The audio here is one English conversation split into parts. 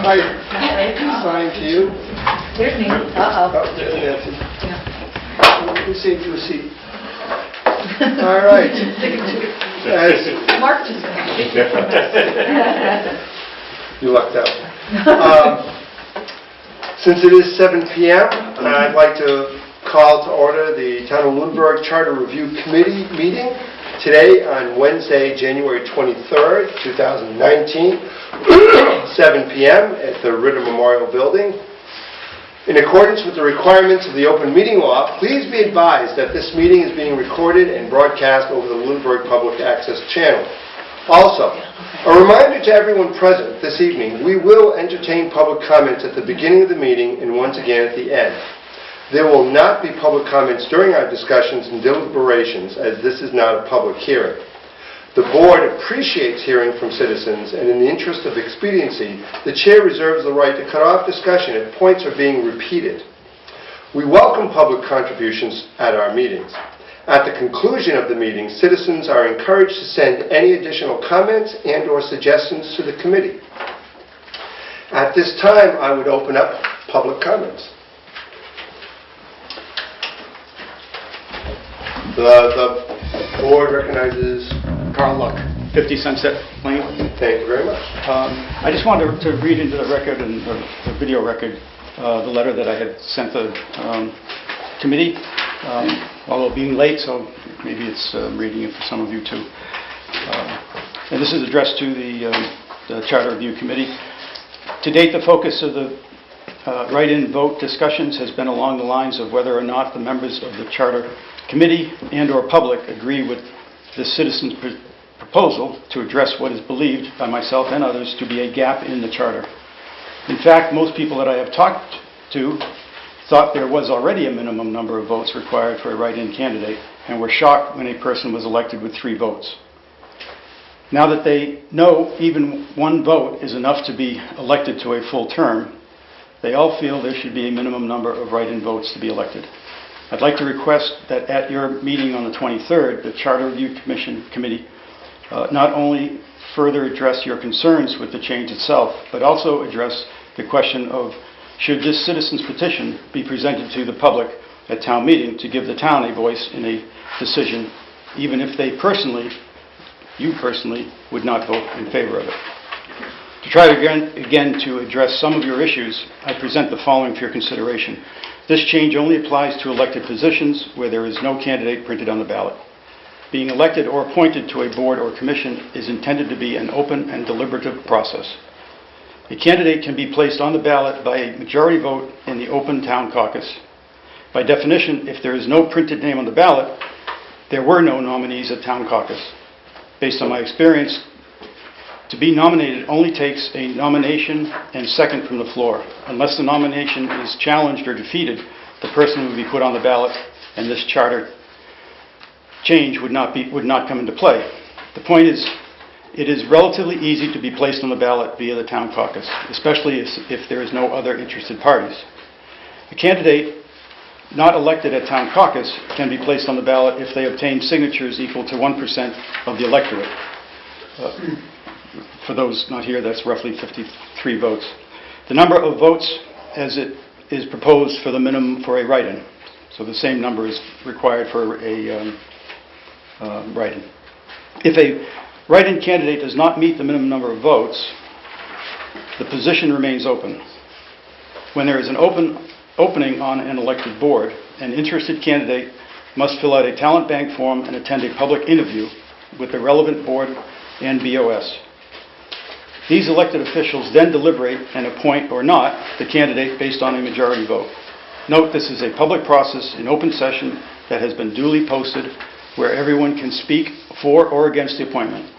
Hi, sign to you. Here's me. Oh, there's Nancy. You saved you a seat. All right. Mark just You lucked out. Since it is 7 p.m., I'd like to call to order the Town of Lunenburg Charter Review Committee meeting today on Wednesday, January 23rd, 2019, 7 p.m. at the Ritter Memorial Building. In accordance with the requirements of the open meeting law, please be advised that this meeting is being recorded and broadcast over the Lunenburg Public Access Channel. Also, a reminder to everyone present this evening, we will entertain public comments at the beginning of the meeting and once again at the end. There will not be public comments during our discussions and deliberations, as this is not a public hearing. The board appreciates hearing from citizens, and in the interest of expediency, the chair reserves the right to cut off discussion if points are being repeated. We welcome public contributions at our meetings. At the conclusion of the meeting, citizens are encouraged to send any additional comments and/or suggestions to the committee. At this time, I would open up public comments. The board recognizes Carl Luck, 50 Sunset Lane. Thank you very much. I just wanted to read into the record and the video record the letter that I had sent the committee, although being late, so maybe it's reading it for some of you too. And this is addressed to the Charter Review Committee. To date, the focus of the write-in vote discussions has been along the lines of whether or not the members of the Charter Committee and/or public agree with the citizens' proposal to address what is believed by myself and others to be a gap in the charter. In fact, most people that I have talked to thought there was already a minimum number of votes required for a write-in candidate and were shocked when a person was elected with 3 votes. Now that they know even 1 vote is enough to be elected to a full term, they all feel there should be a minimum number of write-in votes to be elected. I'd like to request that at your meeting on the 23rd, the Charter Review Committee not only further address your concerns with the change itself, but also address the question of should this citizens' petition be presented to the public at town meeting to give the town a voice in a decision, even if they personally, you personally, would not vote in favor of it. To try again to address some of your issues, I present the following for your consideration. This change only applies to elected positions where there is no candidate printed on the ballot. Being elected or appointed to a board or commission is intended to be an open and deliberative process. A candidate can be placed on the ballot by a majority vote in the open town caucus. By definition, if there is no printed name on the ballot, there were no nominees at town caucus. Based on my experience, to be nominated only takes a nomination and second from the floor. Unless the nomination is challenged or defeated, the person would be put on the ballot and this charter change would not come into play. The point is, it is relatively easy to be placed on the ballot via the town caucus, especially if there is no other interested parties. A candidate not elected at town caucus can be placed on the ballot if they obtain signatures equal to 1% of the electorate. For those not here, that's roughly 53 votes. The number of votes as it is proposed for the minimum for a write-in. So the same number is required for a write-in. If a write-in candidate does not meet the minimum number of votes, the position remains open. When there is an opening on an elected board, an interested candidate must fill out a talent bank form and attend a public interview with the relevant board and BOS. These elected officials then deliberate and appoint or not the candidate based on a majority vote. Note, this is a public process in open session that has been duly posted where everyone can speak for or against the appointment.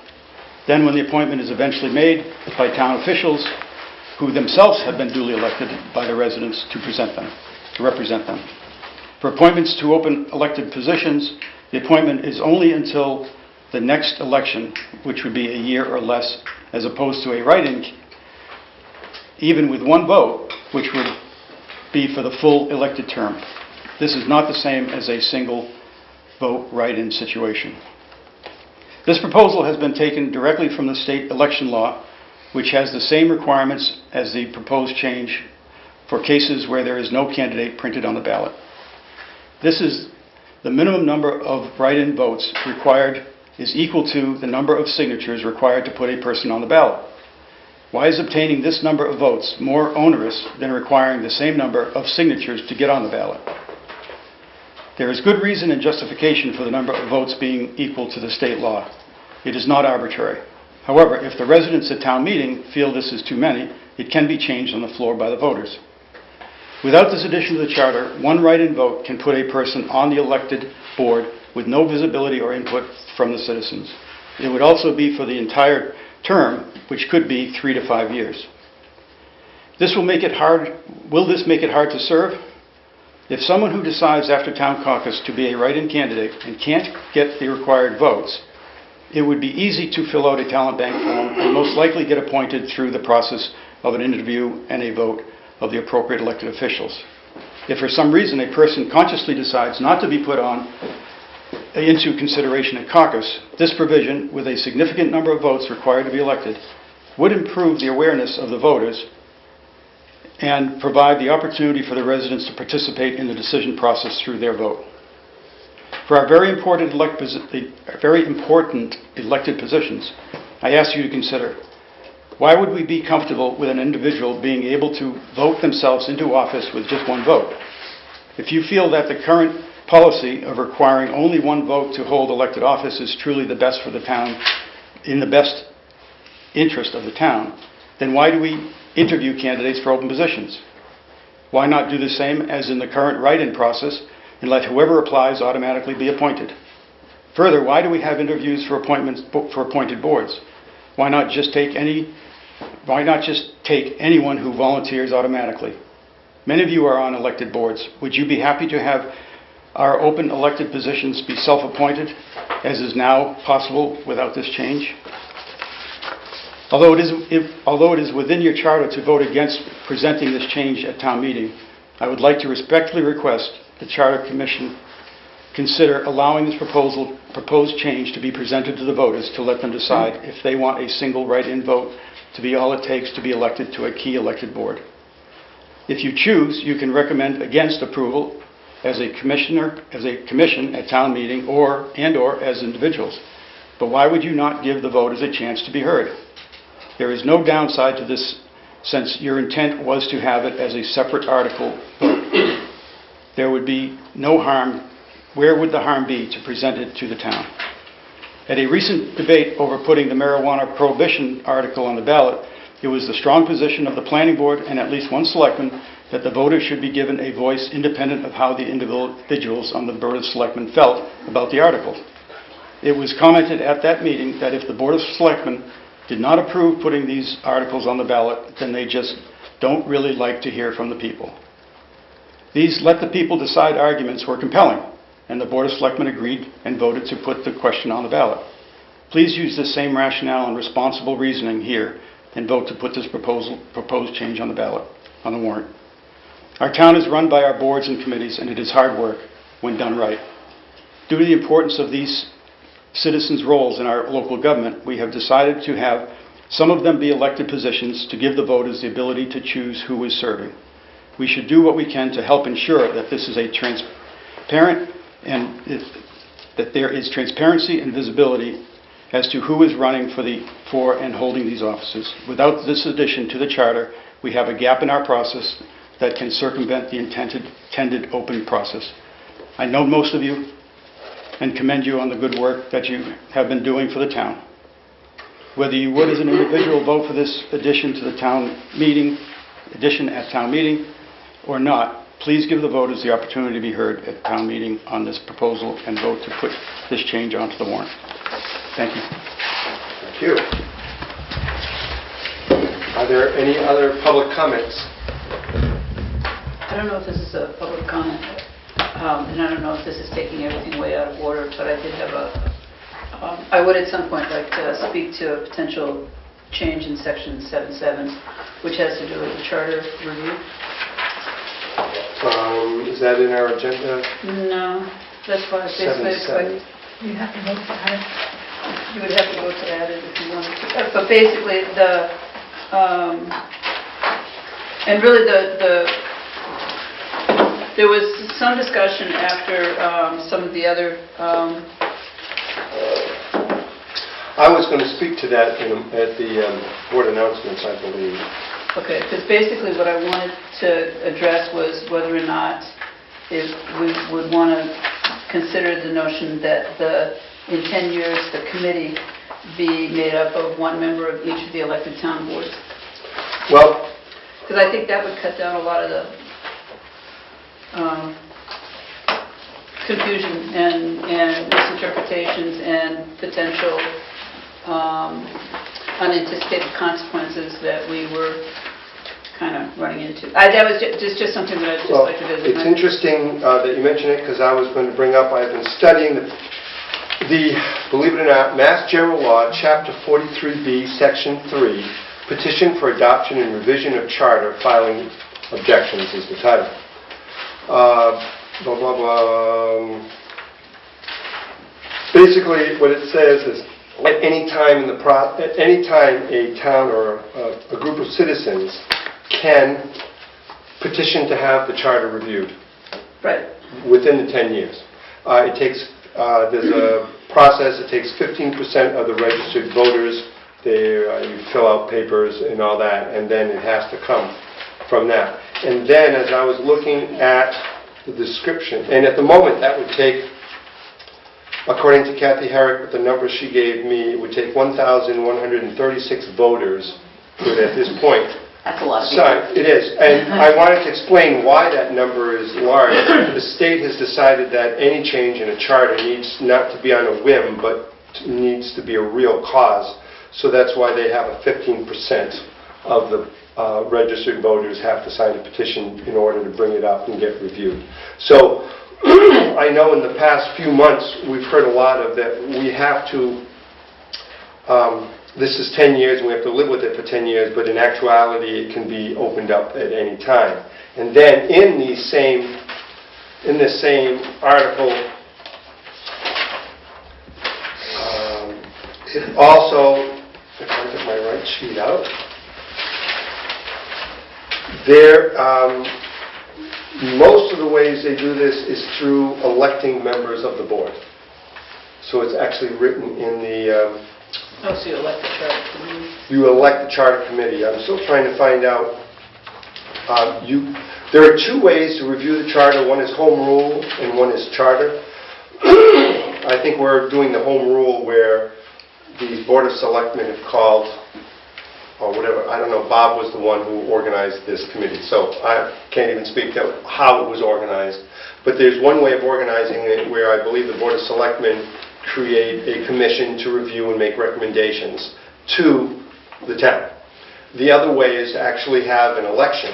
Then when the appointment is eventually made by town officials who themselves have been duly elected by the residents to represent them. For appointments to open elected positions, the appointment is only until the next election, which would be a year or less, as opposed to a write-in, even with 1 vote, which would be for the full elected term. This is not the same as a single vote write-in situation. This proposal has been taken directly from the state election law which has the same requirements as the proposed change for cases where there is no candidate printed on the ballot. This is the minimum number of write-in votes required is equal to the number of signatures required to put a person on the ballot. Why is obtaining this number of votes more onerous than requiring the same number of signatures to get on the ballot? There is good reason and justification for the number of votes being equal to the state law. It is not arbitrary. However, if the residents at town meeting feel this is too many, it can be changed on the floor by the voters. Without this addition to the charter, one write-in vote can put a person on the elected board with no visibility or input from the citizens. It would also be for the entire term, which could be 3 to 5 years. Will this make it hard to serve? If someone who decides after town caucus to be a write-in candidate and can't get the required votes, it would be easy to fill out a talent bank form and most likely get appointed through the process of an interview and a vote of the appropriate elected officials. If for some reason a person consciously decides not to be put on into consideration at caucus, this provision, with a significant number of votes required to be elected, would improve the awareness of the voters and provide the opportunity for the residents to participate in the decision process through their vote. For our very important elected positions, I ask you to consider, why would we be comfortable with an individual being able to vote themselves into office with just one vote? If you feel that the current policy of requiring only one vote to hold elected office is truly the best for the town, in the best interest of the town, then why do we interview candidates for open positions? Why not do the same as in the current write-in process and let whoever applies automatically be appointed? Further, why do we have interviews for appointed boards? Why not just take anyone who volunteers automatically? Many of you are on elected boards. Would you be happy to have our open elected positions be self-appointed, as is now possible without this change? Although it is within your charter to vote against presenting this change at town meeting, I would like to respectfully request the Charter Commission consider allowing this proposed change to be presented to the voters to let them decide if they want a single write-in vote to be all it takes to be elected to a key elected board. If you choose, you can recommend against approval as a commission at town meeting or as individuals. But why would you not give the voters a chance to be heard? There is no downside to this, since your intent was to have it as a separate article vote. There would be no harm. Where would the harm be to present it to the town? At a recent debate over putting the marijuana prohibition article on the ballot, it was the strong position of the planning board and at least one selectman that the voters should be given a voice independent of how the individuals on the Board of Selectmen felt about the article. It was commented at that meeting that if the Board of Selectmen did not approve putting these articles on the ballot, then they just don't really like to hear from the people. These let the people decide arguments were compelling, and the Board of Selectmen agreed and voted to put the question on the ballot. Please use the same rationale and responsible reasoning here and vote to put this proposed change on the ballot, on the warrant. Our town is run by our boards and committees, and it is hard work when done right. Due to the importance of these citizens' roles in our local government, we have decided to have some of them be elected positions to give the voters the ability to choose who is serving. We should do what we can to help ensure that this is a transparent and that there is transparency and visibility as to who is running for and holding these offices. Without this addition to the charter, we have a gap in our process that can circumvent the intended open process. I know most of you and commend you on the good work that you have been doing for the town. Whether you would as an individual vote for this addition to the town meeting, at town meeting or not, please give the voters the opportunity to be heard at town meeting on this proposal and vote to put this change onto the warrant. Thank you. Thank you. Are there any other public comments? I don't know if this is a public comment, and I don't know if this is taking everything way out of order, but I did have I would at some point like to speak to a potential change in section 77, which has to do with the charter review. Is that in our agenda? No, that's why basically it's like, You have to vote to add it. you would have to vote to add it if you wanted to. But basically, And really, there was some discussion after some of the other, I was going to speak to that at the board announcements, I believe. okay, because basically what I wanted to address was whether or not if we would want to consider the notion that in 10 years, the committee be made up of one member of each of the elected town boards. Well, Because I think that would cut down a lot of the confusion and misinterpretations and potential unanticipated consequences that we were kind of running into. That was just something that I'd just like to visit. it's interesting that you mention it, because I was going to bring up, I've been studying believe it or not, Mass General Law, Chapter 43B, Section 3, Petition for Adoption and Revision of Charter, Filing Objections is the title. Blah, blah, blah. Basically, what it says is, at any time a town or a group of citizens can petition to have the charter reviewed. Right. Within the 10 years. There's a process, it takes 15% of the registered voters, you fill out papers and all that, and then it has to come from that. And then as I was looking at the description, and at the moment that would take, according to Kathy Herrick, with the numbers she gave me, it would take 1,136 voters at this point. That's a lot of people. Sorry, it is. And I wanted to explain why that number is large. The state has decided that any change in a charter needs not to be on a whim, but needs to be a real cause. So that's why they have a 15% of the registered voters have to sign a petition in order to bring it up and get reviewed. So I know in the past few months we've heard a lot of that we have to this is 10 years and we have to live with it for 10 years, but in actuality it can be opened up at any time. And then in this same article, it also, if I get my right sheet out, most of the ways they do this is through electing members of the board. So it's actually written in the Oh, so you elect the charter committee? you elect the charter committee. I'm still trying to find out. There are two ways to review the charter. One is home rule and one is charter. I think we're doing the home rule where the Board of Selectmen have called, or whatever, I don't know, Bob was the one who organized this committee, so I can't even speak to how it was organized. But there's one way of organizing it where I believe the Board of Selectmen create a commission to review and make recommendations to the town. The other way is to actually have an election,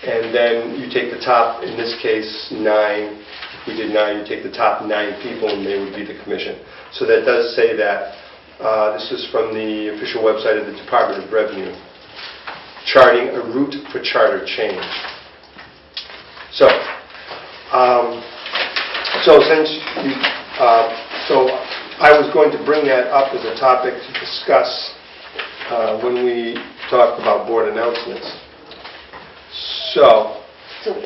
and then you take the top, in this case, 9. If we did 9, you take the top 9 people and they would be the commission. So that does say that. This is from the official website of the Department of Revenue. Charting a route for charter change. So, so I was going to bring that up as a topic to discuss when we talk about board announcements. So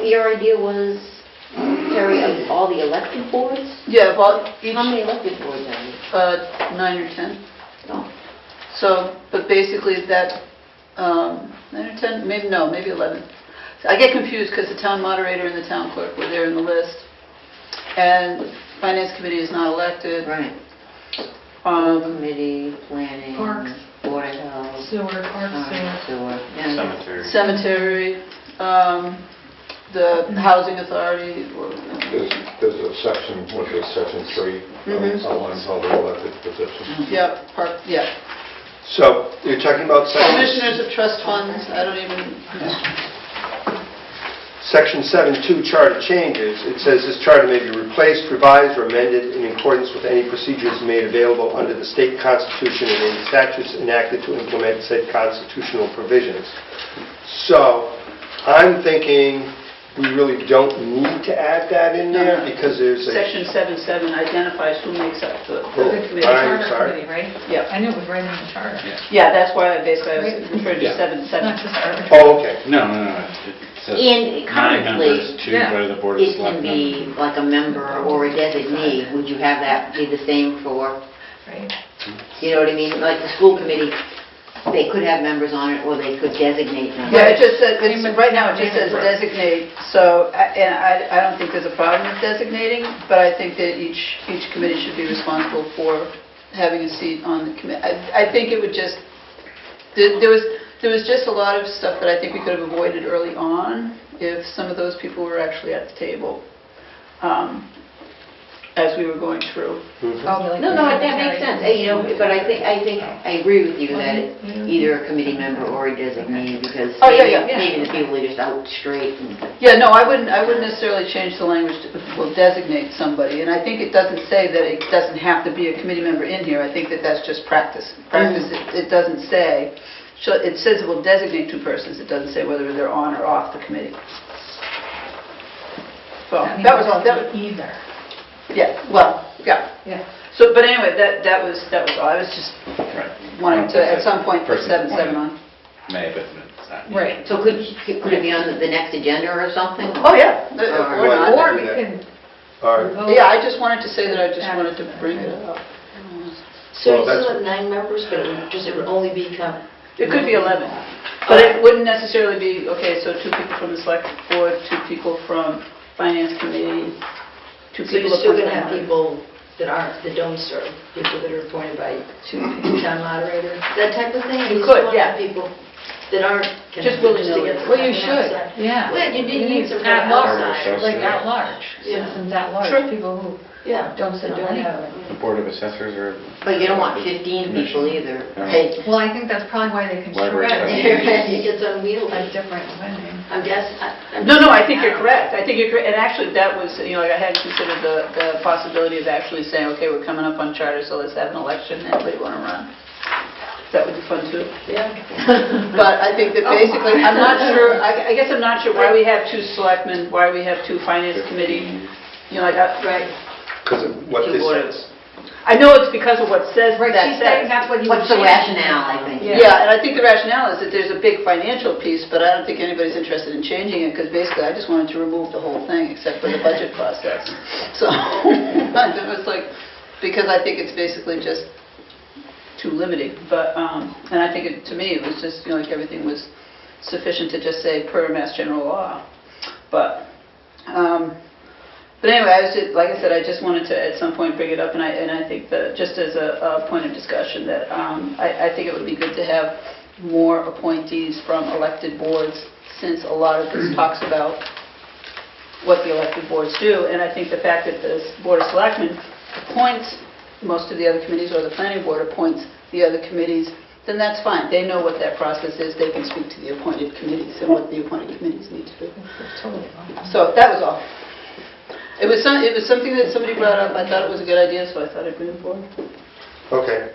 your idea was, Terry, of all the elected boards? Yeah, well, each, How many elected boards are there? 9 or 10. No. So, but basically that, 9 or 10, maybe 11. So I get confused because the town moderator and the town clerk were there in the list. And finance committee is not elected. Right. Um, Committee, planning, Parks. board of health, Sewer, park, sewer. sewer. Yeah. Cemetery, the housing authority. There's a section, what is section 3, outlines all the elected positions. Yeah, park, yeah. So you're talking about Commissioners of trust funds, I don't even, Section 7.2 charter changes. It says this charter may be replaced, revised, or amended in accordance with any procedures made available under the state constitution and any statutes enacted to implement said constitutional provisions. So I'm thinking we really don't need to add that in there No. because there's a... Section 7.7 identifies who makes up the Oh, committee. I'm Charter sorry. committee, right? Yeah. I knew it was right in the charter. Yeah, that's why I was Right. referring to Yeah. 7.7. Not just our. Oh, okay. No, no, no. It says And 9 members, currently, 2 Yeah. by the Board of it can Selectmen. be like a member or a designee. Would you have that be the same for, Right. you know what I mean? Like the school committee, they could have members on it, or they could designate members. Yeah, it just says, Same with right now it just says town designate, so, and I don't think there's a problem with designating, but I think that each committee should be responsible for having a seat on the committee. I think it would just, there was just a lot of stuff that I think we could have avoided early on if some of those people were actually at the table as we were going through. Mhm. No, that makes sense, you know, but I think, I agree with you that it's either a committee member or a designee, because Oh, yeah. maybe the people are just out straight and... Yeah, no, I wouldn't necessarily change the language to, will designate somebody, and I think it doesn't say that it doesn't have to be a committee member in here, I think that that's just practice. Practice, it doesn't say, it says it will designate 2 persons, it doesn't say whether they're on or off the committee. So, that was all, Either. yeah, well, yeah. Yeah. So, but anyway, that was all, I was just Right. wanting to, at some point, put Person's 7.7 on. May, but it's not. Right. So could it be on the next agenda or something? Oh, yeah, Or- or not. Or do we that. could All right. vote. Yeah, I just wanted to say that I just wanted to bring it up. So Well, you that's- still have 9 members, but it would only become... It could be 11, but it wouldn't necessarily be, okay, so 2 people from the select board, 2 people from finance committee, 2 So people you're still from... going to have people that don't serve, people that are appointed by town moderator, that type of thing? You still could, want yeah. people that aren't... Just willy-nilly. to get Well, you something should, outside. yeah. Well, you need some at kind of large, outside. like at large, Yeah. citizens at large, Sure. people who Yeah. don't sit on Don't any have- of it. The Board of Assessors are... But you don't want 15 people either, Yeah. right? Well, I think that's probably why they Library construct It gets on wheels. a different way. I'm guessing... No, I think you're correct. I think you're correct. And actually, that was, you know, like I hadn't considered the possibility of actually saying, okay, we're coming up on charter, so let's have an election. Anybody want to run? That would be fun, too. Yeah. But I think that basically, I'm not sure, I guess I'm not sure why we have 2 selectmen, why we have 2 finance committee, you know, like, Right. Because of what this says. I know it's because of what says, Right, that she's saying says. that's what you What's would the change. rationale, I think? Yeah, and I think the rationale is that there's a big financial piece, but I don't think anybody's interested in changing it, because basically I just wanted to remove the whole thing, except for the budget process. So, it was like, because I think it's basically just too limiting, but, and I think to me, it was just, you know, like everything was sufficient to just say per Mass General Law. But anyway, I was just, like I said, I just wanted to at some point bring it up, and I think that, just as a point of discussion, that I think it would be good to have more appointees from elected boards, since a lot of this talks about what the elected boards do, and I think the fact that the Board of Selectmen appoints most of the other committees, or the planning board appoints the other committees, then that's fine. They know what that process is. They can speak to the appointed committees and what the appointed committees need to do. Totally fine. So that was all. It was something that somebody brought up. I thought it was a good idea, so I thought I'd bring it forward. Okay.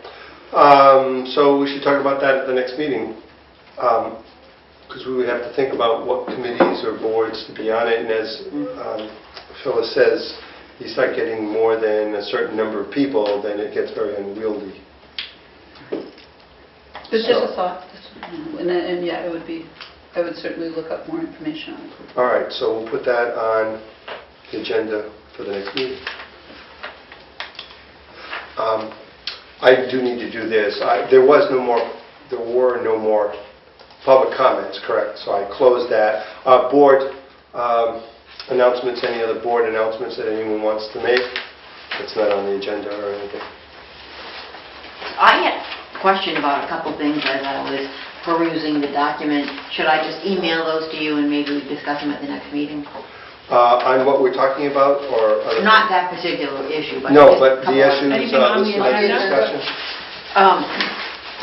So we should talk about that at the next meeting. Because we would have to think about what committees or boards to be on it. And as Phyllis says, you start getting more than a certain number of people, then it gets very unwieldy. It's just a thought. And yeah, it would be, I would certainly look up more information on it. All right, so we'll put that on the agenda for the next meeting. I do need to do this. There were no more public comments, correct? So I closed that. Board announcements, any other board announcements that anyone wants to make? It's not on the agenda or anything. I had a question about a couple things as I was perusing the document. Should I just email those to you and maybe we discuss them at the next meeting? On what we're talking about, or? other- Not that particular issue, but... No, just but a couple the of- issues Anything on the listed under agenda? discussion?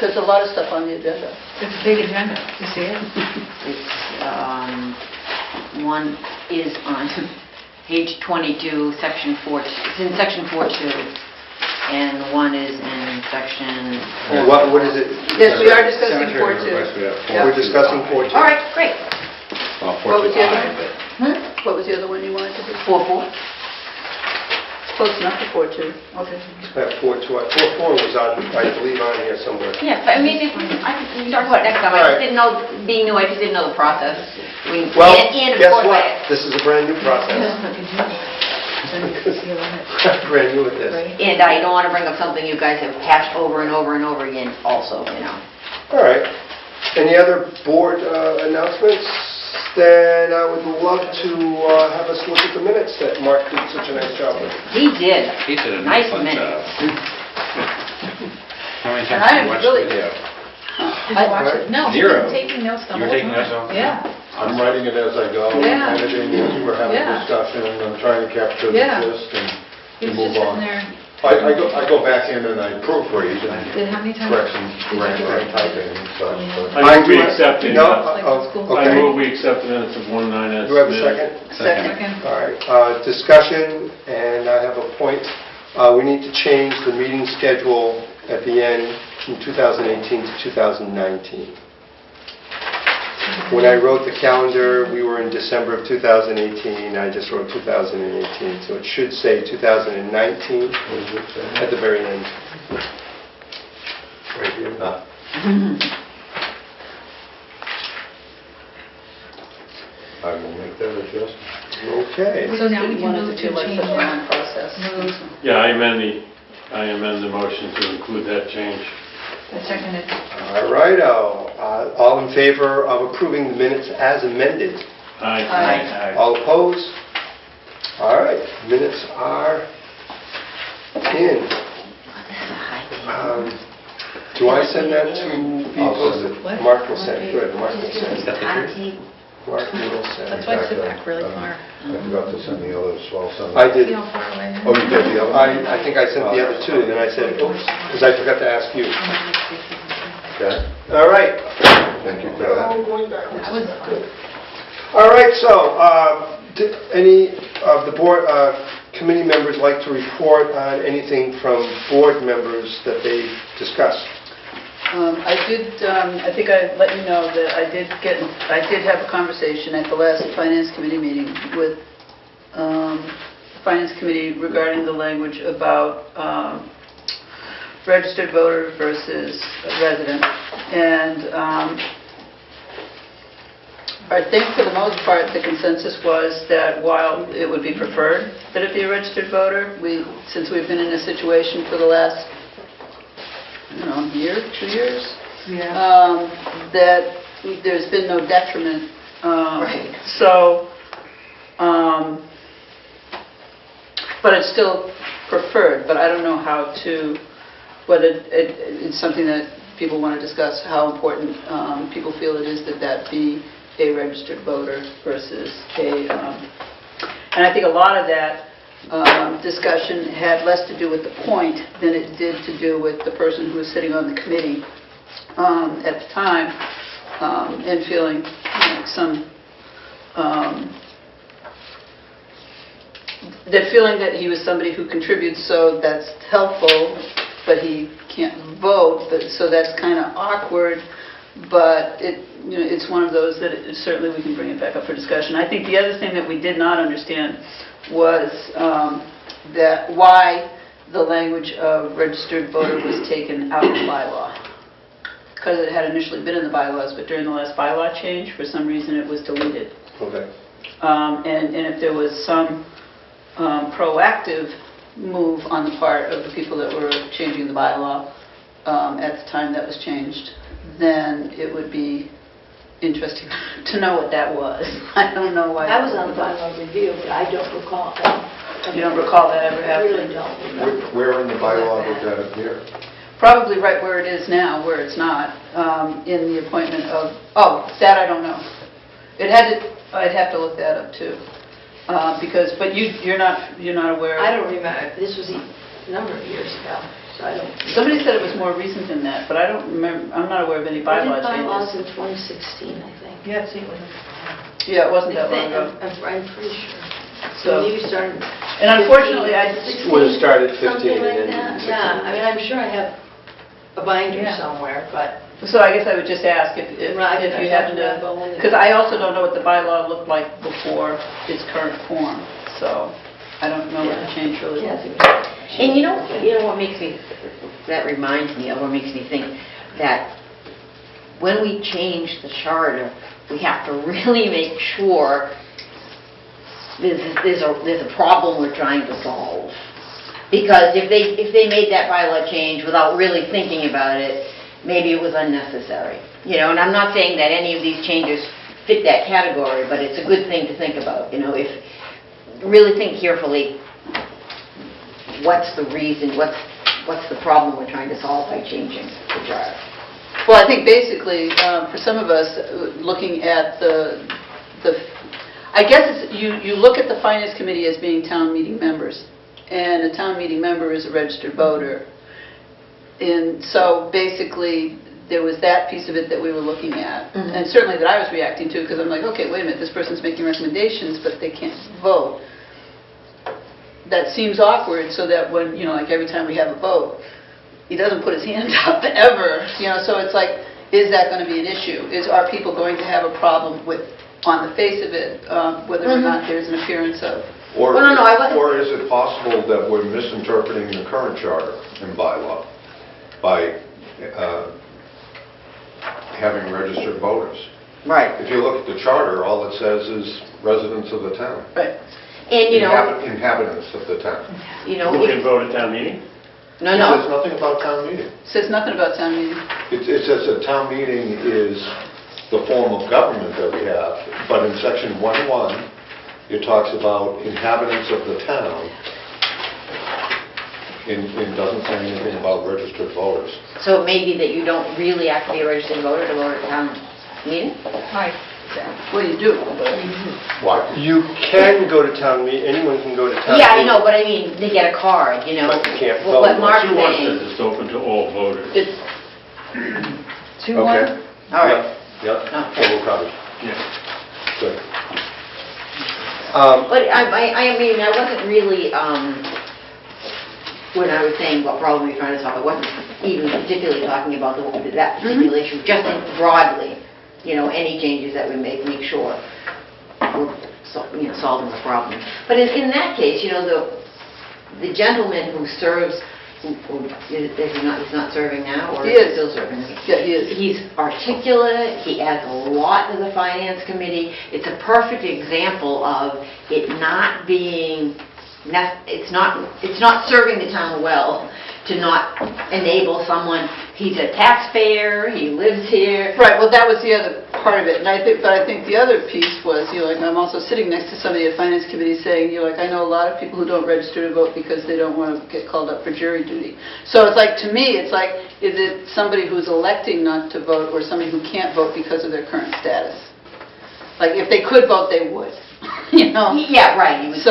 There's a lot of stuff on the agenda. It's a big agenda, you see it? It's, one is on page 22, section 4, it's in section 4.2, and one is in section 4. What is it? Yes, we are discussing Cemetery 4-2. request, we have Yeah. We're discussing 4.2. All right, great. Well, What was the other 4.5, one? but Hmm? What was the other one you wanted to do? 4-4? Close enough to 4-2. Okay. 4-2, 4-4 was on, I believe, on here somewhere. Yeah, but I mean, if, I can talk about it next time, I All just right. didn't know, being new, I just didn't know the process. Well, And of guess course, what? I- This is a brand-new process. Brand new at this. And I don't want to bring up something you guys have hashed over and over and over again also, you know. All right. Any other board announcements? Then I would love to have us look at the minutes that Mark did such a nice job with. He did. He did an Nice excellent minute. job. How many And times I did am you watch really- the video? Did you watch it? No, he's Zero. been taking notes the You were whole taking time. notes also? Yeah. I'm writing it as I go, Yeah. editing as we're having Yeah. discussion, and I'm trying to capture the Yeah. gist and He was move just sitting on. there. I go back in and I proofread and Did how many times? corrections, did you do grammar, it? typing and such, but I move we do- accept it. No, Like oh, in school. I okay. move we accept the minutes of 1/9 as Do we have a submitted. second? Second. All right, discussion, and I have a point. We need to change the meeting schedule at the end from 2018 to 2019. When I wrote the calendar, we were in December of 2018, I just wrote 2018, so it should say 2019 what does it say? at the very end. Right here. Ah. I will make that adjustment. Okay. So now we Didn't can want it move to to feel like change such a long process. Move. Yeah, I amend the motion to include that change. I second it. All righto. All in favor of approving the minutes as amended? Aye. Aye. All opposed? All right, minutes are in. Do I send that to be I'll send posted? it. What? Mark will send it, good, Mark will send it. Got the pictures? Mark will send That's it. why I sit back really far. I forgot to send the others, so I'll send. I them. did. See how far away I am? Oh, you did the other? I think I sent the other two, then I said, oops, because I forgot to ask you. Okay, All right. thank you for that. That was fun. All right, so, did any of the board, committee members like to report on anything from board members that they discussed? I think I let you know that I did have a conversation at the last Finance Committee meeting with the Finance Committee regarding the language about registered voter versus resident. And I think for the most part, the consensus was that while it would be preferred that it be a registered voter, since we've been in a situation for the last, I don't know, year, 2 years, that there's been no detriment. Right. So, but it's still preferred, but I don't know how to, whether it's something that people want to discuss, how important people feel it is that that be a registered voter versus a, and I think a lot of that discussion had less to do with the point than it did to do with the person who was sitting on the committee at the time, and feeling some, that feeling that he was somebody who contributes, so that's helpful, but he can't vote, so that's kind of awkward, but it's one of those that certainly we can bring it back up for discussion. I think the other thing that we did not understand was that why the language of registered voter was taken out of the bylaw. Because it had initially been in the bylaws, but during the last bylaw change, for some reason it was deleted. Okay. And if there was some proactive move on the part of the people that were changing the bylaw at the time that was changed, then it would be interesting to know what that was. I don't know why. I was on the bylaw review, but I don't recall that. You don't recall that ever I really happening? don't remember. Where in the bylaw would that appear? Probably right where it is now, where it's not, in the appointment of, that I don't know. I'd have to look that up too. Because, but you're not aware. I don't remember, this was a number of years ago, so I don't. Somebody said it was more recent than that, but I don't remember, I'm not aware of any bylaw bylaws changes. in 2016, I think. Yeah, see, it was. Yeah, it wasn't that long ago. I'm pretty sure. So, Maybe started. and unfortunately, 16, Would have started 15 something like and then that. Yeah, I mean, I'm sure I have a binder Yeah. somewhere, but So I guess I would just ask if Right, if you I'd happen have to go to, in. because I also don't know what the bylaw looked like before its current form, so I don't know what the change really was. And you know what makes me, that reminds me of, or makes me think, that when we change the charter, we have to really make sure there's a problem we're trying to solve. Because if they made that bylaw change without really thinking about it, maybe it was unnecessary. And I'm not saying that any of these changes fit that category, but it's a good thing to think about. If really think carefully, what's the reason, what's the problem we're trying to solve by changing the charter? Well, I think basically, for some of us, looking at I guess you look at the Finance Committee as being town meeting members, and a town meeting member is a registered voter. And so basically, there was that piece of it that we were looking at, and certainly that I was reacting to, because I'm like, okay, wait a minute, this person's making recommendations, but they can't vote. That seems awkward, so that when, like every time we have a vote, he doesn't put his hand up ever, so it's like, is that going to be an issue? Are people going to have a problem with, on the face of it, whether or not there's an appearance of... Or Well, no, I wasn't- or is it possible that we're misinterpreting the current charter and bylaw by having registered voters? Right. If you look at the charter, all it says is residents of the town. Right. And, Inhabitants of the town. Who can vote at town meeting? No, It no. says nothing about town meeting. Says nothing about town meeting. It says that town meeting is the form of government that we have, but in section 1.1, it talks about inhabitants of the town. It doesn't say anything about registered voters. So it may be that you don't really have to be a registered voter to vote at town meeting? Right. Well, you do, but... Why? You can go to town meeting, anyone can go to town meeting. Yeah, I know, but I mean, they get a card, But you can't What vote. Mark's 2-1 saying. says it's open to all voters. It's... 2-1? Okay. All right. Yeah, No. so we're covered. Yeah. Good. But I mean, I wasn't really, when I was saying what problem we're trying to solve, I wasn't even particularly talking about that particular issue, just broadly, any changes that we make sure we're solving the problem. But in that case, the gentleman who serves, he's not serving now, or He is he is. still serving? Yeah, he is. He's articulate, he adds a lot to the Finance Committee. It's a perfect example of it not being, it's not serving the town well to not enable someone, he's a taxpayer, he lives here. Right, well, that was the other part of it, but I think the other piece was, I'm also sitting next to somebody at Finance Committee saying, I know a lot of people who don't register to vote because they don't want to get called up for jury duty. So it's like, to me, it's like, is it somebody who's electing not to vote or somebody who can't vote because of their current status? Like, if they could vote, they would, Yeah, right. he was-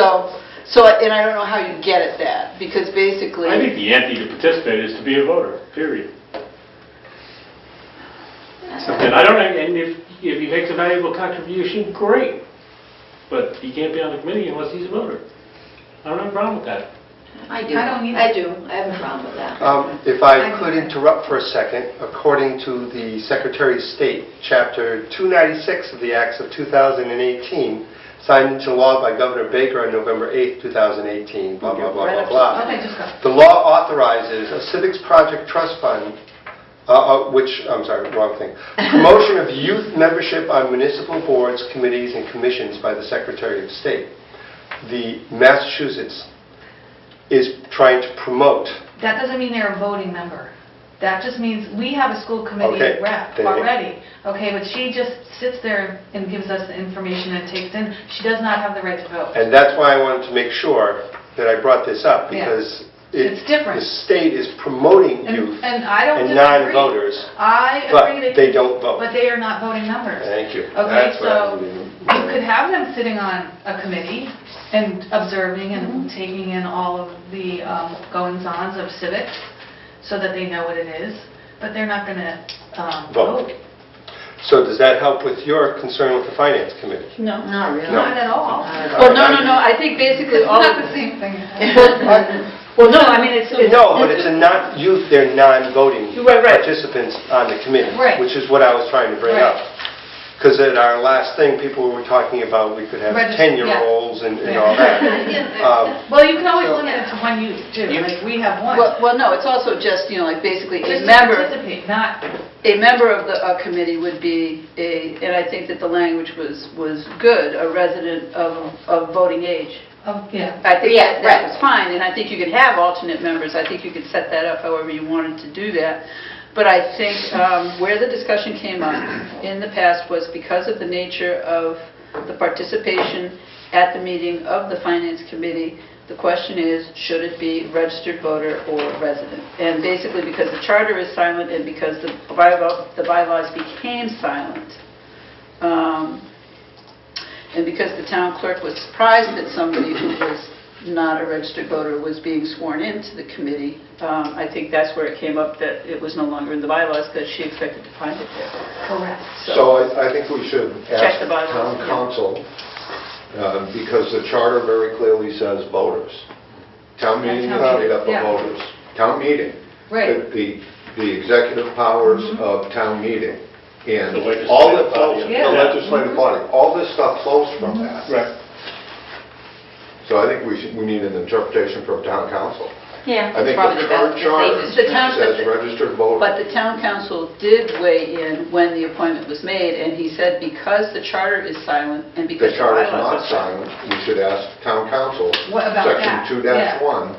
So, and I don't know how you get at that, because basically... I think the ante to participate is to be a voter, period. And I don't know, and if he makes a valuable contribution, great. But he can't be on the committee unless he's a voter. I don't have a problem with that. I do. I don't either. I do, I have a problem with that. If I could interrupt for a second, according to the Secretary of State, Chapter 296 of the Acts of 2018, signed into law by Governor Baker on November 8, 2018, blah, blah, blah, blah, blah. Okay, just go. The law authorizes a Civics Project Trust Fund, wrong thing. Promotion of youth membership on municipal boards, committees, and commissions by the Secretary of State. The Massachusetts is trying to promote. That doesn't mean they're a voting member. That just means we have a school committee Okay, rep then- already. Okay, but she just sits there and gives us the information and takes in. She does not have the right to vote. And that's why I wanted to make sure that I brought this up, Yeah. because It's different. the state is promoting youth And I don't and disagree. non-voters, I but agree that... they don't vote. But they are not voting members. Thank you. Okay, That's what I so mean. you could have them sitting on a committee and observing and taking in all of the goings-ons of civics so that they know what it is, but they're not going to vote. So does that help with your concern with the Finance Committee? No. Not really. No. Not at all. Not at all. Well, no, I think basically It's all not of the same thing. Well, no, I mean, it's... No, but it's a not, they're non-voting Right. participants on the committee, Right. which is what I was trying to bring Right. up. Because at our last thing, people were talking about we could have Register- 10-year-olds and all that. Well, you can always limit it to one use too, like we have one. Well, no, it's also just, like basically a Just to member... participate, not, A member of the committee would be and I think that the language was good, a resident of voting age. yeah. I think Yeah, that right. was fine, and I think you could have alternate members. I think you could set that up however you wanted to do that. But I think where the discussion came up in the past was because of the nature of the participation at the meeting of the Finance Committee, the question is, should it be registered voter or resident? And basically, because the charter is silent and because the bylaws became silent, and because the town clerk was surprised that somebody who was not a registered voter was being sworn into the committee, I think that's where it came up that it was no longer in the bylaws because she expected to find it there. Correct. So I think we should Check ask the bylaws, town yeah. council, because the charter very clearly says voters. Town meeting is town made up of meeting, yeah. voters. Town meeting. Right. The executive powers of town meeting. And The legislative all that body. flows, Yeah. the legislative body, all this stuff flows from that. Right. So I think we need an interpretation from town council. Yeah, I it's think probably the the current best, charter the safest. The town- says registered voter. But the town council did weigh in when the appointment was made, and he said because the charter is silent and because The the charter's bylaws not are silent. silent, we should ask town council, What about that? section 2-1.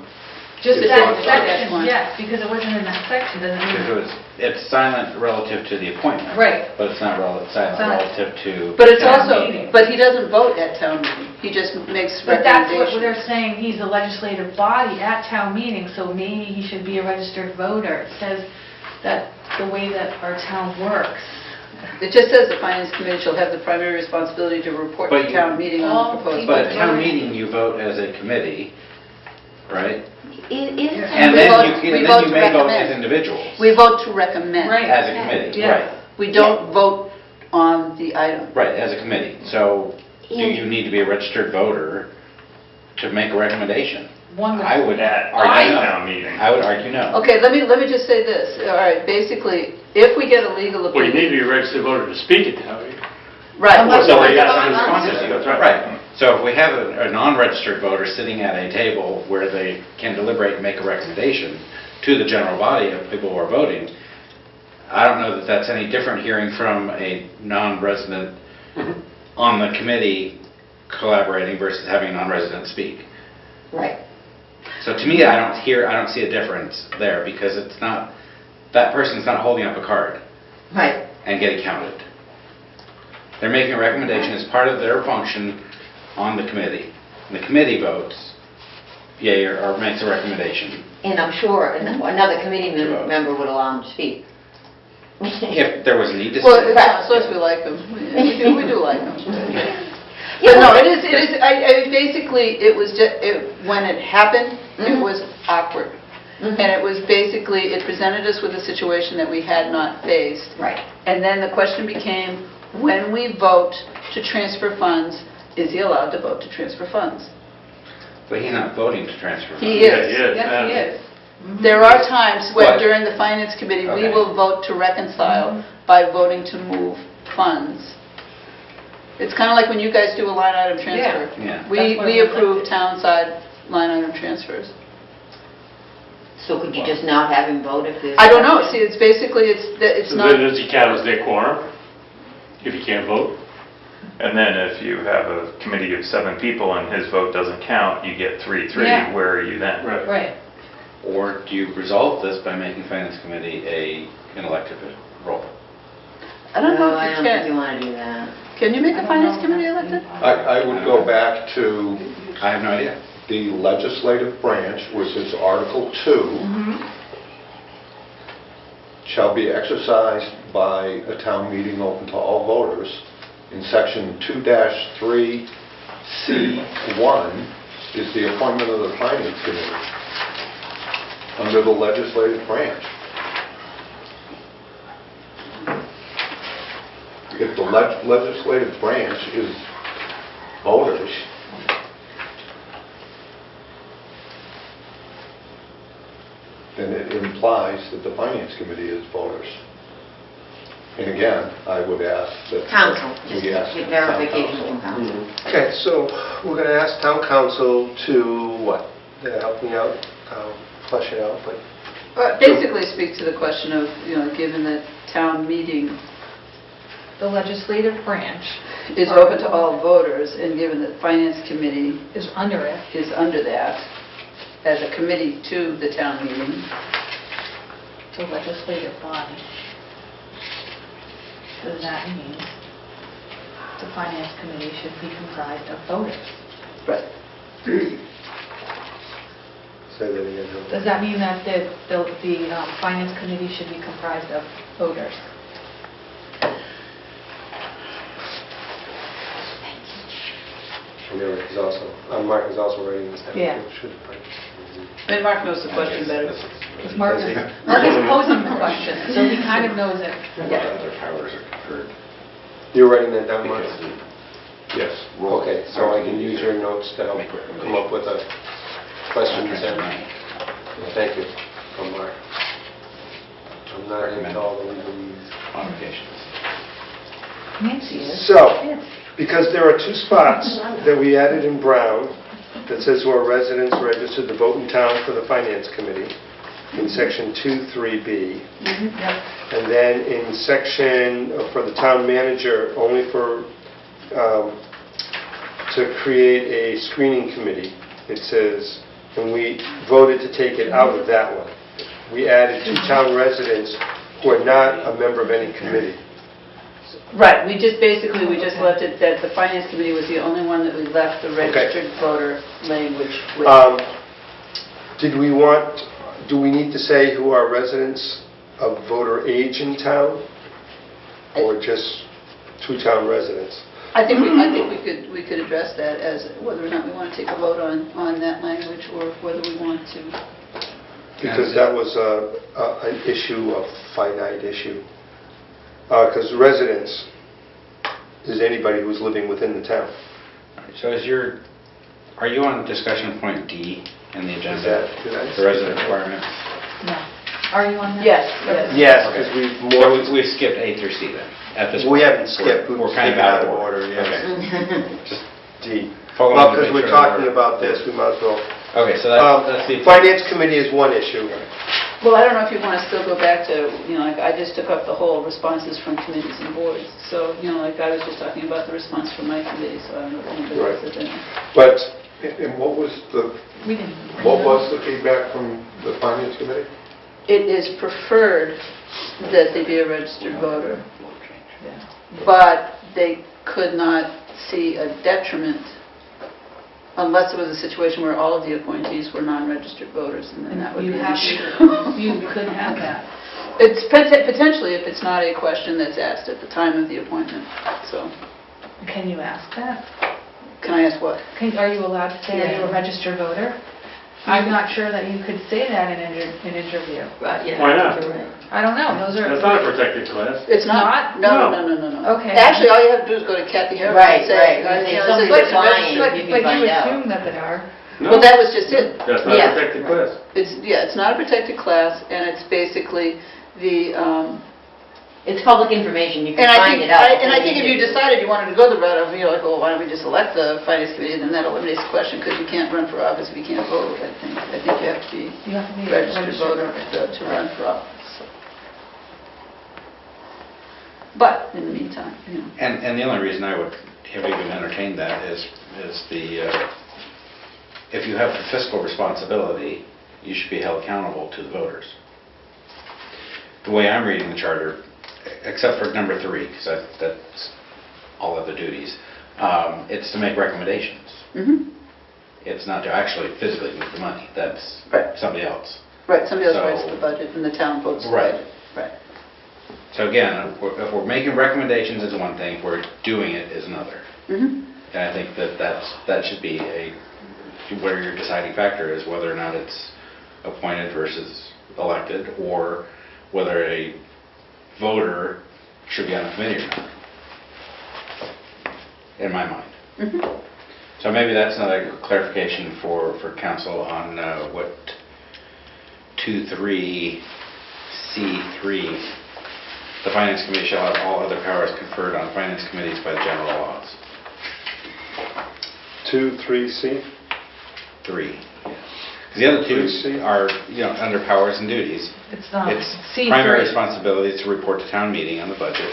Just It's that not silent. section, yes, because it wasn't in that section, doesn't mean. It's silent relative to the appointment. Right. But it's not silent Silent. relative to... But it's Town also, meeting. but he doesn't vote at town meeting. He just makes But that's what recommendations. they're saying, he's a legislative body at town meeting, so maybe he should be a registered voter. It says that the way that our town works. It just says the finance committee shall have the primary responsibility to report to But you- town meeting on All the proposed people But budget. at town meeting, you vote as a committee, right? Is And We then vote- you we and vote then you to may vote recommend. as individuals, We vote to recommend. Right. as a committee, Yeah. right? We don't vote on the item. Right, as a committee. So do you need to be a registered voter to make a recommendation? One would- I would At argue town no. meeting. I would argue no. Okay, let me just say this. All right, basically, if we get a legal Well, you opinion... need to be a registered voter to speak at town meeting. Right. Unless So someone you got goes some on- responsibility, that's right. Right. So if we have a non-registered voter sitting at a table where they can deliberate and make a recommendation to the general body of people who are voting, I don't know that that's any different hearing from a non-resident on the committee collaborating versus having a non-resident speak. Right. So to me, I don't see a difference there because it's not, that person's not holding up a card Right. and getting counted. They're making a recommendation as part of their function on the committee. And the committee votes, yea, or makes a recommendation. And I'm sure another committee Sure. member would allow him to speak. If there was a need to Well, speak. it's not supposed to be like them. We do like them. But no, it is, basically, it was just, when it happened, it Mhm. was awkward. Mhm. And it was basically, it presented us with a situation that we had not faced. Right. And then the question became, when we vote to transfer funds, is he allowed to vote to transfer funds? But he's not voting to transfer funds. He Yeah, is. yeah, Yes, he is. There are times when What? during the finance committee, we Okay. will vote to reconcile by voting to move funds. It's kind of like when you guys do a line item transfer. Yeah. Yeah. We That's what we it was approve like. town side line item transfers. So could you just not have him vote if there's... I don't know, see, it's basically, it's So not, does he count as their quorum if he can't vote? And then if you have a committee of 7 people and his vote doesn't count, you get 3-3. Yeah. Where are you then? Right. Or do you resolve this by making finance committee an elected role? I don't know No, I if don't you think you can. want to do that. Can you make I a don't finance know. committee elected? I would go back to I have no idea. the legislative branch, which is Article 2, Mm-hmm. shall be exercised by a town meeting open to all voters. In Section 2-3C1 is the appointment of the Finance Committee under the legislative branch. If the legislative branch is voters, implies that the finance committee is voters. And again, I would ask that... Council, just we ask get town verification council. from council. Okay, so we're going to ask town council to, what? Help me out, flesh it out, but... Basically speak to the question of, given that town meeting The legislative branch is open to all voters, and given that finance committee is under it. is under that, as a committee to the town meeting, The legislative body. Does that mean the finance committee should be comprised of voters? right. Say that again. Does that mean that the finance committee should be comprised of voters? And Eric is also, Mark is also writing this down. Yeah. I mean, Mark knows the question better. Because Mark is posing the question, so he kind of knows it. Other powers are conferred. You're writing that down, Mark? Yes. Okay, so I can use your notes to help come up with a question. Thank you, from Mark. I'm not into all the legalese. Modifications. Nancy is. So, because there are two spots that we added in brown that says who are residents registered to vote in town for the finance committee in section 2(3)B. And then in section for the town manager, only for to create a screening committee, it says, and we voted to take it out of that one. We added two town residents who are not a member of any committee. Right, we just left it that the finance committee was the only one that we left the registered voter language with. Do we need to say who are residents of voter age in town? Or just two town residents? I think we could address that as whether or not we want to take a vote on that language, or whether we want to. Because that was an issue, a finite issue. Because residents is anybody who's living within the town. So are you on discussion point D in the agenda? Did I The resident requirement? No. Are you on that? Yes. Yes, because we've more... So we've skipped A through C then? At this We point? haven't skipped, We're kind of out of order. yes. Okay. Just D. following Well, to because make we're sure talking we're- about this, we might as well... Okay, so that's the... Finance committee is one issue. Well, I don't know if you want to still go back to, like I just took up the whole responses from committees and boards. So, like I was just talking about the response from my committee, so I don't know if anybody else has any. But And what was the We didn't. feedback from the finance committee? It is preferred that they be a registered voter, Yeah. but they could not see a detriment unless it was a situation where all of the appointees were non-registered voters, and then that would be an issue. You could have that. It's potentially if it's not a question that's asked at the time of the appointment. So, Can you ask that? can I ask what? Are you allowed to say, are you a registered voter? I'm not sure that you could say that in an interview. Right, yeah. Why not? You're right. I don't know, those are... That's not a protected class. It's not? Not? No. Okay. Actually, all you have to do is go to Kathy Harris Right, and say... right. you know, Somebody's this is lying. registered. You can But find you out. assume that they are. No, Well, that was just it. that's not a Yeah. protected class. It's not a protected class, and it's basically the... It's public information, you can And I find think, it out. I think if you decided you wanted to go the route of, like, well, why don't we just elect the finance committee, then that eliminates the question, because you can't run for office if you can't vote, I think. I think you have to be You have to be a registered voter to run for office. so. But, in the meantime, And the only reason I would have even entertained that is if you have the fiscal responsibility, you should be held accountable to the voters. The way I'm reading the charter, except for number 3, because that's all of the duties, it's to make recommendations. It's not to actually physically move the money. That's Right. somebody else. right, somebody else So- writes the budget, and the town votes the Right. budget. Right. So again, if we're making recommendations is one thing, if we're doing it is another. Mhm. And I think that should be where your deciding factor is, whether or not it's appointed versus elected, or whether a voter should be on a committee or not, in my mind. Mhm. So maybe that's another clarification for council on what 23C3, the Finance Committee shall have all other powers conferred on finance committees by the general laws. 2, 3C? 3. Because the other two 3C? are, under powers and duties. It's not. It's C3. primary responsibility is to report to town meeting on the budget.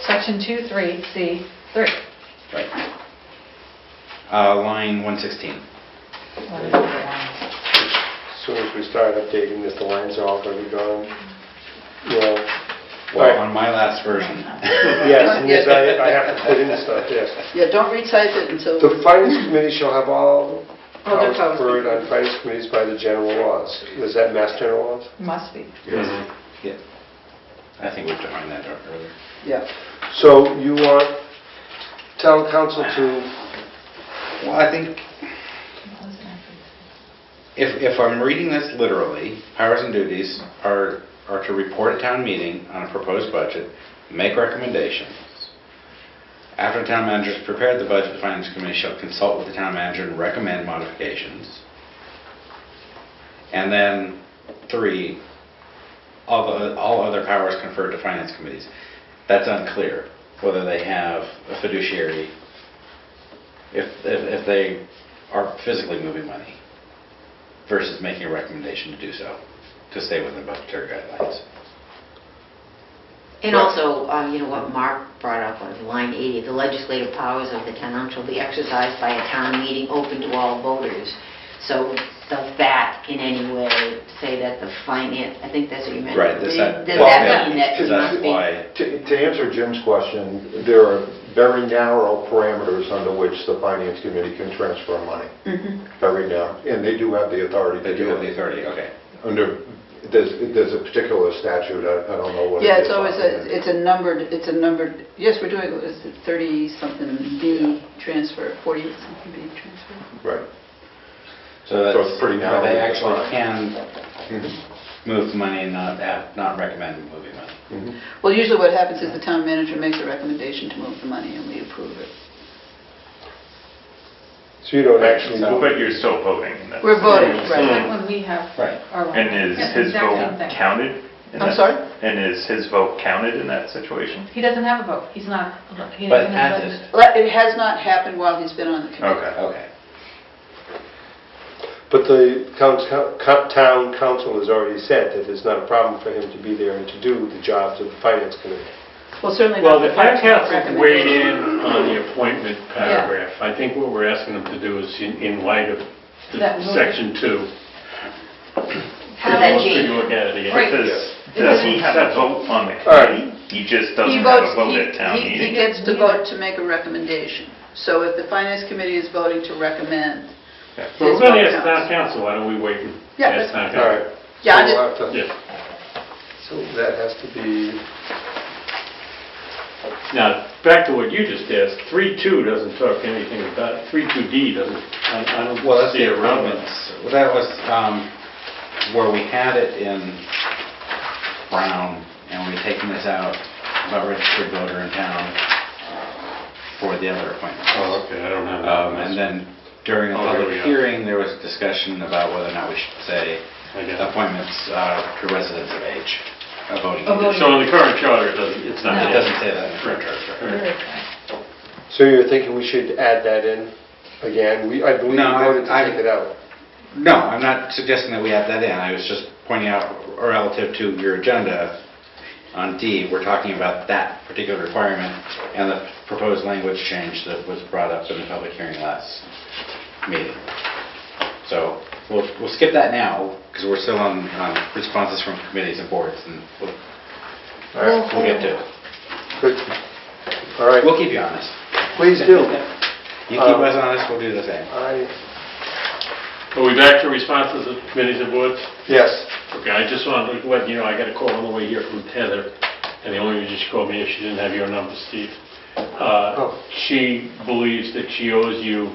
Section 2, 3, C3. Right. Line 116. As soon as we start updating this, the lines are all going to be gone. Well, on my last version. Yes, and yes, I have to put in stuff, yes. Yeah, don't retype it until... The Finance Committee shall have all All their powers powers conferred on finance committees by the general laws. Is that Mass General laws? Must be. Yeah. I think we defined that earlier. Yeah. So you want town council to, Well, I think if I'm reading this literally, powers and duties are to report at town meeting on a proposed budget, make recommendations. After the town manager has prepared the budget, the finance committee shall consult with the town manager and recommend modifications. And then 3, all other powers conferred to finance committees. That's unclear, whether they have a fiduciary, if they are physically moving money, versus making a recommendation to do so, to stay within budgetary guidelines. And also, what Mark brought up on line 80, the legislative powers of the town shall be exercised by a town meeting open to all voters. So does that in any way say that the finance, I think that's what you meant. Right. Does Well, that yeah, mean that because he that's must be? why. To answer Jim's question, there are very narrow parameters under which the Finance Committee can transfer money. Very narrow. And they do have the authority They to do do have the it. authority, okay. There's a particular statute, I don't know what it is. Yeah, it's always it's a numbered, yes, we're doing, it's 30-something B transfer, 40-something B transfer. Right. So that's, it's pretty narrow. they actually defined. can move the money and not recommend moving money. Well, usually what happens is the town manager makes a recommendation to move the money and we approve it. so you don't actually So, move. but you're still voting. in that We're voting, situation. right. Like when we have Right. our... And is Yeah, his exact same vote thing. counted? in I'm that- sorry? And is his vote counted in that situation? He doesn't have a vote. He's not... he But doesn't has have it? Well, it has not happened while he's been on the committee. Okay. Okay. But the town council has already said that it's not a problem for him to be there and to do the jobs of the finance committee. Well, certainly Well, not the town council recommendation. weighed in on the appointment paragraph. I think what we're asking them to do is in light of the That rule. section 2. How does that Take a change? look at it again. Right. Does he have a vote on the All right. committee? He just doesn't He have a votes, vote at town he meeting? gets to vote to make a recommendation. So if the finance committee is voting to recommend, Well, we're going to ask town council, why don't we wait and Yeah, ask town All council? right. Yeah, I So we'll have to- Yeah. So that has to be, Now, back to what you just asked, 3.2 doesn't talk anything about it. 3.2D doesn't, I don't Well, that's see the it relevant. appointments. Well, that was where we had it in Brown, and we've taken this out about registered voter in town for the other appointments. Oh, okay, I don't have that. And then during a Oh, here we public go. hearing, there was discussion about whether or not we should say I got it. appointments to residents of age, voting. Of voting. So in the current charter, it's not. It doesn't say that in the current charter. Right. so you're thinking we should add that in again? I believe we No, voted to I- take it out. No, I'm not suggesting that we add that in. I was just pointing out, relative to your agenda on D, we're talking about that particular requirement and the proposed language change that was brought up in the public hearing last meeting. So we'll skip that now, because we're still on responses from committees and boards, and All right, we'll get to it. good. All right, We'll keep you honest. please do. You keep us honest, we'll do the same. Are we back to responses of committees and boards? Yes. Okay, I just wanted to let you know, I got a call on the way here from Heather, and the only reason she called me is she didn't have your number, Steve. She believes that she owes you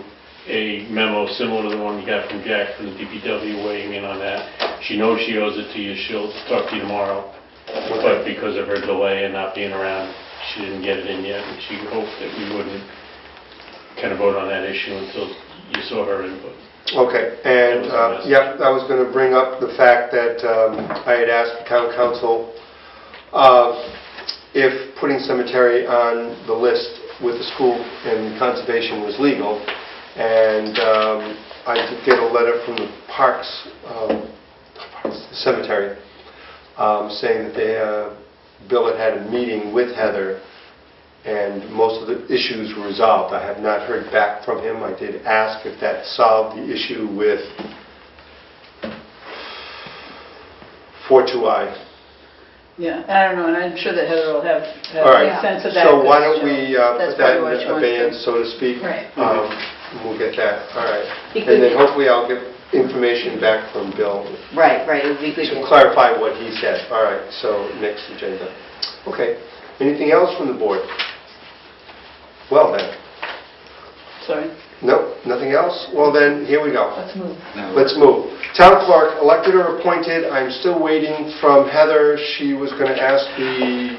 a memo similar to the one you got from Jack from the DPW weighing in on that. She knows she owes it to you, she'll talk to you tomorrow, but because of her delay and not being around, she didn't get it in yet, and she hoped that we wouldn't kind of vote on that issue until you saw her input. Okay, and, yeah, I was going to bring up the fact that I had asked the town council if putting cemetery on the list with the school and conservation was legal, and I did get a letter from the Parks Cemetery saying that Bill had had a meeting with Heather and most of the issues were resolved. I have not heard back from him. I did ask if that solved the issue with 42I. Yeah, I don't know, and I'm sure that Heather will have All right. a sense of that. So why don't because we that's put that probably what she in wants to- abeyance, so to speak? Right. And we'll get that, all right. Because- And then hopefully I'll get information back from Bill Right, it would be good to to... clarify what he said. All right, so next agenda. Okay, anything else from the board? Well then, Sorry. nope, nothing else? Well then, here we go. Let's move. No. Let's move. Town clerk, elected or appointed, I'm still waiting from Heather. She was going to ask the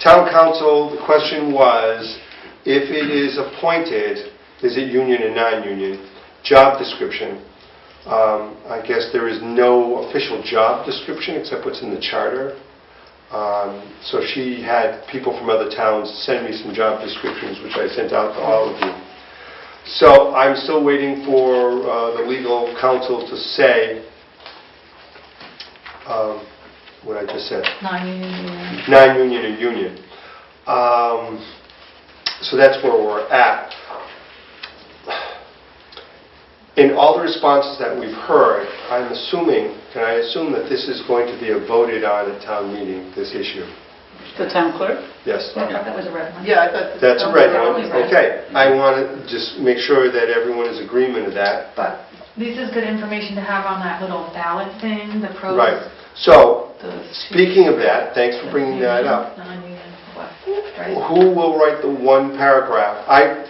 town council, the question was, if it is appointed, is it union and non-union? Job description. I guess there is no official job description except what's in the charter. So she had people from other towns send me some job descriptions, which I sent out to all of you. So I'm still waiting for the legal counsel to say what I just said, Non-union. non-union and union. So that's where we're at. In all the responses that we've heard, I'm assuming, can I assume that this is going to be a voted on at town meeting, this issue? The town clerk? Yes? I thought that was a red one. Yeah, I thought. That's a red one. Only red. Okay. I want to just make sure that everyone is agreement of that. But this is good information to have on that little ballot thing, the pros. Right. So, the- speaking of that, thanks for bringing that up. Non-union, what, right? Who will write the one paragraph? I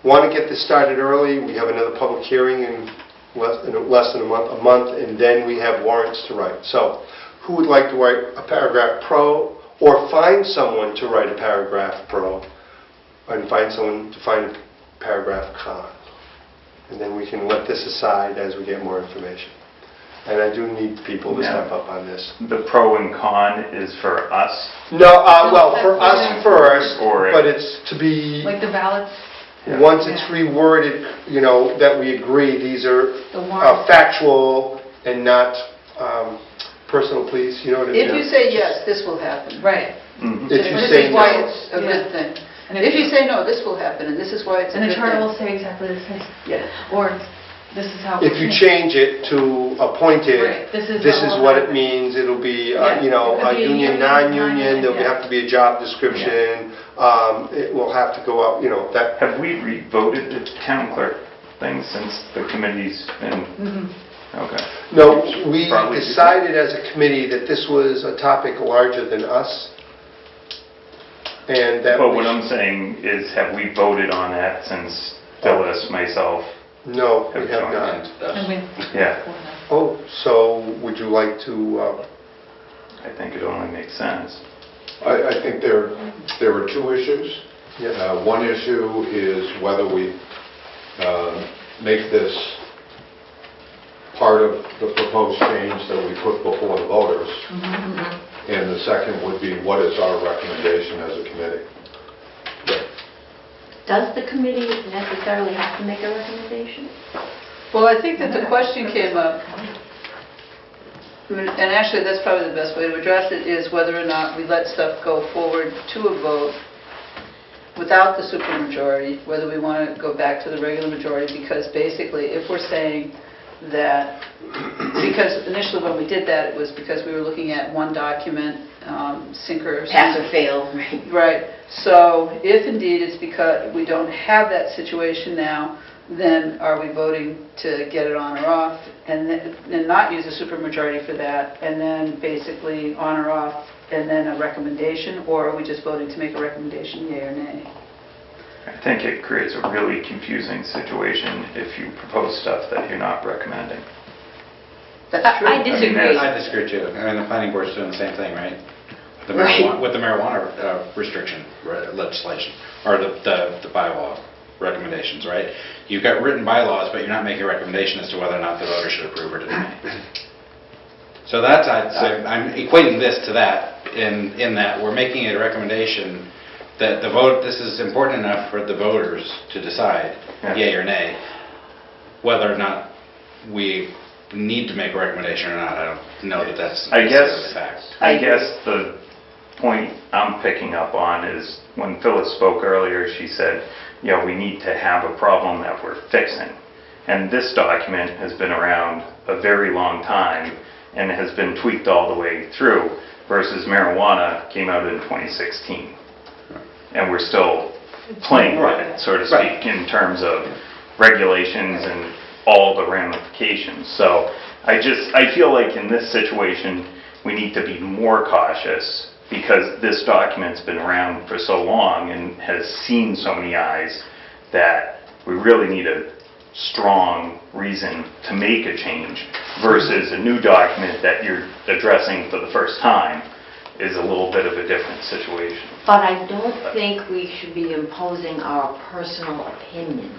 want to get this started early. We have another public hearing in less than a month, and then we have warrants to write. So, who would like to write a paragraph pro, or find someone to write a paragraph pro, and find someone to find a paragraph con? And then we can let this aside as we get more information. And I do need people to step up on this. The pro and con is for us. No, well, for us first, Or- but it's to be, Like the ballots, once it's reworded, you know, that we agree these are the warrants. factual and not personal, please, you know what I mean? If you say yes, this will happen. Right. Mhm. If you This say is why no. it's a good thing. And If you say no, this will happen, and this is why it's a And good the charter thing. will say exactly the same. Yeah. Or this is how. If you change it to appointed, Right, this is this how is we'll what have it it. means, it'll be, Yeah, you know, it could a be a union, union, non-union, non-union, there'll yeah. have to be a job description, it will have to go up, you know, that, Have we re-voted the town clerk thing since the committee's been, Mhm. okay. no, we Probably. decided as a committee that this was a topic larger than us, and that But we what I'm saying is, have we voted on that since Phyllis, myself? No, we have have joined not. And we- Yeah. Oh, so would you like to, I think it only makes sense. I think there are two issues. yes, One issue is whether we make this part of the proposed change that we put before the voters. And the second would be, what is our recommendation as a committee? Does the committee necessarily have to make a recommendation? Well, I think that the question came up, and actually, that's probably the best way to address it, is whether or not we let stuff go forward to a vote without the supermajority, whether we want to go back to the regular majority, because basically, if we're saying that, because initially when we did that, it was because we were looking at one document, sink or Pass or fail, right? Right, so if indeed it's because we don't have that situation now, then are we voting to get it on or off, and not use a supermajority for that, and then basically on or off, and then a recommendation, or are we just voting to make a recommendation, yea or nay? I think it creates a really confusing situation if you propose stuff that you're not recommending. That's true. I disagree. I disagree too. I mean, the planning board's doing the same thing, right? The Right. With the marijuana restriction legislation, or the bylaw. recommendations, right? You've got written bylaws, but you're not making a recommendation as to whether or not the voters should approve or deny. So that's, I'm equating this to that, in that we're making a recommendation that the vote, this is important enough for the voters to decide, yea or nay, whether or not we need to make a recommendation or not. I don't know that that's necessarily the fact. I guess the point I'm picking up on is when Phyllis spoke earlier, she said, you know, we need to have a problem that we're fixing. And this document has been around a very long time and has been tweaked all the way through, versus marijuana came out in 2016. And we're still playing with it, so to speak, in terms of regulations and all the ramifications. So I feel like in this situation, we need to be more cautious because this document's been around for so long and has seen so many eyes that we really need a strong reason to make a change versus a new document that you're addressing for the first time is a little bit of a different situation. But I don't think we should be imposing our personal opinion.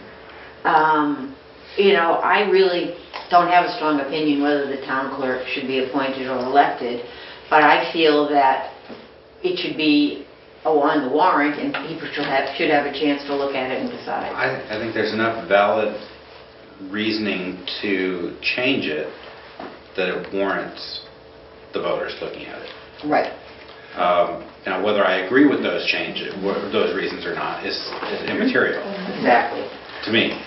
You know, I really don't have a strong opinion whether the town clerk should be appointed or elected, but I feel that it should be on the warrant and people should have a chance to look at it and decide. I think there's enough valid reasoning to change it that it warrants the voters looking at it. Right. Now, whether I agree with those changes, those reasons or not, is immaterial Exactly. to me.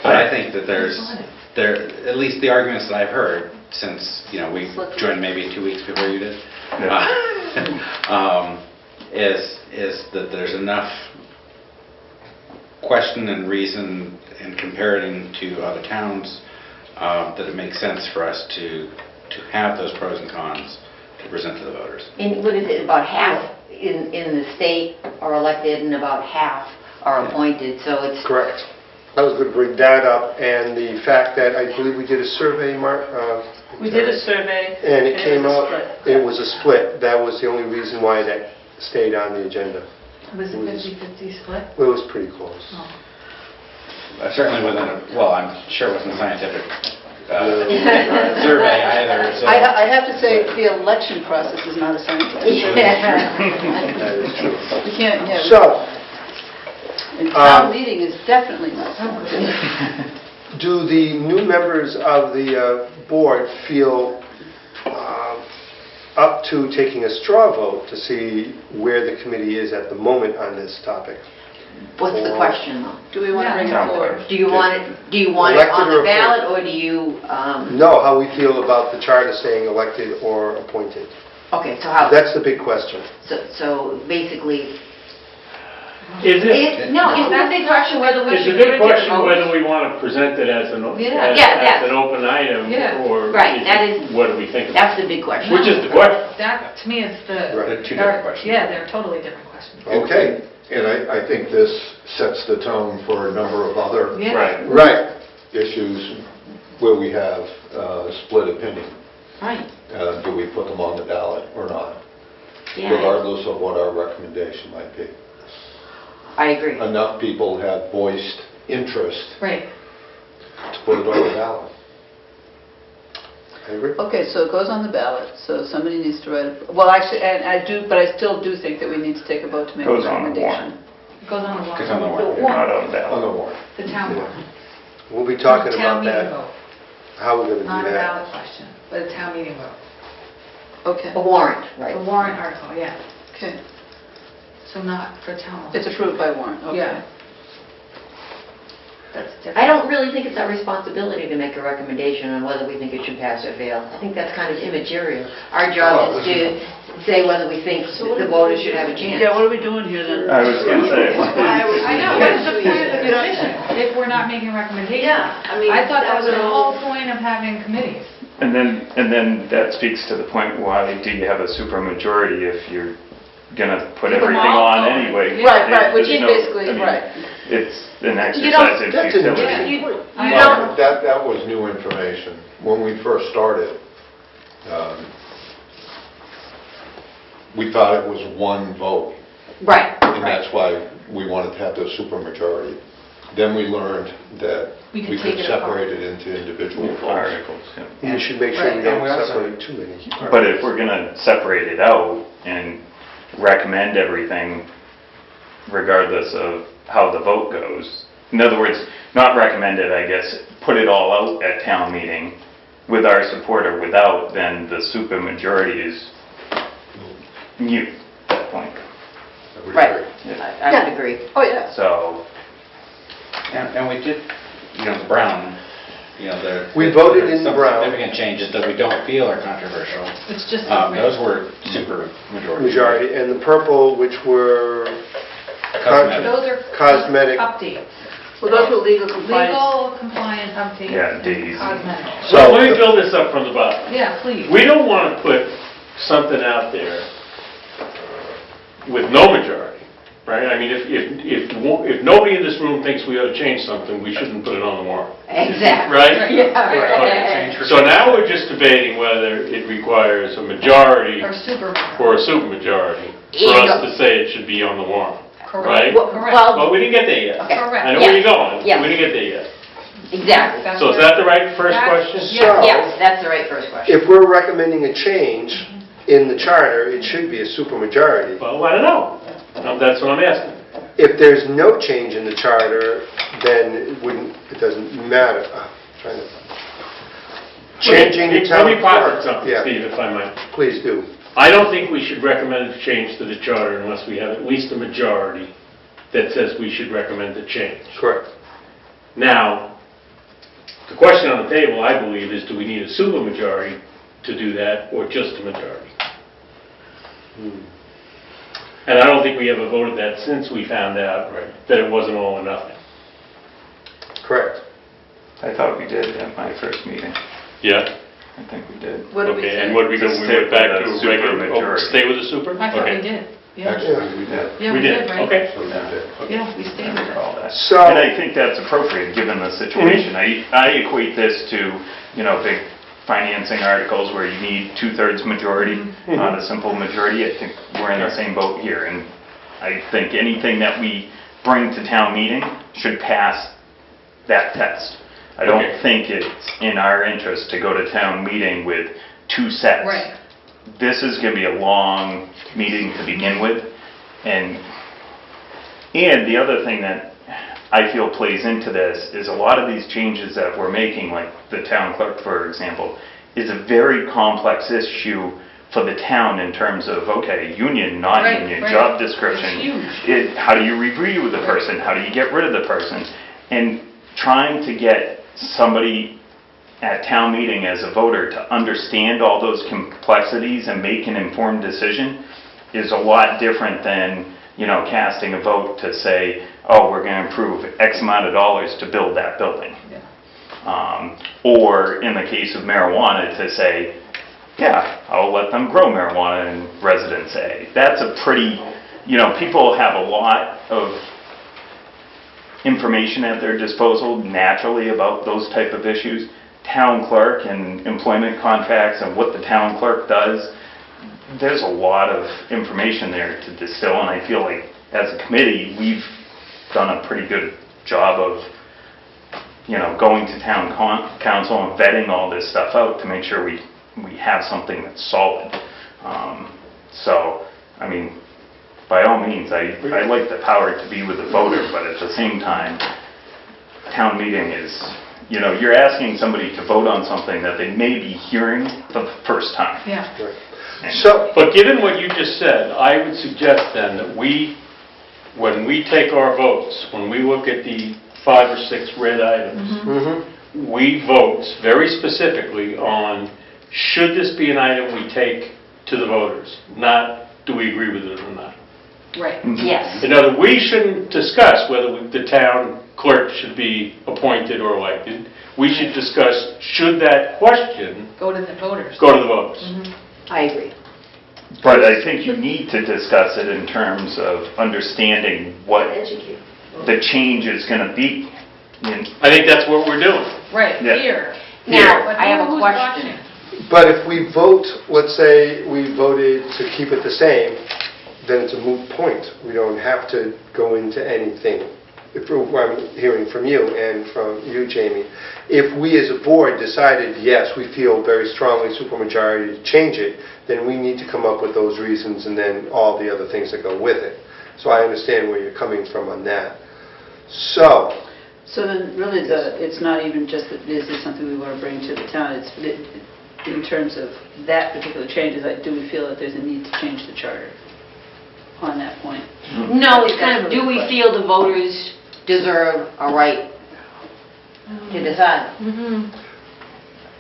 But I think that at least the arguments that I've heard since, you know, we joined maybe 2 weeks before you did, is that there's enough question and reason in comparing to other towns that it makes sense for us to have those pros and cons to present to the voters. And what is it, about half in the state are elected and about half are appointed, so it's... Correct. I was going to bring that up, and the fact that I believe we did a survey, Mark. We did a survey. And it came was a out, split. it was a split. That was the only reason why that stayed on the agenda. Was it 50-50 split? It was pretty close. Oh. Certainly wasn't, well, I'm sure it wasn't a scientific survey either. So. I have to say, the election process is not a scientific survey. That is true. You can't, yeah. So, And town meeting is definitely not scientific. do the new members of the board feel up to taking a straw vote to see where the committee is at the moment on this topic? What's the question, though? Do we want to bring it Town forward? clerk. Do you want it on Elected the or ballot, or do you... No, how we feel about the charter saying elected or appointed. Okay, so how... That's the big question. So basically... Is it? No, it's not a big question whether we It's should a give good it to the question voters. whether we want to present it as an Yeah. Yeah, as an open item, Yeah. or Right, that is- what do we think? That's the big question. Which is the question. That, to me, is the... Right. They're two different questions. Yeah, they're totally different questions. Okay. And I think this sets the tone for a number of other Yeah. Right. Right. issues where we have split opinion. Right, Do we put them on the ballot or not? yeah, Regardless of what our recommendation might be. I agree. Enough people have voiced interest Right. to put it on the ballot. I agree. Okay, so it goes on the ballot, so somebody needs to write a... Well, actually, and I do, but I still do think that we need to take a vote to make a Goes on the recommendation. It goes on the warrant. Goes on the warrant. Not on On ballot. the warrant. The town warrant. We'll be talking Town about meeting that, vote, how we're going to not do a that. ballot question, but a town meeting vote. Okay, A warrant, right. A warrant article, yeah. okay. So not for town. It's approved by warrant, okay. Yeah. That's different. I don't really think it's our responsibility to make a recommendation on whether we think it should pass or fail. I think that's kind of immaterial. Our job is to say whether we think the voters should have a chance. Yeah, what are we doing here then? I was going to say, I know, what is the point of the decision if we're not making a recommendation? Yeah, I mean, I thought that was the that whole point of having committees. and then that speaks to the point, why do you have a supermajority if you're going to put Keep them everything all on going. anyway? Right, right, which There's is no- basically, I mean, right. It's an You don't- exercise in That's an futility. You Well, don't, that was new information. When we first started, we thought it was one vote, right, and right. that's why we wanted to have the supermajority. Then we learned that We we could take could it apart. separate it into individual votes. Articles, yeah. You should make sure we Right. don't separate too many. But if we're gonna separate it out and recommend everything regardless of how the vote goes, in other words, not recommend it, I guess, put it all out at town meeting with our support or without, then the supermajority is mute at that point. I would Right, agree. I would agree. Oh, yeah. So, And we did, the Brown, the... We voted in the some Brown. significant changes that we don't feel are controversial. It's just. Those were super majority. Majority, and the purple, which were Cosmetic. Those are Cosmetic. updates. Well, those were legal compliance. Legal compliant updates. Yeah, and Daisy. Cosmetic. So let me build this up from the bottom. Yeah, please. We don't want to put something out there with no majority, right? I mean, if nobody in this room thinks we ought to change something, we shouldn't put it on the warrant. Exactly. Right? Yeah. So now we're just debating whether it requires a majority Or super. or a supermajority for us to say it should be on the warrant, right? Correct. Well, we didn't get there yet. Okay. Correct. I know where you're going. Yeah. We didn't get there yet. Exactly. So is that the right first question? So, Yes, that's the right first question. if we're recommending a change in the charter, it should be a supermajority. Well, I don't know. That's what I'm asking. If there's no change in the charter, then it doesn't matter. Trying to- Changing the town Let me clerk. posit something, Yeah, Steve, if I might. please do. I don't think we should recommend a change to the charter unless we have at least a majority that says we should recommend a change. Correct. Now, the question on the table, I believe, is do we need a supermajority to do that or just a majority? And I don't think we ever voted that since we found out that it wasn't all or nothing. Correct. I thought we did at my first meeting. Yeah? I think we did. What did we Okay, say? and what did we go, To we stay went back with to the regular, supermajority. stay with the super? I thought we Okay. did. Yeah. Actually, we did. Yeah, We did, right? okay. So we did. Yeah, we stayed with it. All that. So- And I think that's appropriate, given the situation. I equate this to, big financing articles where you need two-thirds majority, not a simple majority. I think we're in the same boat here, and I think anything that we bring to town meeting should pass that test. I don't Okay. think it's in our interest to go to town meeting with two sets. Right. This is going to be a long meeting to begin with, and the other thing that I feel plays into this is a lot of these changes that we're making, like the town clerk, for example, is a very complex issue for the town in terms of, okay, union, non-union, Right, right. job description. It's huge. How do you review the person? How do you get rid of the person? And trying to get somebody at town meeting as a voter to understand all those complexities and make an informed decision is a lot different than, casting a vote to say, oh, we're going to improve X amount of dollars to build that building. Or in the case of marijuana, to say, yeah, I'll let them grow marijuana in Residence A. That's a pretty, people have a lot of information at their disposal naturally about those type of issues. Town clerk and employment contracts and what the town clerk does, there's a lot of information there to distill, and I feel like as a committee, we've done a pretty good job of, going to town council and vetting all this stuff out to make sure we have something that's solid. So, I mean, by all means, I like the power to be with the voter, but at the same time, town meeting is, you're asking somebody to vote on something that they may be hearing for the first time. Yeah. Right. And- So, But given what you just said, I would suggest then that when we take our votes, when we look at the 5 or 6 red items, mhm. we vote very specifically on, should this be an item we take to the voters? Not, do we agree with it or not? Right. Yes. In other words, we shouldn't discuss whether the town clerk should be appointed or elected. We should discuss, should that question Go to the voters. go to the voters? I agree. But I think you need to discuss it in terms of understanding what Educate. the change is going to be. And I think that's what we're doing. Right, Yeah. here. Now, But I have a who's question. watching? But if we vote, let's say we voted to keep it the same, then it's a moot point. We don't have to go into anything if what I'm hearing from you and from you, Jamie, if we as a board decided, yes, we feel very strongly supermajority to change it, then we need to come up with those reasons and then all the other things that go with it. So I understand where you're coming from on that. So then really it's not even just that this is something we want to bring to the town, it's in terms of that particular change, do we feel that there's a need to change the charter on that point? No, it's kind of, do we feel the voters deserve a right to decide?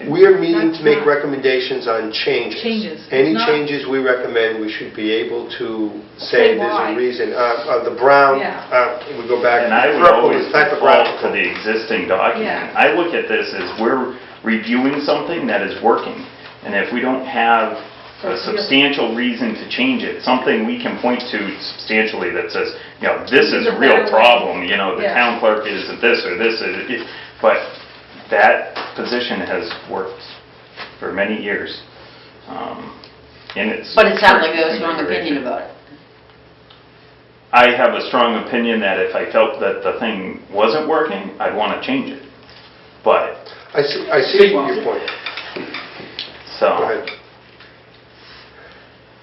we are meeting to make recommendations on changes. Changes. Any Not- changes we recommend, we should be able to say Say there's why. a reason. The brown, Yeah. we go back, And I would purple always is default to typographical. the existing document. Yeah. I look at this as we're reviewing something that is working, and if we don't have a substantial reason to change it, something we can point to substantially that says, you know, this is a real problem, you know, the Yeah. town clerk is this or this, but that position has worked for many years. And it's. But it sounds like you have a strong opinion about it. I have a strong opinion that if I felt that the thing wasn't working, I'd want to change it. But, I see your point. so. Go ahead.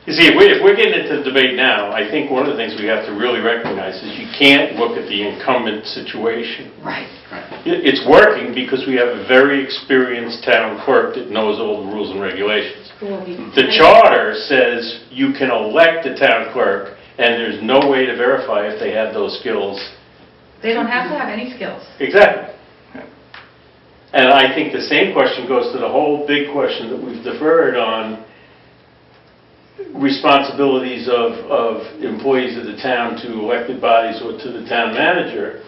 You see, if we're getting into the debate now, I think one of the things we have to really recognize is you can't look at the incumbent situation. Right. It's working because we have a very experienced town clerk that knows all the rules and regulations. The charter says you can elect a town clerk, and there's no way to verify if they have those skills. They don't have to have any skills. Exactly. And I think the same question goes to the whole big question that we've deferred on responsibilities of employees of the town to elected bodies or to the town manager.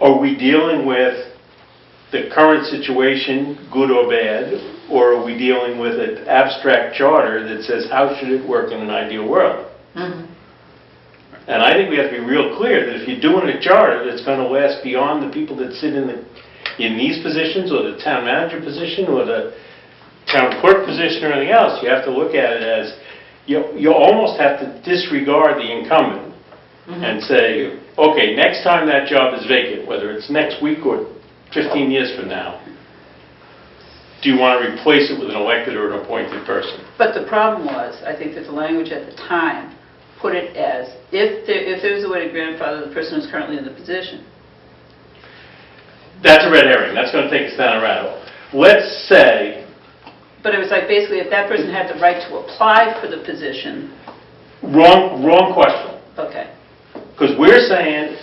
Are we dealing with the current situation, good or bad, or are we dealing with an abstract charter that says how should it work in an ideal world? And I think we have to be real clear that if you're doing a charter that's going to last beyond the people that sit in these positions, or the town manager position, or the town clerk position, or anything else, you have to look at it as, you almost have to disregard the incumbent and say, okay, next time that job is vacant, whether it's next week or 15 years from now, do you want to replace it with an elected or an appointed person? But the problem was, I think that the language at the time put it as, if there's a way to grandfather the person who's currently in the position. That's a red herring. That's going to take us down a rabbit hole. Let's say, But it was like basically if that person had the right to apply for the position, wrong question. okay. Because we're saying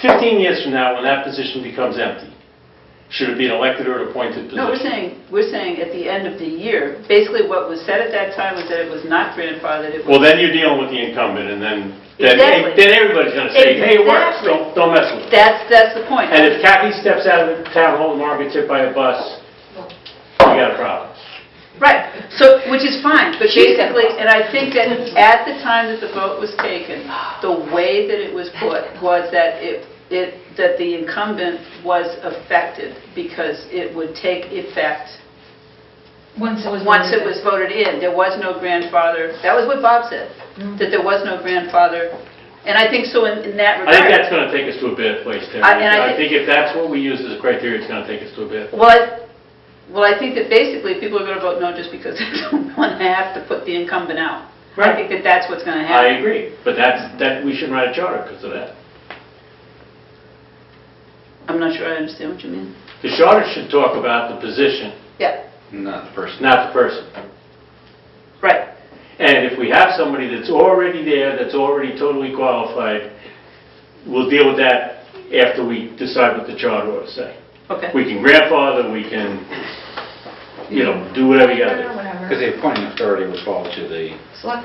15 years from now, when that position becomes empty, should it be an elected or an appointed position? No, we're saying at the end of the year, basically what was said at that time was that it was not grandfathered, it was... Well, then you're dealing with the incumbent, and then Exactly. everybody's going to say, hey, it works, Exactly. don't mess with it. That's the point. And if Kathy steps out of the town hall tomorrow and gets hit by a bus, you got a problem. Right, so, which is fine, but basically, and I think that at the time that the vote was taken, the way that it was put was that that the incumbent was affected because it would take effect Once it was voted in. There was no grandfather, that was what Bob said, that there was no grandfather, and I think so in that regard. I think that's going to take us to a bad place, Terry. I think if that's what we use as a criteria, it's going to take us to a bad place. Well, I think that basically people are going to vote no just because they don't want to have to put the incumbent out. Right. I think that that's what's going to I happen. agree, but we shouldn't write a charter because of that. I'm not sure I understand what you mean. The charter should talk about the position, Yeah, Not the person. not the person. right. And if we have somebody that's already there, that's already totally qualified, we'll deal with that after we decide what the charter ought to say. Okay. We can grandfather, we can, do whatever you gotta do. Because the appointing authority would fall to the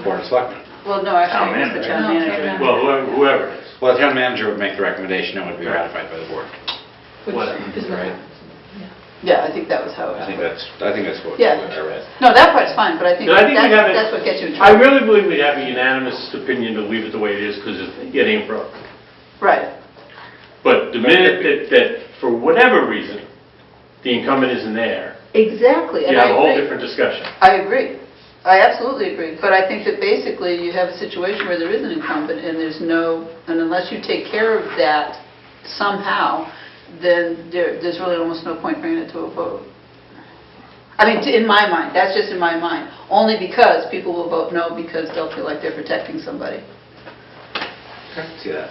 Board of Selectmen. Well, no, actually, it's the town No, manager. town Well, whoever it is. Well, the town manager would make the recommendation and it would be ratified by the board. Whatever. Right? Yeah, I think that was how it I think happened. that's what Yeah. I read. No, that part's fine, but I think But I think we have it- that's what gets you in I trouble. really believe we'd have a unanimous opinion to leave it the way it is because it ain't broke. Right. But the minute that, for whatever reason, the incumbent isn't there, Exactly, you and have I a whole agree. different discussion. I agree. I absolutely agree. But I think that basically you have a situation where there is an incumbent and there's no, and unless you take care of that somehow, then there's really almost no point bringing it to a vote. I mean, in my mind, that's just in my mind, only because people will vote no because they'll feel like they're protecting somebody. See that?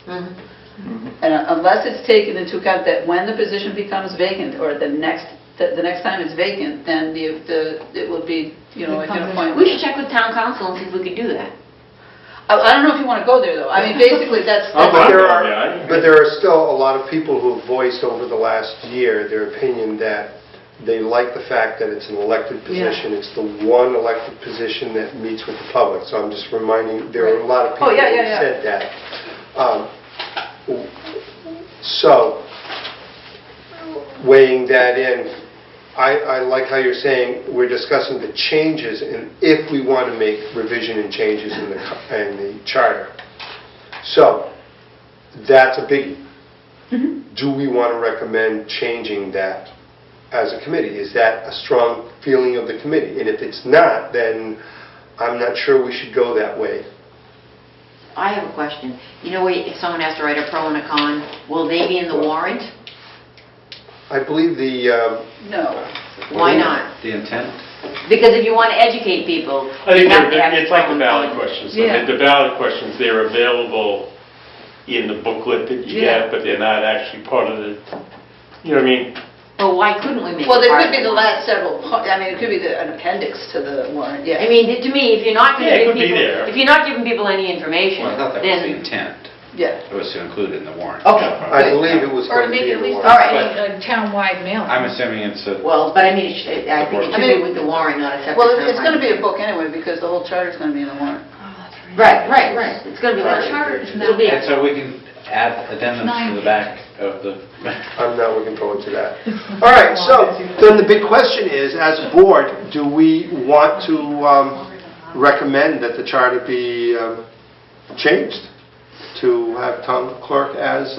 And unless it's taken into account that when the position becomes vacant, or the next time it's vacant, then it will be, like an appointment. We should check with town council and see if we could do that. I don't know if you want to go there, though. I mean, basically, that's... I'll But go. there are still a lot of people who have voiced over the last year their opinion that they like the fact that it's an elected position. It's the one elected position that meets with the public. So I'm just reminding, there are a lot of people who said that. So, weighing that in, I like how you're saying we're discussing the changes and if we want to make revision and changes in the charter. So, that's a biggie. Do we want to recommend changing that as a committee? Is that a strong feeling of the committee? And if it's not, then I'm not sure we should go that way. I have a question. If someone has to write a pro and a con, will they be in the warrant? I believe No. Why not? The intent? Because if you want to educate people, I think you have to have it's like the pro and ballot con. questions. Yeah. The ballot questions, they're available in the booklet that you get, but they're not actually part of the, you know what I mean? But why couldn't we make it Well, there part could of be the warrant? last several, it could be an appendix to the warrant, yeah. I mean, to me, if you're not going Yeah, it to give could be people, there. if you're not giving people any information, Well, I thought that was the then... intent. Yeah. It was to include it in the warrant. Okay. I believe it was Or going to maybe be at in the least warrant. All right. a town-wide mailing. I'm assuming it's a... Well, but I mean, I think it should be with the warrant, not a separate... Well, it's going to be a timeline. book anyway, because the whole charter's going to be in the warrant. Right. It's going to be... The charter is It'll not- be... And so we can add addendums to the back of the... I'm not looking forward to that. All right, so then the big question is, as a board, do we want to recommend that the charter be changed to have town clerk as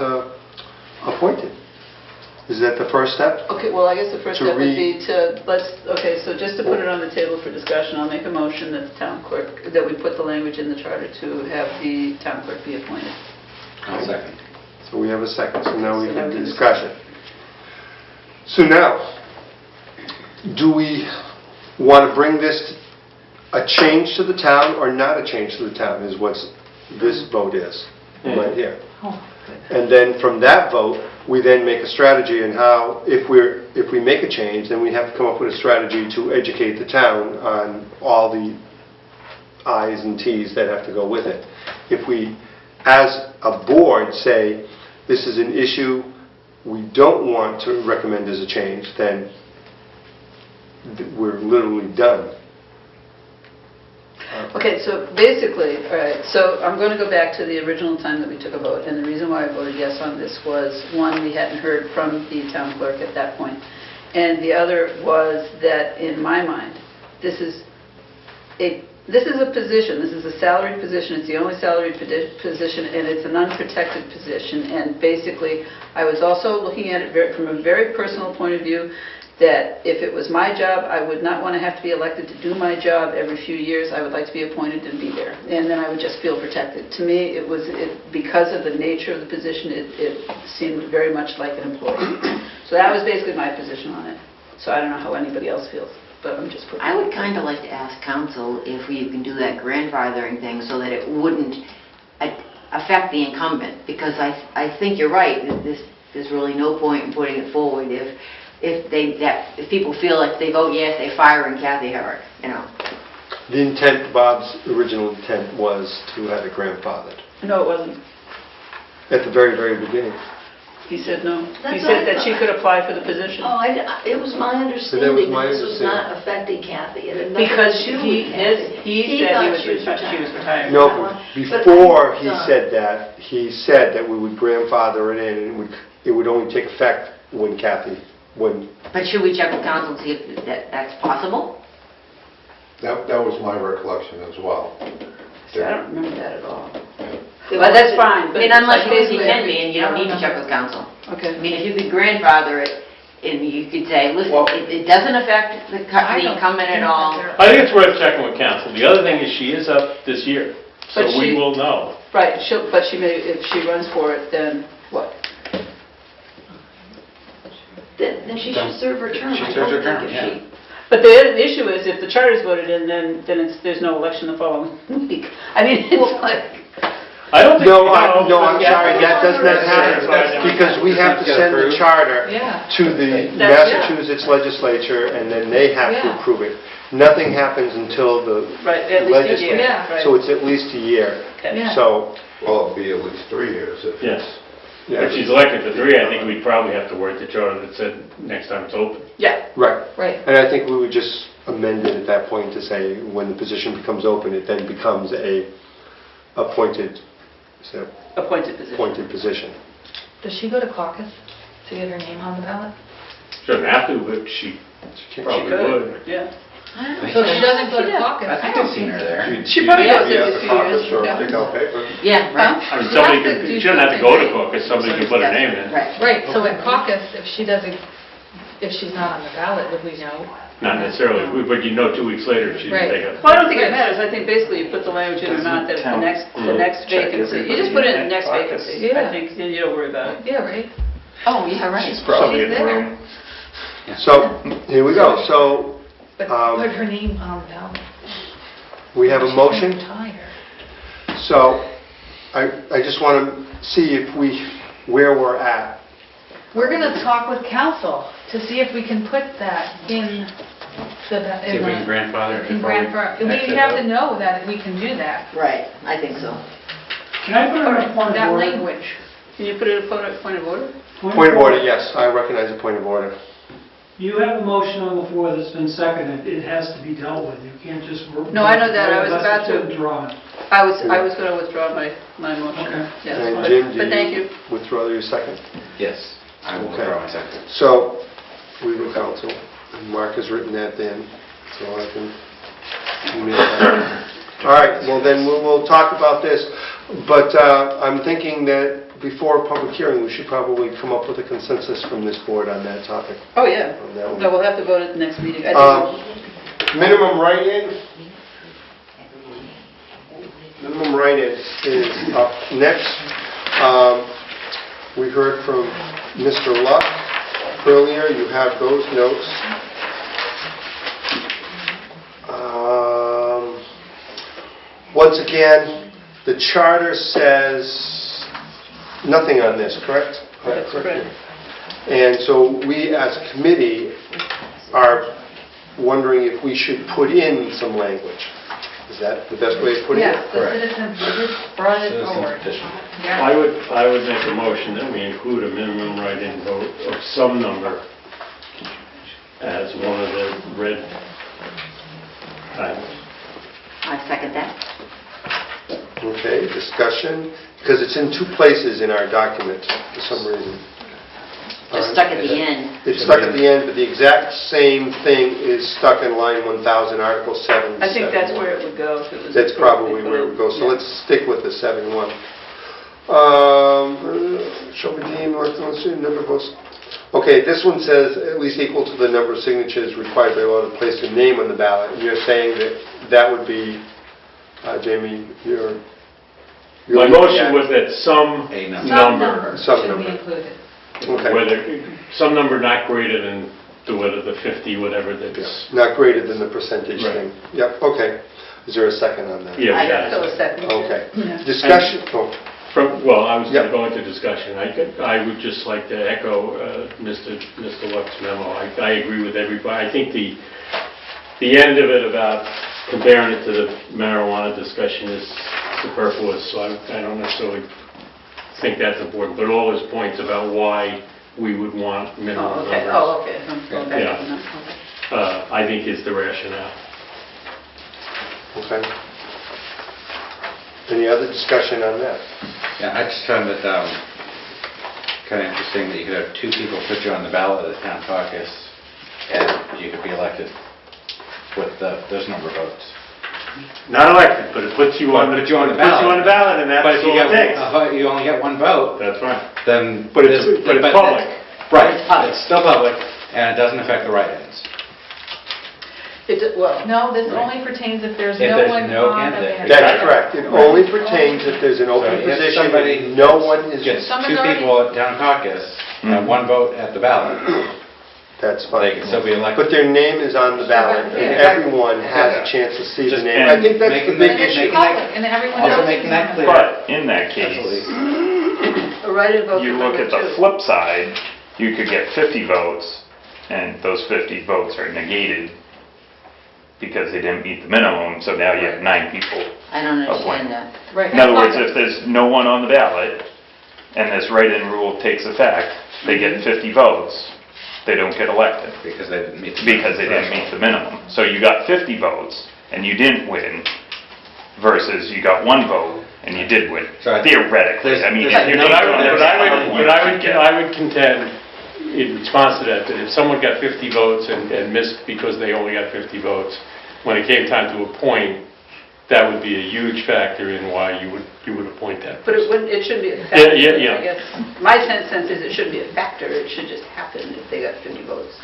appointed? Is that the first step? Okay, well, I guess the first To step would be so just to put it on the table for discussion, I'll make a motion that the town clerk, that we put the language in the charter to have the town clerk be appointed. I'll second. So we have a second, so now we have the discussion. So now, do we want to bring this, a change to the town or not a change to the town is what this vote is, right here. And then from that vote, we then make a strategy on how, if we make a change, then we have to come up with a strategy to educate the town on all the I's and T's that have to go with it. If we, as a board, say, this is an issue we don't want to recommend as a change, then we're literally done. Okay, so basically, all right, so I'm going to go back to the original time that we took a vote, and the reason why I voted yes on this was, one, we hadn't heard from the town clerk at that point, and the other was that, in my mind, this is a position, this is a salaried position, it's the only salaried position, and it's an unprotected position, and basically, I was also looking at it from a very personal point of view, that if it was my job, I would not want to have to be elected to do my job every few years. I would like to be appointed and be there. And then I would just feel protected. To me, because of the nature of the position, it seemed very much like an employee. So that was basically my position on it. So I don't know how anybody else feels, but I'm just putting it I would out kind of like to ask council if you can do that grandfathering thing so that it wouldn't affect the incumbent, because I think you're right, that there's really no point in putting it forward if people feel like they vote yes, they firing Kathy Herrick, The intent, Bob's original intent was to have it grandfathered. No, it wasn't. At the very, very beginning. He said no. He That's said what I that she thought. could apply for the position. Oh, it was my understanding my that this was not understanding. affecting Kathy. It had nothing Because to do he with Kathy. said he thought was she was she was retired. retired. No, But before he I thought- said that, he said that we would grandfather it in, and it would only take effect when But should we check with council to see if that's possible? That was my recollection as well. See, I don't remember that at all. It But that's was- fine. I mean, unless you basically- can be, and you don't need to check with council. Okay. I mean, if you could grandfather it, and you could say, listen, Well- it doesn't affect the incumbent at all. I think it's worth checking with council. The other thing is she is up this year, so But we she- will know. Right, but she may, if she runs for it, then what? Then she should serve her term. She I serves her don't term, think if yeah. she- But the issue is, if the charter's voted in, then there's no election the following week. I mean, it's like, I don't think. No, I'm sorry, that does not happen, That's- because we have to send the charter Yeah. to the That's- Massachusetts legislature, and then they have to Yeah. approve it. Nothing happens until the right, at least a year. legislature. Yeah. Right. So it's at least a year. Okay. Yeah. So, Well, it'd be at least 3 years if Yes. yeah, If she's elected for 3, I think we'd probably have to word the charter that said next time it's open. Yeah, right. Right. And I think we would just amend it at that point to say, when the position becomes open, it then becomes a appointed, so, appointed position. appointed position. Does she go to caucus to get her name on the ballot? Shouldn't have to, but she She probably Could, would. yeah. So she doesn't go to caucus? I think I've seen her there. She probably goes Be at every the few caucus years. or Yeah. pick out paper. Yeah, right. I mean, You somebody have to can, do she doesn't have to go to caucus, somebody can put her name in. Right. Right, so at caucus, if she doesn't, if she's not on the ballot, would we know? Not necessarily, but you know 2 weeks later if she didn't Right. take it. Well, I don't think it matters. I think basically you put the language in or not, that the next vacancy, you just put it in the next vacancy. I Yeah. think, then you don't worry about it. Yeah, right. Oh, yeah, right. She's probably She's in the there. room. So, here we go. So, But Um, put her name on the ballot. we have a She's gonna motion. retire. So, I just want to see if where we're at. We're going to talk with council to see if we can put that in the... See if we can grandfather it before we We exit have out. to know that we can do that, Right, I think so. Can I put on a point of that order? language. Can you put it a point of order? Point of order, yes, I recognize a point of order. You have a motion on the floor that's been seconded. It has to be dealt with. You can't just... No, I know that. I was about to- Withdraw it. I was going to withdraw my motion. Okay. Yes, And but- Jim, but thank you. withdraw your second? Yes, I will Okay. withdraw my second. So, we will counsel, and Mark has written that in, so I can email that. All right, well then, we'll talk about this, but I'm thinking that before a public hearing, we should probably come up with a consensus from this board on that topic. Oh, yeah. On that one. No, we'll have to vote at the next meeting. I think Minimum write-in? Minimum write-in is up next. We heard from Mr. Luck earlier, you have those notes. Once again, the charter says nothing on this, correct? That's correct. And so we, as a committee, are wondering if we should put in some language. Is that the best way to put it? Yes, the Correct. citizens brought it Citizen forward. petition. Yeah. I would make a motion that we include a minimum write-in vote of some number as one of the red items. I second that. Okay, discussion, because it's in two places in our document for some reason. Just stuck at the end. It's stuck at the end, but the exact same thing is stuck in line 1000, Article 7. I think that's where it would go if it was... That's probably where it would go, so Yeah. let's stick with the 7-1. Shall we deem, let's see, number of votes. Okay, this one says at least equal to the number of signatures required by law to place a name on the ballot. And you're saying that would be, Jamie, your... My motion was that some A number. Some number, number Some should number. be included. Okay. whether, some number not greater than the 50, whatever that's. Not greater than the percentage Right. thing. Yep, okay. Is there a second on that? Yeah, we I got So it. a second. Okay. Yeah. Discussion, oh, Well, I was Yeah. going to go into discussion. I would just like to echo Mr. Luck's memo. I agree with everybody. I think the end of it about comparing it to the marijuana discussion is superfluous, so I don't necessarily think that's important. But all his points about why we would want minimum Oh, okay. numbers, Oh, okay. I'm going back Yeah. on that. Okay. I think is the rationale. okay. Any other discussion on that? Yeah, I just found it kind of interesting that you could have 2 people put you on the ballot at the town caucus, and you could be elected with those number of votes. Not elected, but it puts you on the Put you on the puts you ballot. on the ballot, and that's But if you all it takes. you only get 1 vote, That's right. then... But it's public. Right, it's still public, and it doesn't affect the write-ins. Well, No, this only pertains if there's If no there's one no on the candidate. ballot. That's correct. It only pertains if there's an open So if position somebody and no one is... Gets Someone's 2 already- people at town caucus and 1 vote at the ballot, that's They fine. can still be elected. But their name is on the ballot, and everyone has a chance to see the Just name. I think that's the making big that- And it's issue. public, and everyone Also knows making that it's clear. But in that case, A write-in vote you for look at the number two. flip side, you could get 50 votes, and those 50 votes are negated because they didn't meet the minimum, so now you have 9 people. I don't understand that. Right. In other words, if there's no one on the ballot, and this write-in rule takes effect, they get 50 votes, they don't get elected, Because they didn't meet the... because they didn't meet the minimum. So you got 50 votes, and you didn't win, versus you got 1 vote, and you did win, So I- theoretically. I mean, There's- if you're But taking I would contend, in response to that if someone got 50 votes and missed because they only got 50 votes, when it came time to appoint, that would be a huge factor in why you would appoint that But it person. wouldn't, it shouldn't be a factor. Yeah. I guess, my sense is it shouldn't be a factor, it should just happen if they got 50 votes.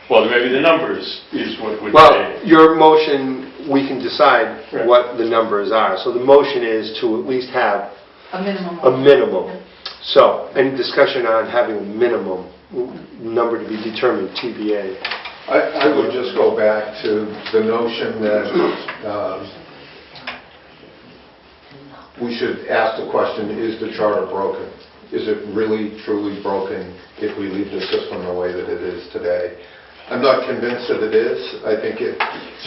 Well, maybe the numbers is what would Well, say. your motion, we can decide Right. what the numbers are. So the motion is to at least have A minimum. a minimum. So, any discussion on having a minimum number to be determined, TBA? I would just go back to the notion that we should ask the question, is the charter broken? Is it really, truly broken if we leave the system the way that it is today? I'm not convinced that it is. I think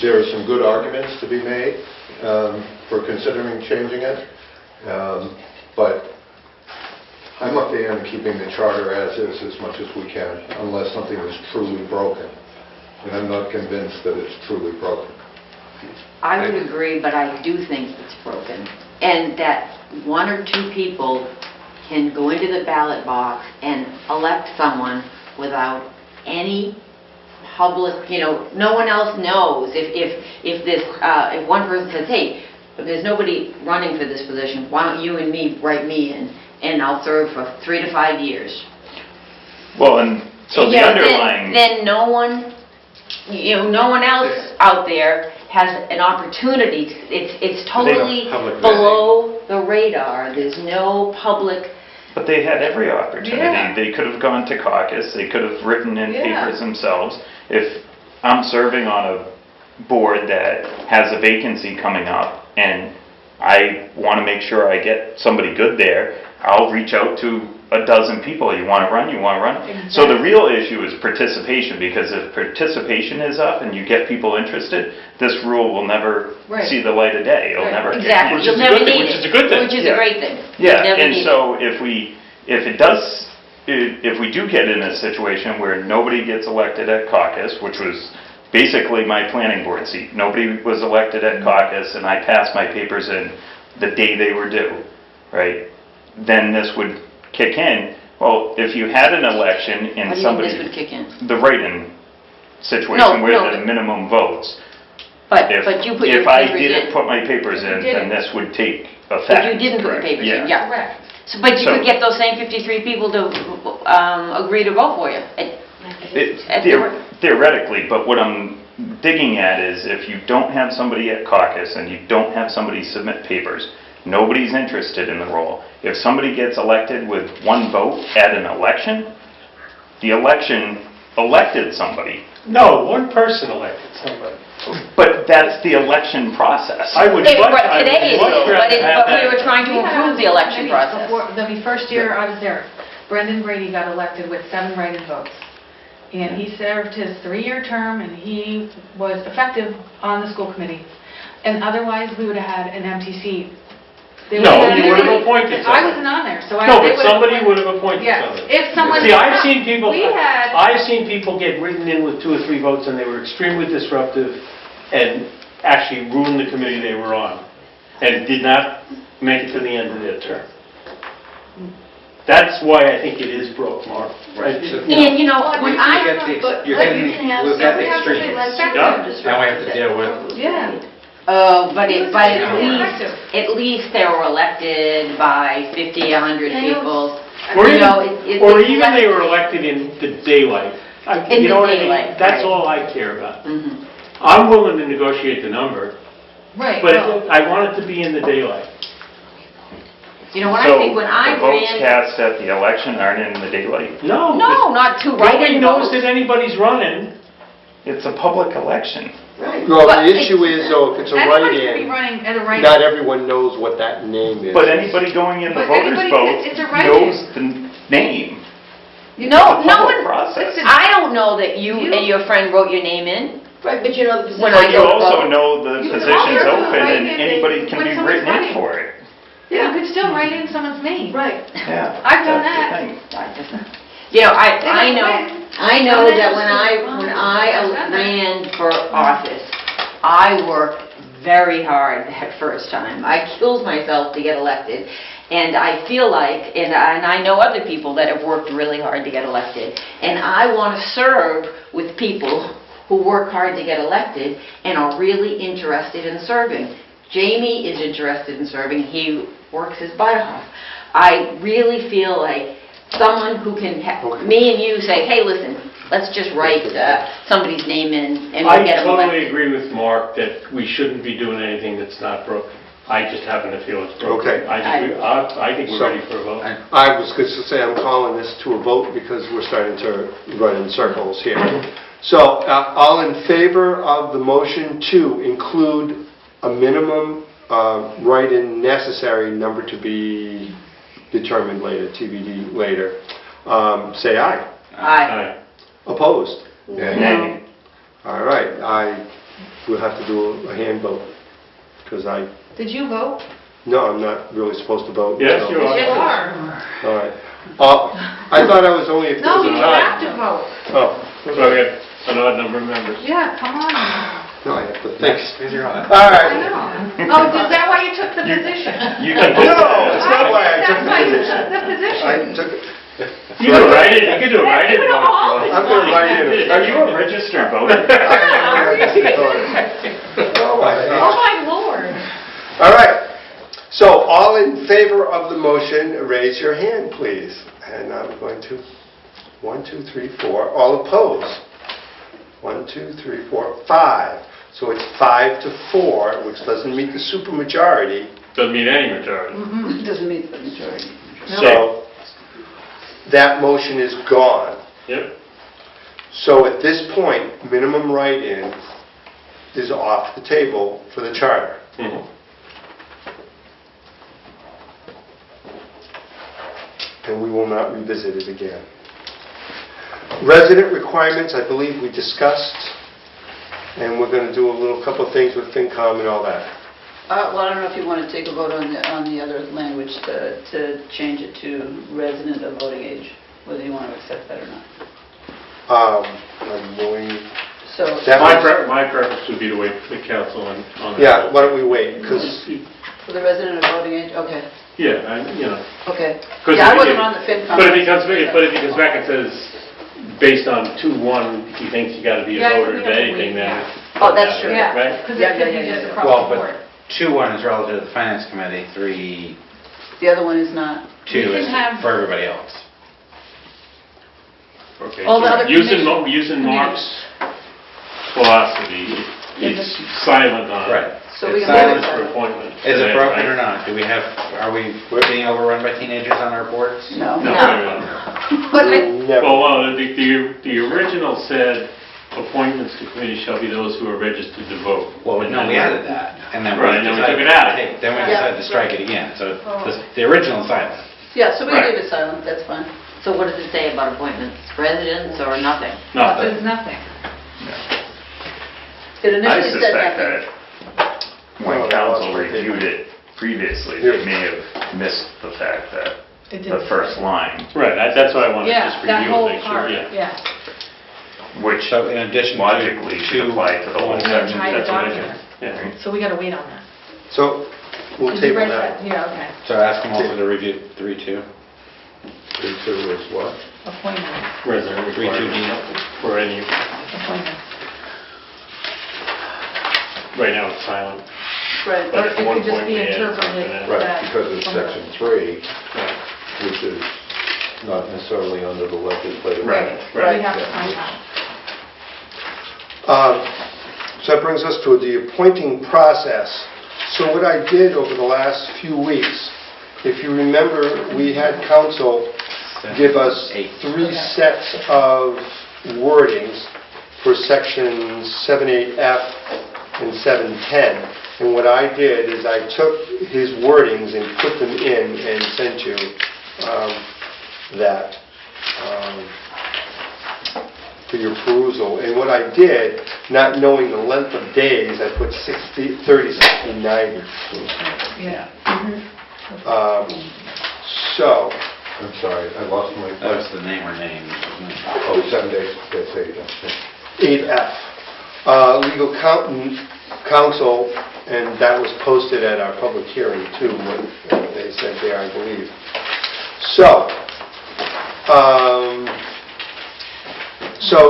there are some good arguments to be made for considering changing it. But I'm a fan of keeping the charter as is as much as we can, unless something is truly broken. And I'm not convinced that it's truly broken. I would agree, but I do think it's broken. And that 1 or 2 people can go into the ballot box and elect someone without any public, no one else knows. If one person says, hey, there's nobody running for this position, why don't you and me write me in, and I'll serve for 3 to 5 years. Well, and so the underlying... Then no one else out there has an opportunity. It's totally public below the radar. There's no public. But they had every opportunity. Yeah. They could have gone to caucus, they could have written in Yeah. papers themselves. If I'm serving on a board that has a vacancy coming up and I want to make sure I get somebody good there, I'll reach out to a dozen people. You want to run? You want to run? So the real issue is participation, because if participation is up and you get people interested, this rule will never Right. see the light of day. It'll Right. never kick in. Exactly. Which You'll is a never good thing, need which it. is a good thing. Which is Yeah. a great thing. Yeah, You'll never and need so if we do get in a situation where nobody gets elected at caucus, which was basically my planning board seat, nobody was elected at caucus, and I passed my papers in the day they were due, right? Then this would kick in. Well, if you had an election How and do you think somebody... this would kick in? The write-in situation No, where no, the but- minimum votes. But you put your If I papers didn't in. put my papers in, You then didn't. this would take effect. But you didn't put your correct? papers in, yeah. Correct. But you So- could get those same 53 people to agree to vote for you. Theoretically, but what I'm digging at is if you don't have somebody at caucus and you don't have somebody submit papers, nobody's interested in the role. If somebody gets elected with 1 vote at an election, the election elected somebody. No, one person elected somebody. But that's the election process. I would Today much- I would it is, much rather have but we that. were trying to We had improve the election maybe process. The first year I was there, Brendan Brady got elected with 7 write-in votes. And he served his 3-year term, and he was effective on the school committee. And otherwise, we would have had an empty seat. They No, would've had you would have anybody- appointed I somebody. wasn't on there, so I... No, they but would've somebody appointed- would have appointed Yeah, somebody. if someone... See, I've seen people We had... get written in with 2 or 3 votes, and they were extremely disruptive and actually ruined the committee they were on, and did not make it to the end of their term. That's why I think it is broke, Mark. Right. And when I... You're getting, we've got the extremes. Now we have to deal with... Yeah. Oh, but at least they were elected by 50, 100 people. Or You even, know, or it's even less- they were elected in the daylight. In You the know what I mean? daylight, That's right. all I care about. Mhm. I'm willing to negotiate the number, Right. but well, I want it to be in the daylight. You know, when I So think when I the votes ran, cast at the election aren't in the daylight? No. no, not two Nobody write-in knows votes. that anybody's running. It's a public election. Well, But the issue is, though, if it's a Anybody can be write-in, running at a write-in. not everyone knows what that name is. But anybody going in the But voters anybody vote can- it's a write-in. knows the name. No, It's a no public one, process. I don't know that you You- and your friend wrote your name in. Right, but you know the position. When I But you go to also vote. know the You can position's also open write and in anybody can when be someone's written in running. for it. You could still write in someone's name. Right. Yeah. I've done that's that. the thing. You know, I don't know, win. I know And then that just when move on. I ran for office, I worked very hard that first time. I killed myself to get elected. And I feel like, and I know other people that have worked really hard to get elected. And I want to serve with people who work hard to get elected and are really interested in serving. Jamie is interested in serving. He works his butt off. I really feel like someone who can, me and you say, hey, listen, let's just write somebody's name in and we'll I get them totally elected. agree with Mark that we shouldn't be doing anything that's not broken. I just happen to feel it's broken. Okay. I think we're So- ready for a vote. I was going to say, I'm calling this to a vote because we're starting to run in circles here. So, all in favor of the motion to include a minimum write-in necessary number to be determined later, TBD later, say aye. Aye. Opposed? Nay. All right, we'll have to do a hand vote, because Did you vote? no, I'm not really supposed to vote. Yes, so- you are. You are. All right. I thought I was only if there No, was a you tie. have to vote. Oh, So we have an odd number of members. Yeah, come on. no, I have to think. Because you're on it. All I right. know. Oh, is that why you took the position? You can No, it's not why I took That's the why you position. took the position. I took, You can write it, you can do a write-in We're vote. all- if you want. I'm going to write in. Are you a registered voter? Oh, my Oh, gosh. my Lord. All right. So all in favor of the motion, raise your hand, please. And I'm going to, 1, 2, 3, 4. All opposed? 1, 2, 3, 4, 5. So it's 5 to 4, which doesn't meet the supermajority. Doesn't mean any majority. Doesn't meet the majority. So that motion is gone. Yep. So at this point, minimum write-in is off the table for the charter. Mhm. And we will not revisit it again. Resident requirements, I believe we discussed, and we're going to do a little couple of things with FinCom and all that. Well, I don't know if you want to take a vote on the other language to change it to resident of voting age, whether you want to accept that or not. I'm willing, So, That My preference would be to wait for the council on that. yeah, why don't we wait, because, for the resident of voting age, okay, Yeah, okay. 'Cause Yeah, I if wasn't it- on the FinCom. But if he comes back and says, based on 2-1, he thinks you gotta be a Yeah, I think voter we to have to anything, wait, then. yeah. Oh, that's true. Yeah, Right? because Yeah, it could yeah, be yeah, just yeah. across Well, the but board. 2-1 is relative to the finance committee, 3-2 The other one is not. We can is have- for everybody else. Okay, All the so other using commissions- Mark's philosophy, it's silent on. Right. So we It's can silent vote For on appointment. Is it today, broken right? or not? Are we being overrun by teenagers on our boards? No. No, no. But I, never. Well, the original said appointments to committees shall be those who are registered to vote. Well, no, we added that, and then we Right, then we decided took it out. Then we Yeah. decided to strike it again, so the original is silent. yeah, so we can Right. leave it silent, that's fine. So what does it say about appointments? Residents or nothing? Nothing. There's nothing. It I initially said suspect nothing. that when council reviewed it previously, they may have missed the fact that It the didn't. first line, Right, that's why I wanted to Yeah, just that review whole and make sure, part, yeah. yeah. which So in addition to logically should apply to the whole section. Entire That's what I document. did. Yeah. So we gotta wait on that. So we'll Did you table write that. Yeah, okay. So ask them also to review 3-2. 3-2 is what? Appointments, Resident 3-2D. requirement for any, appointments. right now it's silent. Right. Or But it at one could just point be we added interpreted something Right, that. because it's from the- section 3, Right. which is not necessarily under the legislative. Right. We have to find out. So that brings us to the appointing process. So what I did over the last few weeks if you remember, we had council give us 3 sets of wordings for sections 7(8)F and 7(10). And what I did is I took his wordings and put them in and sent you that for your perusal. And what I did, not knowing the length of days, I put 60, 30, 60, 90. Yeah. So, I'm sorry, I lost my... That's the name or names, isn't it? Oh, 7 days, that's 8. 8F, legal counsel, and that was posted at our public hearing too, what they said there, I believe. So,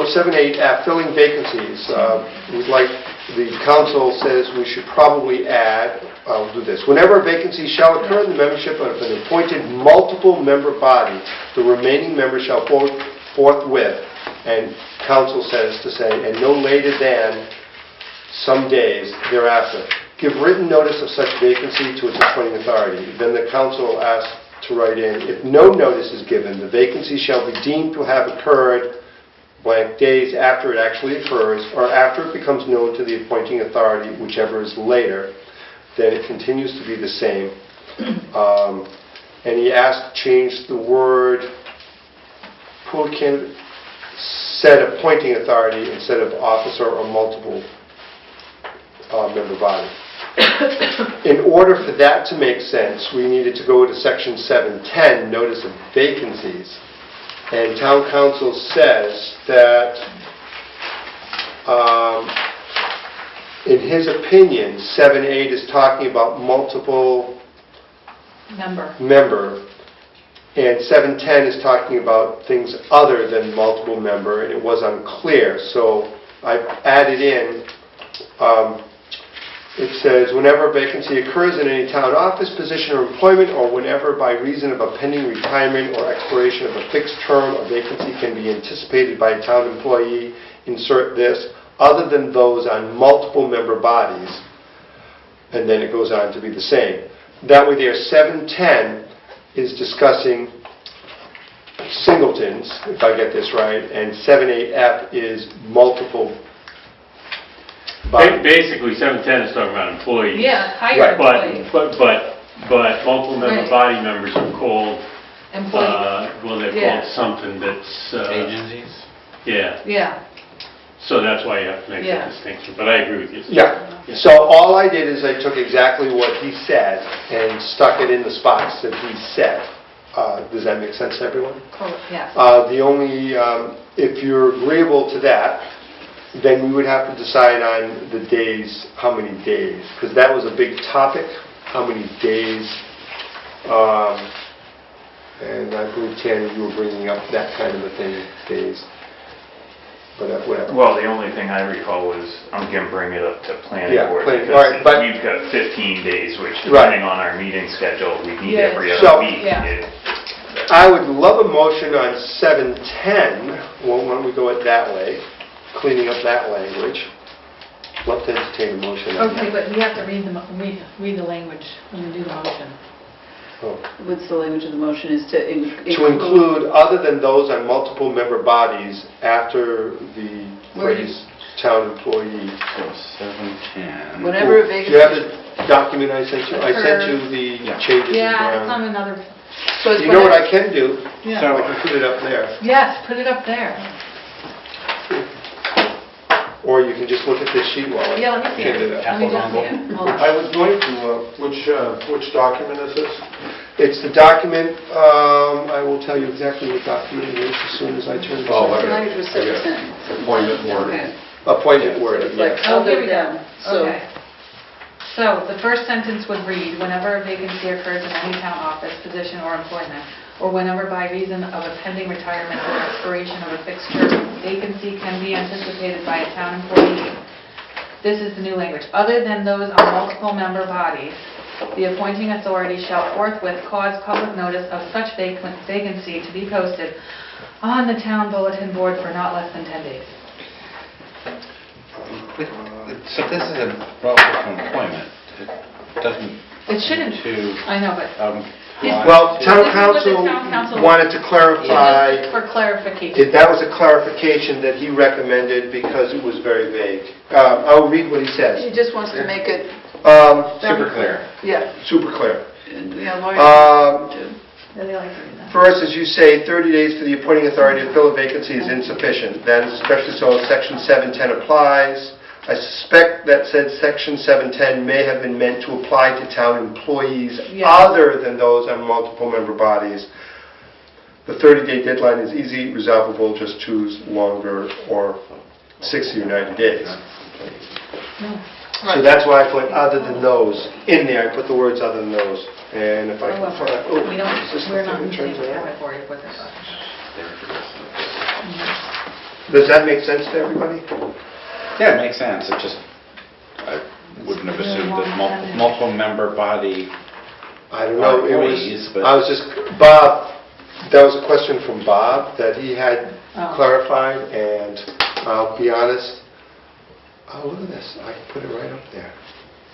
7(8)F, filling vacancies. We'd like, the council says we should probably add, I'll do this. Whenever a vacancy shall occur in the membership of an appointed multiple member body, the remaining member shall forthwith, and council says to say, and no later than some days thereafter, give written notice of such vacancy to its appointing authority. Then the council asks to write in, if no notice is given, the vacancy shall be deemed to have occurred blank days after it actually occurs, or after it becomes known to the appointing authority, whichever is later, then it continues to be the same. And he asked to change the word pool candidate, said appointing authority instead of officer or multiple member body. In order for that to make sense, we needed to go to section 710, notice of vacancies. And town council says that, in his opinion, 7(8) is talking about multiple member, and 7(10) is talking about things other than multiple member, and it was unclear. So I added in, it says, whenever a vacancy occurs in any town office, position, or employment, or whenever by reason of a pending retirement or expiration of a fixed term, a vacancy can be anticipated by a town employee, insert this, other than those on multiple member bodies, and then it goes on to be the same. That way there, 710 is discussing singletons, if I get this right, and 7(8)F is multiple bodies. Basically, 710 is talking about employees. Yeah, higher employees. But multiple member Right. body members are called, Employees. well, they're Yeah. called something that's... Agencies? Yeah, Yeah, so that's why you have to make Yeah. that distinction, but I agree with you. Yeah, so all I did is I took exactly what he said and stuck it in the spots that he said. Does that make sense to everyone? yes. The only, if you're agreeable to that, then we would have to decide on the days, how many days, because that was a big topic, how many days. And I believe, Tanner, you were bringing up that kind of a thing, days. But whatever. Well, the only thing I recall was, I'm going to bring it up to planning Yeah, board, planning, because all right, but- we've got 15 days, which Right. depending on our meeting schedule, we meet Yeah. every So- other week. Yeah. I would love a motion on 710, why don't we go it that way, cleaning up that language. Love to entertain a motion on Okay, that. but we have to read the language when we do the motion. Oh. What's the language of the motion is to To include other than those on multiple member bodies after the phrase town employee. So 710. Whenever a Do you have vacancy... the document I sent you? I sent you the Yeah. changes. Yeah, it's on another, So it's You know what whenever- I can do? yeah. I can put it up there. Yes, put it up there. Or you can just look at this sheet while I Yeah, let me see hand it. it up. Let me just see it. Hold on. I was going to, which document is this? It's the document, I will tell you exactly what document it is as soon as I turn this Oh, on. The language was I got it. 710. Appointment word. Okay. Appointed So word, it's like yeah. Oh, here other we go. than, so... Okay. So the first sentence would read, whenever a vacancy occurs in any town office, position, or employment, or whenever by reason of a pending retirement or expiration of a fixed term, vacancy can be anticipated by a town employee. This is the new language. Other than those on multiple member bodies, the appointing authority shall forthwith cause public notice of such vacancy to be posted on the town bulletin board for not less than 10 days. So this is a relative to employment. It doesn't It shouldn't, To, I know, but Well, This town is what the town council council- wanted to clarify, just for clarification. that was a clarification that he recommended because it was very vague. I'll read what he He says. just wants to make it, super clear. yeah, Super clear. and, yeah, lawyers do. Yeah, they like doing that. First, as you say, 30 days for the appointing authority to fill a vacancy is insufficient. That is especially so if Section 710 applies. I suspect that said Section 710 may have been meant to apply to town employees Yes. other than those on multiple member bodies. The 30-day deadline is easy, resolvable, just choose longer or 60 or 90 days. So that's why I put other than those in there. I put the words other than those. And if I can find, oh, We don't, is this we're the not in thing the that turns same around? category of what they're talking about. Does that make sense to everybody? Yeah, it makes sense. It just, I wouldn't have assumed that multiple member body, I don't know, it Employees, was, but- I was just, Bob, that was a question from Bob that he had Oh. clarified, and I'll be honest, oh, look at this, I put it right up there.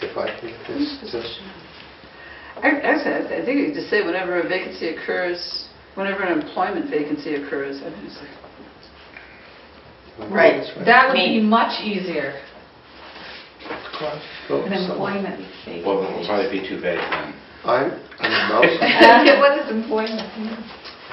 If I think this, Actually, I think you could just say whenever a vacancy occurs, whenever an employment vacancy occurs, I think it's like, Right. That would I be mean- much easier, Oh, an employment well, it'll vacancy. probably be too vague then. I'm a mouse. What is employment?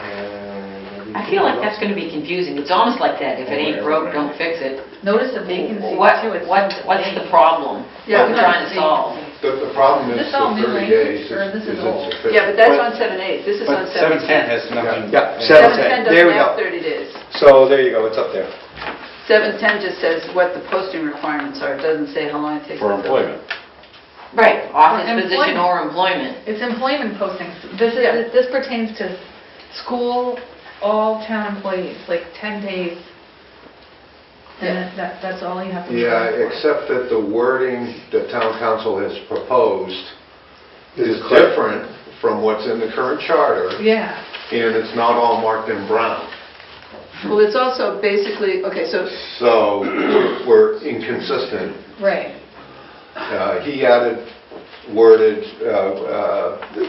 and I feel like that's going to be confusing. It's almost like that, if it ain't broke, don't fix it. Notice of vacancy What, too. It's what's the problem Yeah, that we're trying to solve? The problem Is is this all the new 30 language, days or this is is old? insufficient. yeah, but that's on 7.8, this is on But 7.10. 710 has nothing. Yeah, 710 there we doesn't have go. 30 days. So there you go, it's up there. 710 just says what the posting requirements are, it doesn't say how long it takes. For to fill it. employment. Right, office Or position employment. or employment. It's employment postings. This Yeah. is, this pertains to school, all town employees, like 10 days. And that's all you have to. Yeah, apply for. except that the wording that town council has proposed is Is clear. different from what's in the current charter, Yeah. and it's not all marked in brown. Well, it's also basically, okay, so, So we're inconsistent. Right. He added, worded,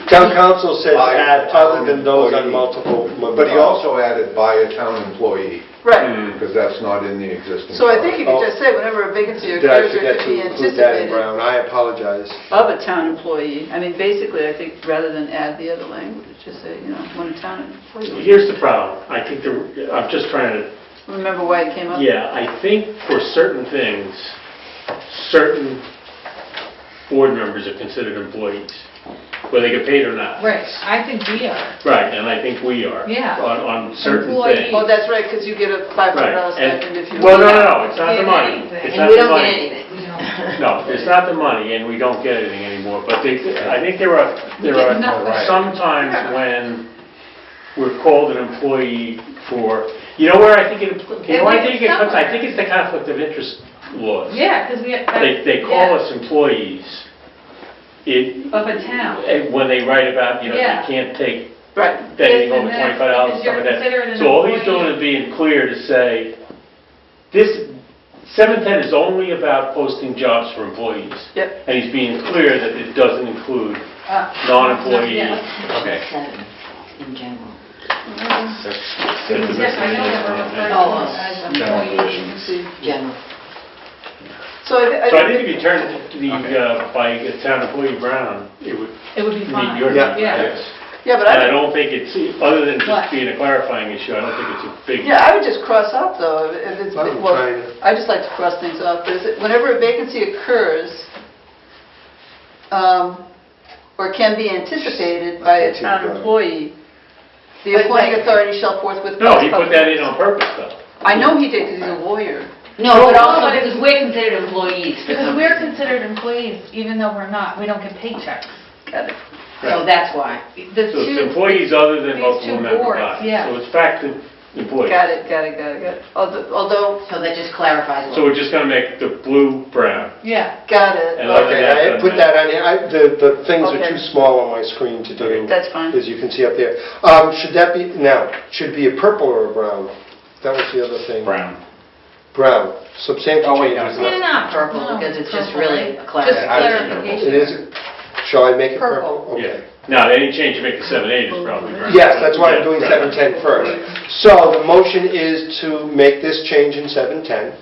Town council said By add other than those on employee. multiple member but he bodies. also added by a town employee, right. because that's not in the existing So I charter. think you could just say whenever a vacancy Did I occurs, forget it could be to include that in anticipated Brown? I apologize. of a town employee. I mean, basically, I think rather than add the other language, just say, when a town employee. Here's the problem. I think I'm just trying to, Remember why it came up? yeah, I think for certain things, certain board members are considered employees, whether they get paid or not. Right. I think we are. Right, and I think we are. Yeah. On certain Employees. things. Oh, that's right, because you get a $500 Right, stipend if you... well, no, it's not the money. anything. It's And not we the don't get money. anything. We don't. No, it's not the money, and we don't get anything anymore, but I think there are get nothing. some times when we're called an employee for, you know where I think it, you know, I think it comes, I think it's the conflict of interest laws. Yeah, because we. They call us employees Of a town. when they write about, you Yeah. can't take Right. anything This and over that, $25, because stuff like you're considered that. an So all he's employee. doing is being clear to say, this, 710 is only about posting jobs for employees. Yep. And he's being clear that it doesn't include Uh, non-employees. yeah. Okay. Seven, in general. Yes, I know that we're referring Oh, to as general employees. General. So So I think if you turn the, by a town employee Brown, it would It would be meet fine. your Yeah. needs. Yeah. Yes. Yeah, but And I I, don't think it's, other than What? just being a clarifying issue, I don't think it's a big. yeah, I would just cross out though, if it's, I'm well, trying to- I just like to cross things off. But is it- whenever a vacancy occurs, or can be anticipated by a town employee, the appointing authority shall forthwith... No, he put that in on purpose, though. I know he did, because he's a lawyer. No, but no, also but because we're considered employees for Because some we're reason. considered employees, even though we're not. We don't get paychecks. Got it. So that's why. The So it's two, employees other than these multiple two member boards, bodies. yeah. So it's back to employees. Got it. Although, So that just clarifies a So little. we're just gonna make the blue brown. yeah. got it. And other Okay, than I that, put that on here. The things are Okay. too small on my screen to do. That's fine. As you can see up there. Should that be, now, should it be a purple or a brown? That was the other thing. Brown. Brown. Substantial Oh, wait, no, changes. it's Yeah, not purple, No, because it's just purple, really right? a Just clarification. It clarification. is, Shall I make it Purple. purple? Okay. Now, any change you make to 7/8 is probably right. Yes, that's why I'm Yeah, doing right. 710 first. So the motion is to make this change in 710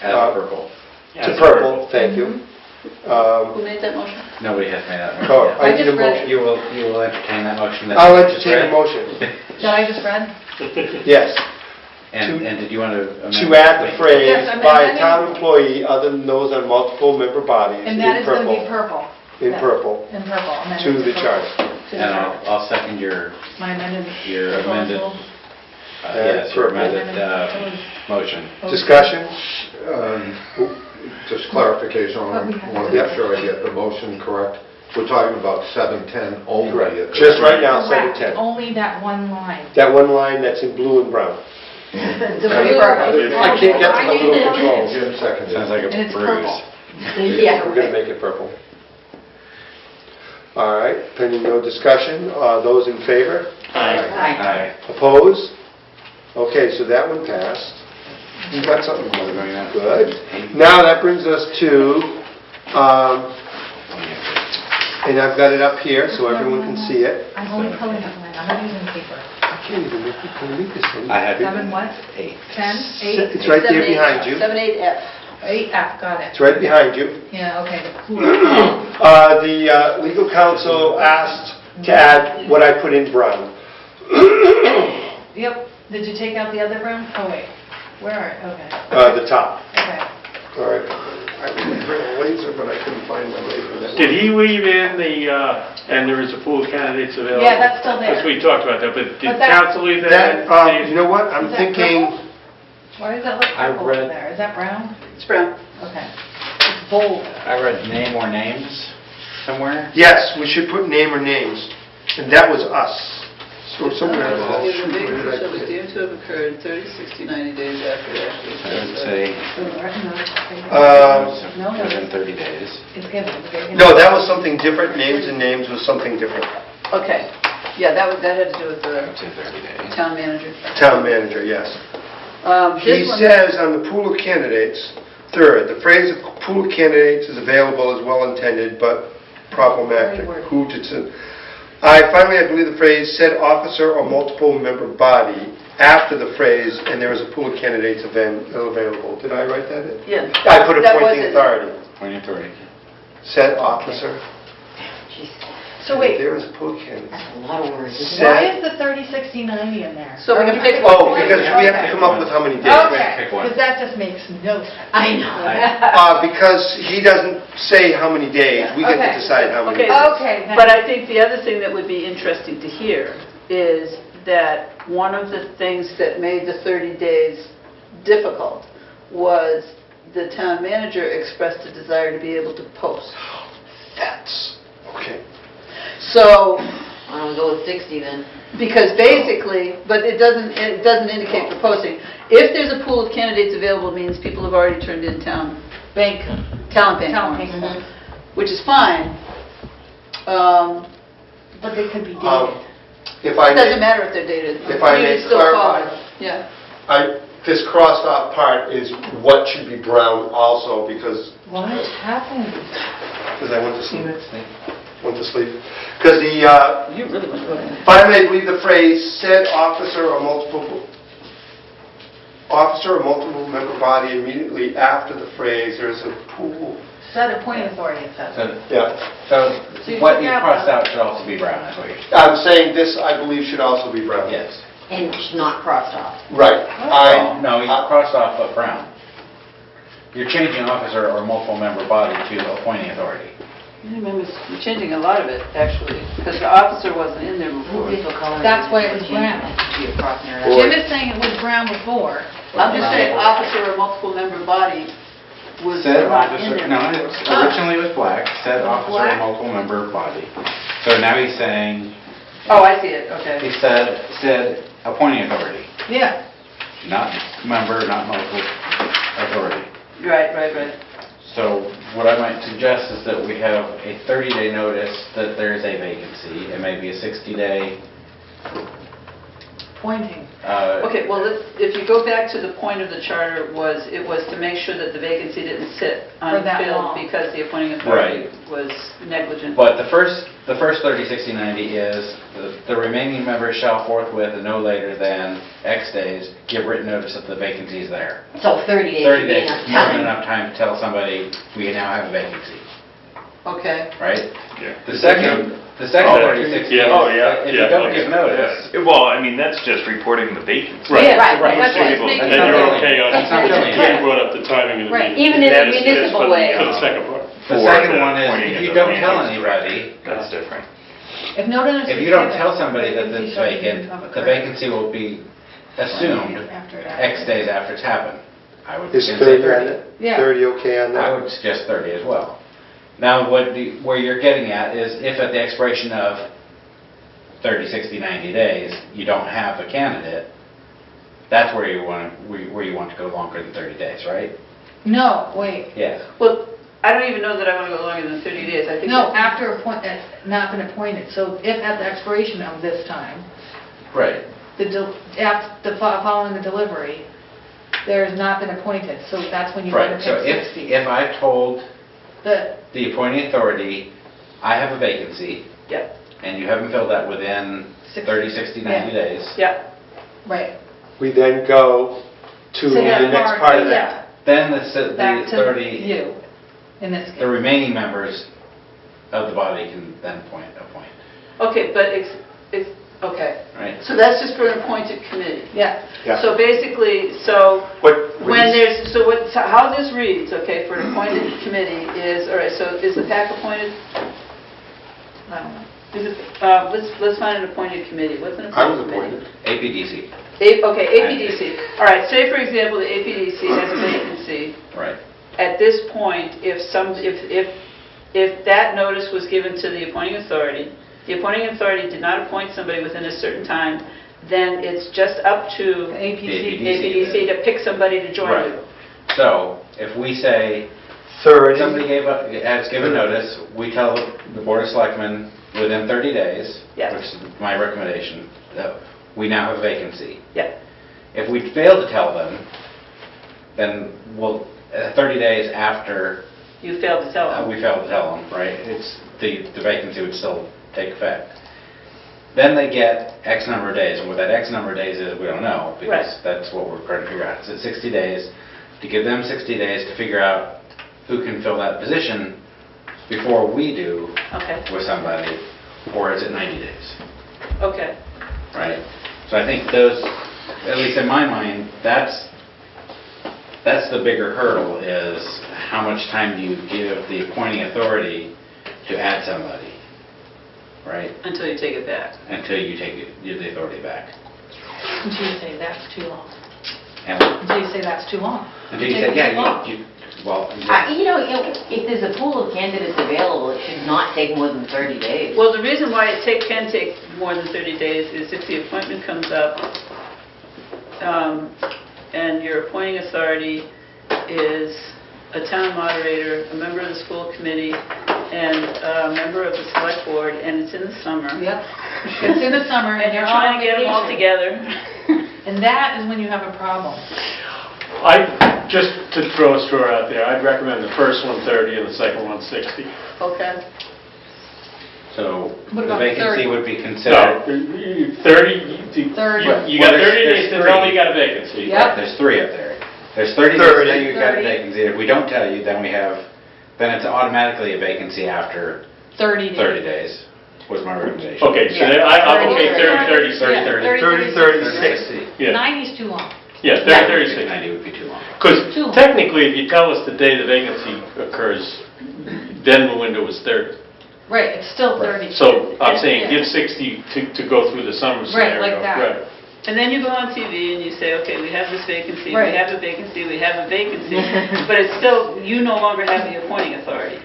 As purple. to purple, thank you. Who made that motion? Nobody has made that Oh, motion I I need a just read motion. yet. You will entertain that motion? that I'll you just entertain a read? motion. That I just read? Yes, And did you want to amend? to add the phrase Yes, I'm by a amending- town employee other than those on multiple member bodies And that in is going to be purple. purple. In Yeah, purple, In purple. amended to the purple. charter. To the And charter. I'll second your My amended amended, proposal. yes, your purple. amended motion. Discussion? Just clarification, I want to Yep. make sure I get the motion correct. We're talking about 710 only. Correct. at this Just right point. now, Correct, 710. only that one line. That one line that's in blue and brown. The I can't get to the little controls. Jim seconded. Sounds like a And it's bruise. purple. Yeah. We're going to make it purple. All right, pending no discussion, those in favor? Aye. Opposed? Okay, so that one passed. You got something going on. Good. Now that brings us to, and I've got it up here so everyone can see it. I'm only pulling up mine, I'm not using paper. I can't even make this thing. I had 7 what? 8. 10, 8? It's right there behind you. 7-8F. 8F, got it. It's right behind you. Yeah, okay. The legal counsel asked to add what I put in brown. Yep, did you take out the other brown? Oh, wait, where are, okay, The top. okay. All right. I was going to bring a laser, but I couldn't find my laser. Did he leave in the, and there is a pool of candidates available? Yeah, that's still there. Because we talked about that, but did But that- council leave that That, in? you know what, I'm Is that thinking, purple? Why does that look I purple read- over there? Is that brown? It's brown. Okay. It's bold. I read name or names somewhere. yes, we should put name or names, and that was us. So somewhere, The where did vacancy I shall be put it? deemed to have occurred 30, 60, 90 days after it actually I would occurred. say No, within 30 days. It's given. No, that was something different, names and names was something different. Okay, yeah, that had to do with I the would say 30 days. town manager. Town manager, yes. He This one, says on the pool of candidates, third, the phrase of pool of candidates is available as well intended, but problematic. Very word. Who did it? Finally, I believe the phrase said officer or multiple member body after the phrase, and there is a pool of candidates available. Did I write that in? yeah. I put that was appointing it. authority. Appointing authority. Said officer. So wait, There is a pool of candidates. That's a lot of words. why Said, is the 30, 60, 90 in there? So we can pick oh, because we have to come up with how many days. Okay, Pick one. because that just makes no sense. I know. Because he doesn't say how many days, we get to Okay. decide how many. Okay. Okay, then. But I think the other thing that would be interesting to hear is that one of the things that made the 30 days difficult was the town manager expressed a desire to be able to post. That's, okay. So, Why don't we go with 60 then? because basically, but it doesn't indicate for posting. If there's a pool of candidates available, it means people have already turned in talent bank Talent forms, bank. which is fine. But they could be dated. If I It doesn't may, matter if they're dated. If I You may can still call clarify. it. Yeah. this crossed off part is what should be brown also, because What happened? I went to sleep. Because the, You really want to go in. finally, I believe the phrase said officer or multiple member body immediately after the phrase, there's a pool. Set appointing authority, it says. Yeah. So you what took you out crossed the- out should also be brown, is what you're saying. I'm saying this, I believe, should also be brown. Yes. And it's not crossed off. Right. Oh, no, you crossed off but brown. You're changing officer or multiple member body to appointing authority. You're changing a lot of it, actually, because the officer wasn't in there before. That's why it was brown. Jim is saying it was brown before. I'm just saying officer or multiple member body was Said not in officer, there. no, originally it was black, said officer or Black? multiple member body. So now he's saying, Oh, I see it, okay. he said appointing authority, Yeah. not member, not multiple authority. Right. So what I might suggest is that we have a 30-day notice that there's a vacancy, and maybe a 60-day appointing. Okay, well, if you go back to the point of the charter it was to make sure that the vacancy didn't sit For that unfilled long. because the appointing authority was negligent. But the first 30, 60, 90 is the remaining members shall forthwith and no later than X days give written notice that the vacancy is there. So 30 days 30 would be days enough is more than time. enough time to tell somebody, we now have a vacancy, Okay, right? Yeah. The second Oh, 30, 60 yeah, is, oh, yeah, if you yeah, don't okay, give notice, yeah. Well, I mean, that's just reporting the vacancy. Right. Yeah, Right, right, that's that's right. right. And you're okay on, That's not really- you brought up the timing of the Right, meeting. even in a That is just municipal for the- way. For the second part. the For second the one is, appointing if of you the don't tell vacancy. anybody, That's different. If no notice if is you don't given, tell somebody that vacancy it's shall be vacant, of the occurrence. vacancy will be assumed After it X days after it's happened. I would Is say 30 on 30. it? Yeah. 30 okay on I that? would suggest 30 as well. Now, where you're getting at is if at the expiration of 30, 60, 90 days, you don't have a candidate, that's where you want to go longer than 30 days, right? No, wait. Yeah. well, I don't even know that I want to go longer than 30 days. I think No, that- after not been appointed. So if at the expiration of this time, Right. following the delivery, there's not been appointed, so that's when you want Right, to so pick 60. if I've told The- the appointing authority, I have a vacancy, Yeah, and you haven't filled that within 30, 60, 90 Yeah. days, yeah. Right. We then go to So the that next part of yeah, that. then the back to 30, you, in this the case. remaining members of the body can then appoint, Okay, but okay. right? So that's just for an appointed committee. Yeah. Yeah. So basically, how this reads, okay, for an appointed committee is, all right, so is the PAC appointed? I don't know. Is it, let's find an appointed committee. What's an I was appointed committee? appointed. APDC, Okay, APDC. All right, say for example, the APDC has a vacancy. right. At this point, if that notice was given to the appointing authority, the appointing authority did not appoint somebody within a certain time, then it's just up to The APC. APDC to pick somebody to join Right. you. So if we say 30. somebody has given notice, we tell the Board of Selectmen within 30 days, Yes. which is my recommendation, that we now have a vacancy. Yeah. If we fail to tell them, then 30 days after You failed to tell them. we fail to tell them, right, the vacancy would still take effect. Then they get X number of days, and what that X number of days is, we don't know, because Right. that's what we're trying to figure out. Is it 60 days? To give them 60 days to figure out who can fill that position before we do Okay, with somebody, or is it 90 days, okay. right? So I think those, at least in my mind, that's the bigger hurdle, is how much time do you give the appointing authority to add somebody, right? Until you take it back. Until you take the authority back. Until you say that's too long. And Until you say that's too long. until you Take say, it yeah, too long. well, If there's a pool of candidates available, it should not take more than 30 days. Well, the reason why it can take more than 30 days is if the appointment comes up and your appointing authority is a town moderator, a member of the school committee, and a member of the select board, and it's in the summer. Yep. It's in the summer And you're trying to get them all together. And that is when you have a problem. Just to throw a straw out there, I'd recommend the first one 30 and the second one 60. Okay. so What the about vacancy 30? would be No, considered. 30, 30. you got Well, 30 there's days to three. tell me you got a vacancy. Yep. There's 3 up there. There's 30 days, 30. then you've got a 30. vacancy. If we don't tell you, then it's automatically a vacancy after 30 days. 30 days, was my recommendation. Okay, so then I'm okay, 30, 30, 30, 30, 30. 30, 60. Yeah, 90 is too long. yeah, 30, 30, 60. 90 would be too long. Because Too long. technically, if you tell us the day the vacancy occurs, then the window is 30. Right, it's still 30. So I'm saying Yeah. give 60 to go through the summer Right, scenario. like that. Right. And then you go on TV and you say, okay, we have this vacancy, we Right. have a vacancy, we have a vacancy, but it's still, you no longer have the appointing authority.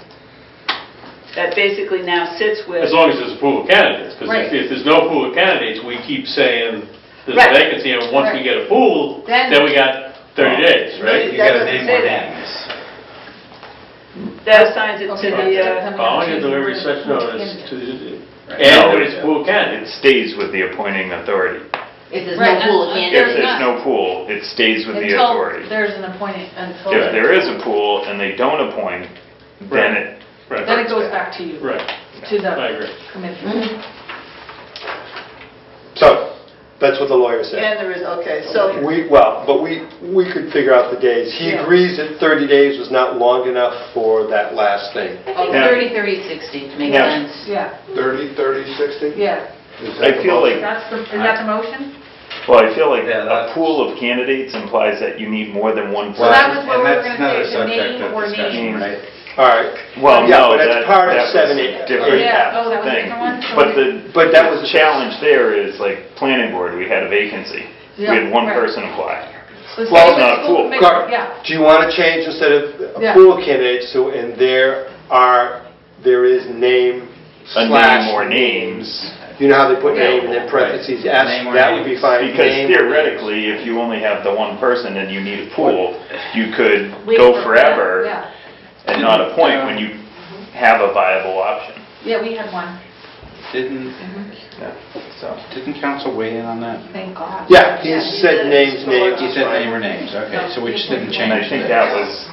That basically now sits with... As long as there's a pool of candidates, because Right. if there's no pool of candidates, we keep saying there's Right. a vacancy, and once we Right. get a pool, Then- then we got 30 days, right? You That gotta doesn't name say more that. names. That assigns it to Okay. the, Following the delivery of such notice to, Right. and No, when it's a pool of It candidates. stays with the appointing authority. If there's Right, no pool of and- If candidates. there's no pool, it stays with the Until authority. there's an appointing, until. If there is a pool and they don't appoint, then it Right. Then it goes back to you. Right, To I the agree. committee. So, that's what the lawyer said. And there is, okay, so, But we could figure out the days. He Yeah. agrees that 30 days was not long enough for that last thing. I think Yeah. 30, 30, 60 makes Yeah. sense. Yeah, 30, 30, 60? yeah. Is that I the feel motion? like, Is that the motion? well, I feel like Yeah, a that's- pool of candidates implies that you need more than one So person. that was what And we were that's gonna another say, the subject name of or discussion, names. right? All right. Well, Yeah, no, but that's that part of that was 7A. different Yeah, oh, that was a thing. different one? But But that was the a- challenge there is like planning board, we had a vacancy. We had Yeah, one right. person apply. The Well, same it's not as a school pool. committee, Correct. Yeah, Do you want to change instead of a Yeah. pool of candidates, so, and there is name A slash name or names. You know how they put Yeah. name and then parentheses S? Name or That would be names. fine. Because Name or theoretically, if you only have the one person and you need a pool, you could Wait go for- forever yeah. and not appoint when you have a viable option. Yeah, we had one, Didn't, Yeah, so. didn't council weigh in on that? thank God. Yeah, he said names, names. You is said fine. name or names, okay, so we just didn't And I change think it. that was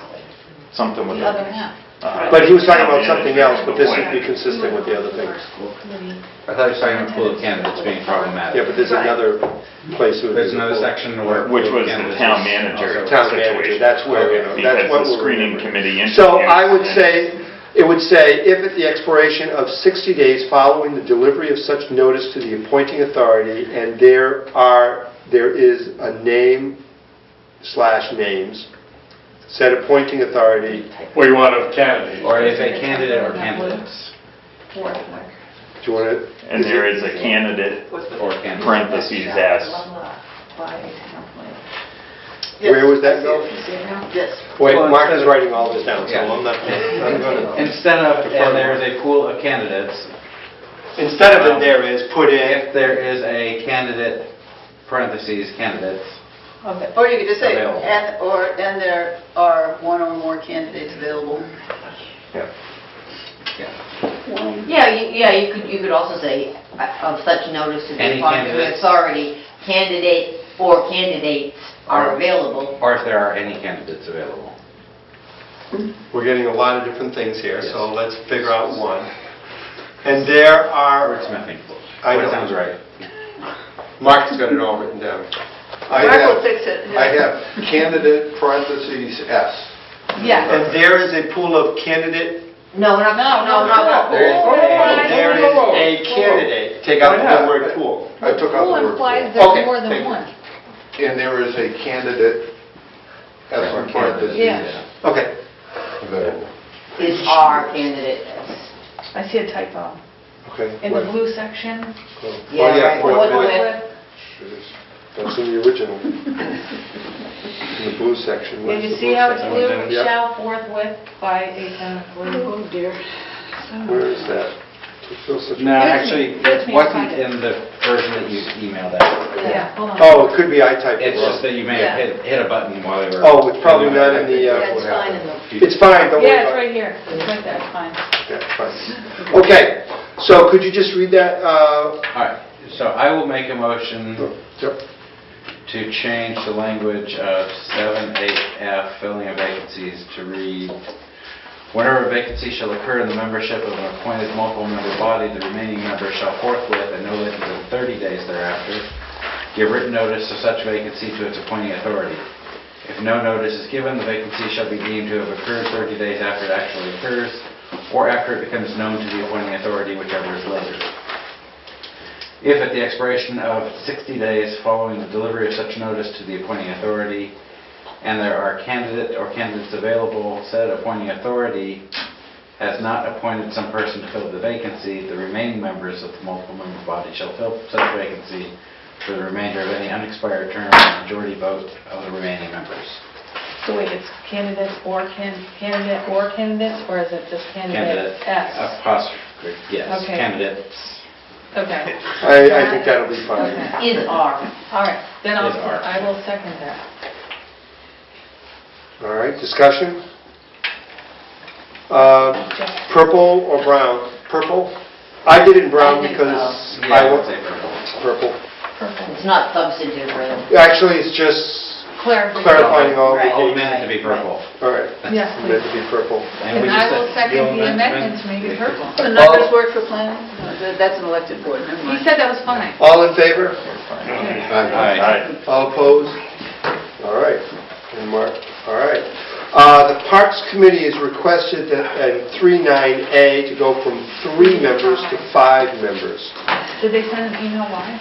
something with The other half. But he was talking about something else, but this would be consistent with the other thing. Our school committee. I thought you were talking about pool of candidates being problematic. Yeah, but there's another place. where There's another section where. Which pool of was the candidates town is manager also- Town manager, situation. that's where, Okay. that's Because what the we're screening remembering. committee interviewed. So I would and- say, it would say, if at the expiration of 60 days following the delivery of such notice to the appointing authority, and there is a name slash names, said appointing authority, Well, you want a candidate. Or if a candidate or candidates, do you want to? And there is a candidate, or candidates. parentheses, S. Where would that go? yes. Wait, Well, Mark is instead of- writing all this down, so Yeah. I'm gonna, Instead of, and there is a pool of candidates, instead of in there is, put in, if there is a candidate, parentheses, candidates, Okay. Or you could just say, Available. and there are one or more candidates available. Yeah, you could also say, of such notice to the Any appointing candidates? authority, candidate or candidates are Or- available. or if there are any candidates available. we're getting a lot of different things here, so let's figure out one. And there are, Wordsmithing. I What know. sounds right. Mark's got it all written down. I Mark will have, fix it. I have candidate parentheses S. Yeah. And there is a pool of candidate, No, not, no. There is there is a candidate, take out the word pool. I took out Pool the word implies pool. there's Okay, more than thank you. one. And there is a candidate, S in parentheses, Yeah. Okay, available. Is our candidate. I see a typo. okay. In the blue section. Oh, Yeah, yeah, right, forthwith. forthwith. That's in the original. In the blue section. Did Where's you the see blue how it's section? blue? Yep. Shall forthwith by a town employee. Oh, dear. Where is that? It feels such a- No, actually, Give it it to me, wasn't I'll find it. in the version that you emailed out. Yeah, hold on. Oh, it could be I typed it It's just wrong. that you may have hit a button while you were. Oh, it's probably not in the, Yeah, it's fine in the, it's fine, don't worry Yeah, it's about it. right here. It's right there, it's fine. Yeah, fine. Okay, so could you just read that? All right, so I will make a motion Yep. to change the language of 7(8)F, filling of vacancies, to read, whenever a vacancy shall occur in the membership of an appointed multiple-member body, the remaining members shall forthwith, and no later than 30 days thereafter, give written notice of such vacancy to its appointing authority. If no notice is given, the vacancy shall be deemed to have occurred 30 days after it actually occurs, or after it becomes known to the appointing authority, whichever is later. If at the expiration of 60 days following the delivery of such notice to the appointing authority, and there are candidate or candidates available, said appointing authority has not appointed some person to fill the vacancy, the remaining members of the multiple-member body shall fill such vacancy for the remainder of any unexpired term by majority vote of the remaining members. So wait, it's candidate or candidates, or is it just candidate Candidate, S? apostrophe, yes, Okay. candidates. Okay. I think that'll be fine. Okay. Is our. All right, then Is our. I will second that. All right, discussion? Purple or brown? Purple? I did it in brown I think because Yeah, I I would want say purple. purple. Purple. It's not substantive, really. Actually, it's just clarifying all the All dates. meant to be purple. All right. Yes, Meant to be purple. And we And I just will said second the you'll amendment to make it purple. The numbers work for planning? No, that's an elected board, never He mind. said that was fine. All in favor? Aye. All opposed? All right. And Mark, all right. The Parks Committee has requested that, in 39A, to go from 3 members to 5 members. Did they send an email why?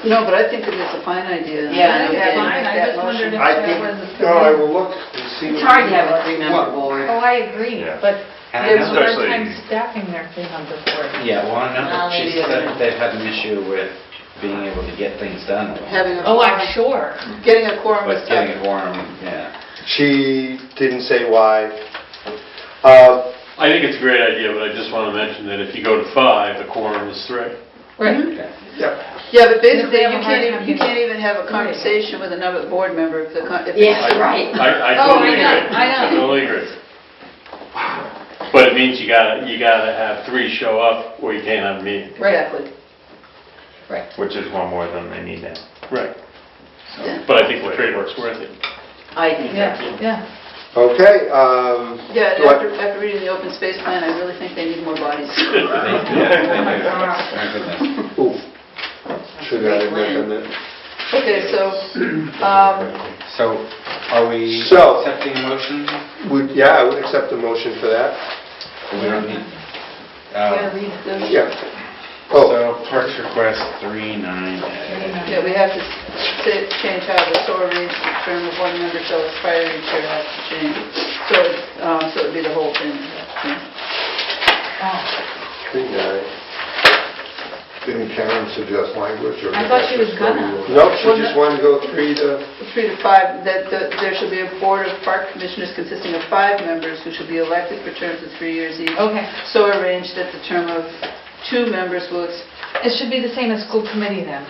No, but I think that it's a fine idea. Yeah, That's Yeah, fine, I that just wondered motion. if I there think, was a... no, I will look and see. It's hard to have a 3-member board. Oh, I agree, Yeah. but And I there's a know hard especially- time staffing their 3-member board. Yeah, well, I know Well, that she maybe said they're- that they've had an issue with being able to get things done. Having a Oh, I'm quorum, sure. getting a quorum is But tough. getting a quorum, yeah. She didn't say why. I think it's a great idea, but I just want to mention that if you go to 5, the quorum is 3. Right. Yep. Yeah, but If basically, they have you a hard can't time even, you can't getting- even have a conversation with another board member if the... Yeah, right. I Oh, totally I know, agree. I know. Totally agree. But it means you gotta have 3 show up or you can't have a meeting. Exactly. Which is one more than they need now. Right. Yeah. But I think the trade-off's worth it. I think Yeah, so. yeah. Okay. Yeah, do I- and after reading the open space plan, I really think they need more bodies. They do. My goodness. Ooh. Should I have done that? Okay, so, So, are we So- accepting a motion? Yeah, I would accept the motion for that. We don't need... Gotta read the... Yeah. Oh, So, Parks request 39A. yeah, we have to change how the SOAR reads, the term of 1 member shall expire each year has to change. So it'd be the whole thing. Oh, 39. Didn't Karen suggest language, or? I thought she was gonna. No, she Well, just no- wanted to go 3 to... 3 to 5, that there should be a board of park commissioners consisting of 5 members who shall be elected for terms of 3 years each. okay. So arranged that the term of 2 members will It should be the same as school committee then,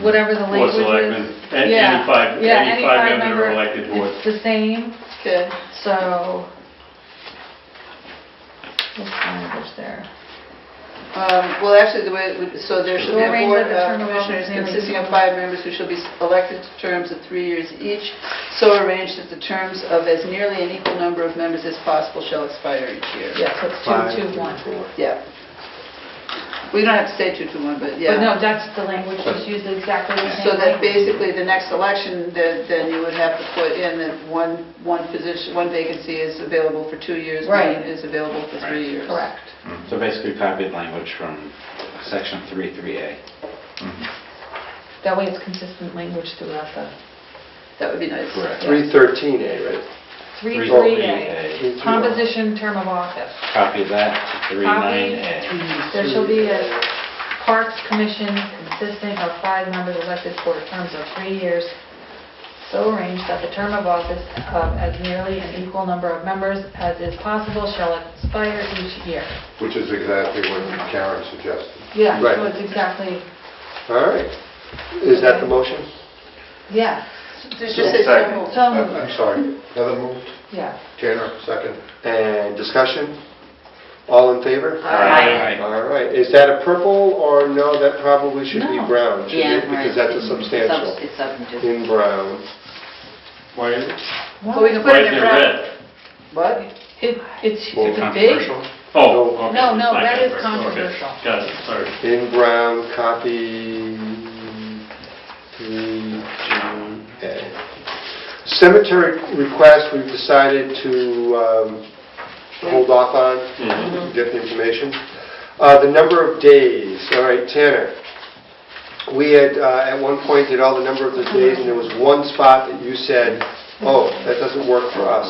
whatever the Or language selectmen, is. any Yeah. 5, Yeah, any 5-member elected board. It's the same, Okay. so... What's the language there? Well, actually, the way, so there should be a So arrange board that the of term of office commissioners may be- consisting of 5 members who shall be elected to terms of 3 years each, so arranged that the terms of as nearly an equal number of members as possible shall expire each year. Yeah, so it's 2, 2, 1. Yeah. We don't have to say 2 to 1, but yeah. But no, that's the language, it's used exactly the same So that language. basically the next election, then you would have to put in that one position, one vacancy is available for 2 years, Right. one is available for 3 years. Correct. So basically copied language from section 3.3A. That way it's consistent language throughout the... That would be nice. Correct. 313A, right? 3.3A, composition term of office. Copy that to 39A. There shall be a Parks Commission consisting of 5 members elected for terms of 3 years, so arranged that the term of office of as nearly an equal number of members as is possible shall expire each year. Which is exactly what Karen suggested. Yeah, Right. so it's exactly, All right. Is that the motion? yeah. Just say so Second. moved. So, I'm sorry, Heather moved, yeah. Tanner second. And discussion? All in favor? Aye. All right. Is that a purple, or no, that probably should be No. brown, shouldn't Yeah, it? right. Because that's a substantial. It's substantive. In brown. Why is it? Well, we can put Why it is in it brown. red? What? It's Little if it's big. controversial. Oh, okay. No, no, It's not red is Okay, controversial. Got it, sorry. In brown, copy 3G-A. Cemetery request, we've decided to hold off on, get the information. The number of days, all right, Tanner. We had, at one point, did all the number of the days, and there was one spot that you said, oh, that doesn't work for us.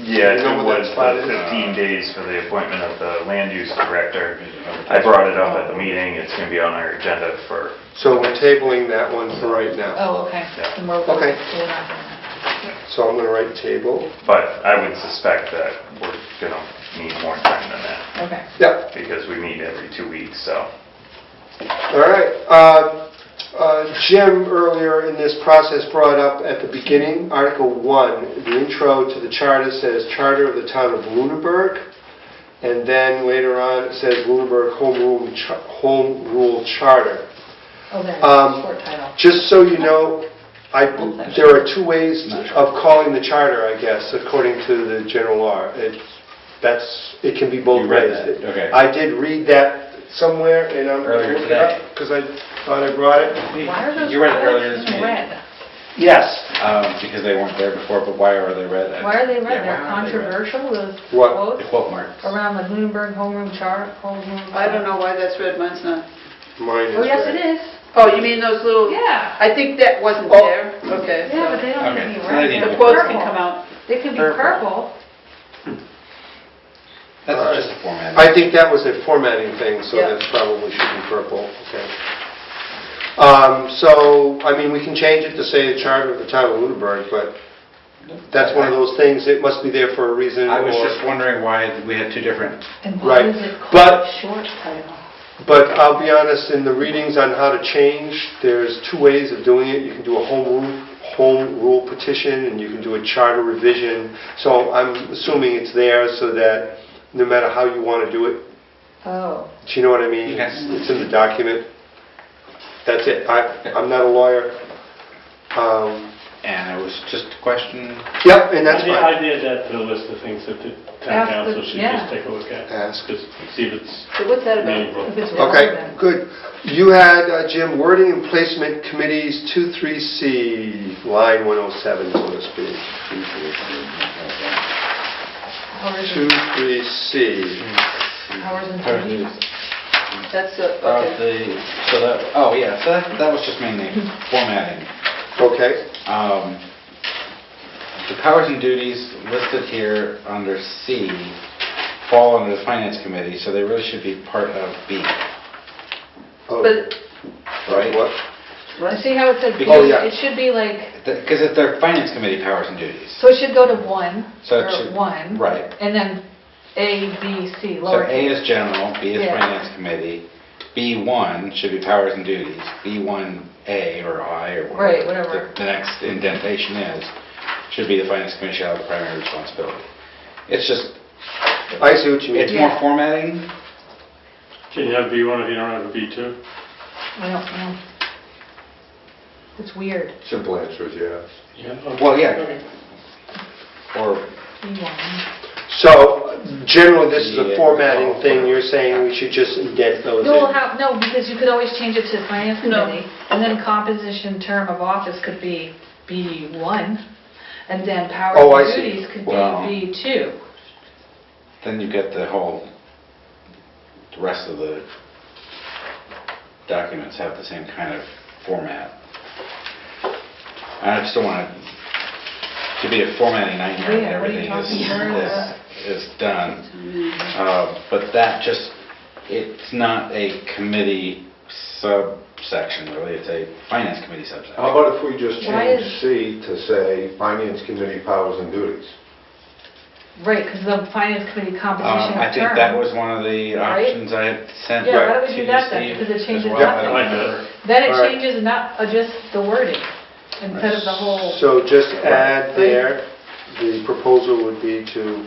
Yeah, You know it what was that spot the is? 15 days for the appointment of the land use director. I brought it up at the meeting, it's going to be on our agenda for... So we're tabling that one for right now. Oh, okay. Yeah. And we're Okay. we're not doing that. So I'm going to write table. But I would suspect that we're going to need more time than that, Okay. Yep. because we meet every 2 weeks, so... All right. Jim, earlier in this process, brought up at the beginning, Article 1, the intro to the charter says Charter of the Town of Lunenburg, and then later on it says Lunenburg Home Rule Charter. Oh, there, Um, short title. Just so you know, there are two ways of calling the charter, I guess, according to the general law. It can be both You read ways. that, okay. I did read that somewhere, and I'm Earlier looking it up, today. because I thought I brought it. Why are those You read it earlier quotes this in meeting. red? Yes. Because they weren't there before, but why are they red? Why are they Yeah, red? They're why aren't they red? controversial, those What? quotes The quote marks. around the Bloomberg homeroom chart, homeroom. I don't know why that's red, mine's not. Mine is Oh, yes, red. it is. Oh, you mean those little? Yeah. I think that wasn't Oh. there. Okay. Yeah, but they don't Okay, need to be so they red. need They're to The quotes purple. can come out. They could be Purple. purple. That's just a format. I think that was a formatting thing, so Yeah. that probably should be purple. Okay. So, I mean, we can change it to say the charter of the town of Lunenburg, but that's one of those things, it must be there for a reason. I was or- just wondering why we had two different, And why Right. is it But- called short title? But I'll be honest, in the readings on how to change, there's two ways of doing it. You can do a home rule petition, and you can do a charter revision. So I'm assuming it's there so that no matter how you want to do it, Oh. do you know what I mean? Yes. It's in the document. That's it. I'm not a lawyer. and it was just a question. Yep, and that's I fine. did that to the list of things that the town Ask the- council should yeah. just take a look at. Ask. Just see if it's So what's that about? meaningful. If it's Okay, relevant. good. You had, Jim, wording and placement committees 2-3C, line 107, so to speak. Powers and- 2-3C. Powers and duties. That's, Okay. So that was just mainly formatting. Okay. The powers and duties listed here under C fall under the finance committee, so they really should be part of B, Oh, but, right? What? I see how it says, B. Oh, yeah. It should be like, Because it's their finance committee powers and duties. so it should go to 1, So it or should- 1. right. And then A, B, C, So A lowercase. is general, B is Yeah. finance committee, B1 should be powers and duties, B1A or I or Right, whatever. the next indentation is, should be the finance committee shall have the primary responsibility. It's just, I see what you it's mean. more Yeah. formatting. Can you have B1 if you don't have a B2? I don't know. It's weird. Simple answer is yes. Yeah. Well, yeah. Or, B1. So generally, this is a Yeah. formatting thing. You're saying we should just indent those No, in. no, because you could always change it to finance No. committee, and then composition term of office could be B1, and then powers Oh, I and see. duties could be Well- B2. then you get the rest of the documents have the same kind of format. I just don't want it to be a formatting nightmare and Yeah, what are you everything talking about? is done. But that just, it's not a committee subsection really, it's a finance committee subsection. How about if we just Why change is- C to say Finance Committee powers and duties? Right, because the finance committee composition I of think term. that was one of the Right? options I had sent Yeah, why to don't we do that then? Steve Because it as changes well. I like nothing. that. Then it All right. changes not just the wording, instead of the whole, So just add there, the proposal would be to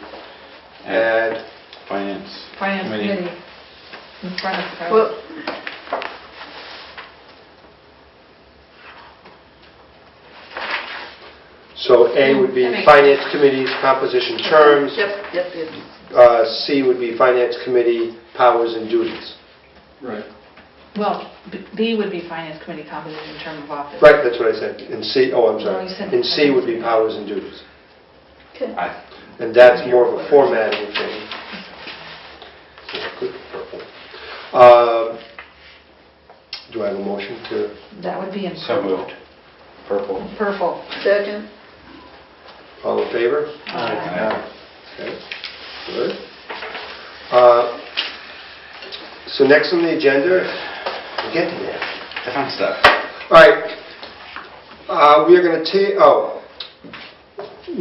add, Finance finance committee in front of powers. well, so A would be That makes finance committee's composition terms, yep. C would be finance committee powers and duties. Right. Well, B would be finance committee composition term of office. Right, that's what I said. And C, oh, I'm No, sorry. you said And C would be finance. powers and duties. I- And that's more of a formatting thing. Good, purple. Do I have a motion to, That would be in So moved. Purple. purple. Second? all in favor? Aye. Okay, good. So next on the agenda, we're getting there. The fun stuff. All right, we are going to take,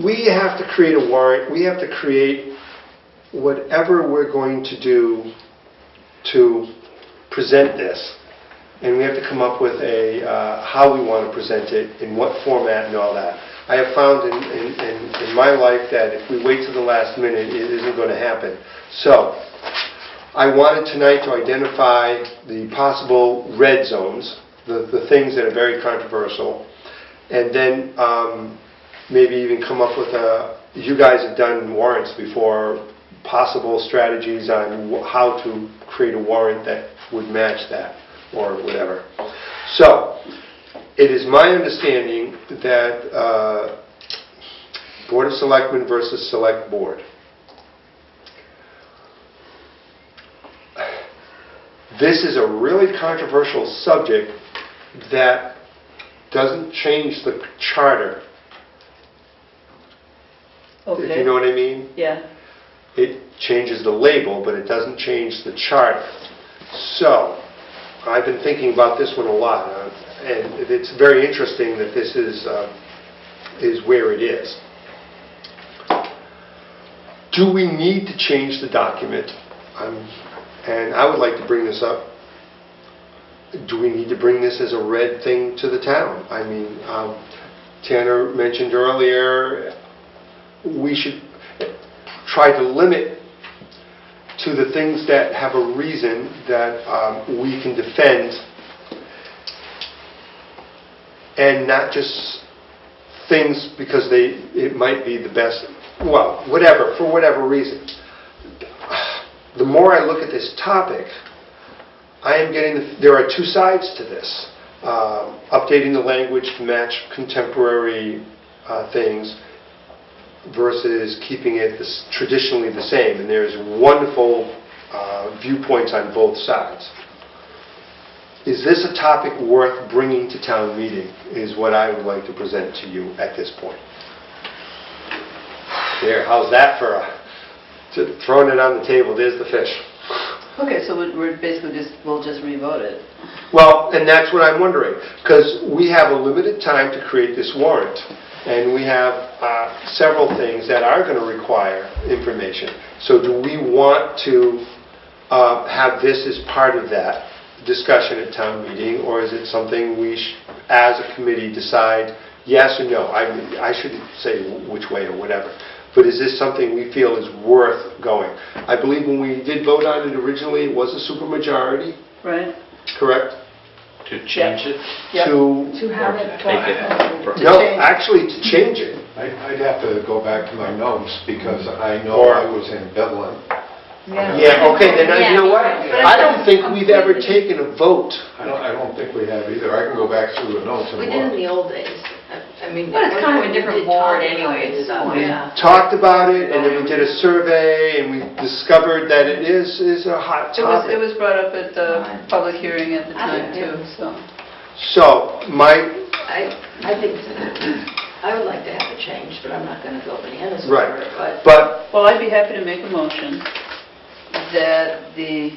we have to create a warrant, we have to create whatever we're going to do to present this. And we have to come up with how we want to present it, in what format and all that. I have found in my life that if we wait till the last minute, it isn't going to happen. So, I wanted tonight to identify the possible red zones the things that are very controversial, and then maybe even come up with you guys have done warrants before, possible strategies on how to create a warrant that would match that, or whatever. So, it is my understanding that Board of Selectmen versus Select Board. This is a really controversial subject that doesn't change the charter, if you know what I mean. Yeah. It changes the label, but it doesn't change the charter. So, I've been thinking about this one a lot, and it's very interesting that this is where it is. Do we need to change the document? And I would like to bring this up. Do we need to bring this as a red thing to the town? I mean, Tanner mentioned earlier, we should try to limit to the things that have a reason that we can defend, and not just things because it might be the best, well, whatever, for whatever reason. The more I look at this topic, I am getting, there are two sides to this. Updating the language to match contemporary things versus keeping it traditionally the same. And there's wonderful viewpoints on both sides. Is this a topic worth bringing to town meeting, is what I would like to present to you at this point. There, how's that for throwing it on the table? There's the fish. Okay, so we're basically we'll just re-vote it. Well, and that's what I'm wondering, because we have a limited time to create this warrant, and we have several things that are going to require information. So do we want to have this as part of that discussion at town meeting, or is it something we, as a committee, decide yes or no? I shouldn't say which way or whatever. But is this something we feel is worth going? I believe when we did vote on it originally, it was a supermajority, Right? correct? To change it? Yep. To have it. Take it. No, actually to change it. I'd have to go back to my notes because I know Or- I was ambivalent. Yeah, okay, then you know what? Yeah. I don't think we've ever taken a vote. I don't think we have either. I can go back through the notes and We did in look. the old days. I mean. But it's at kind one of a point we different did board talk anyway, about it, so, yeah. Talked about it, and then we did a survey, and we discovered that it is a hot It topic. was brought up at the public hearing at the time too, so. So, I think, I would like to have it changed, but I'm not going to go bananas over Right. it, but. but, Well, I'd be happy to make a motion that the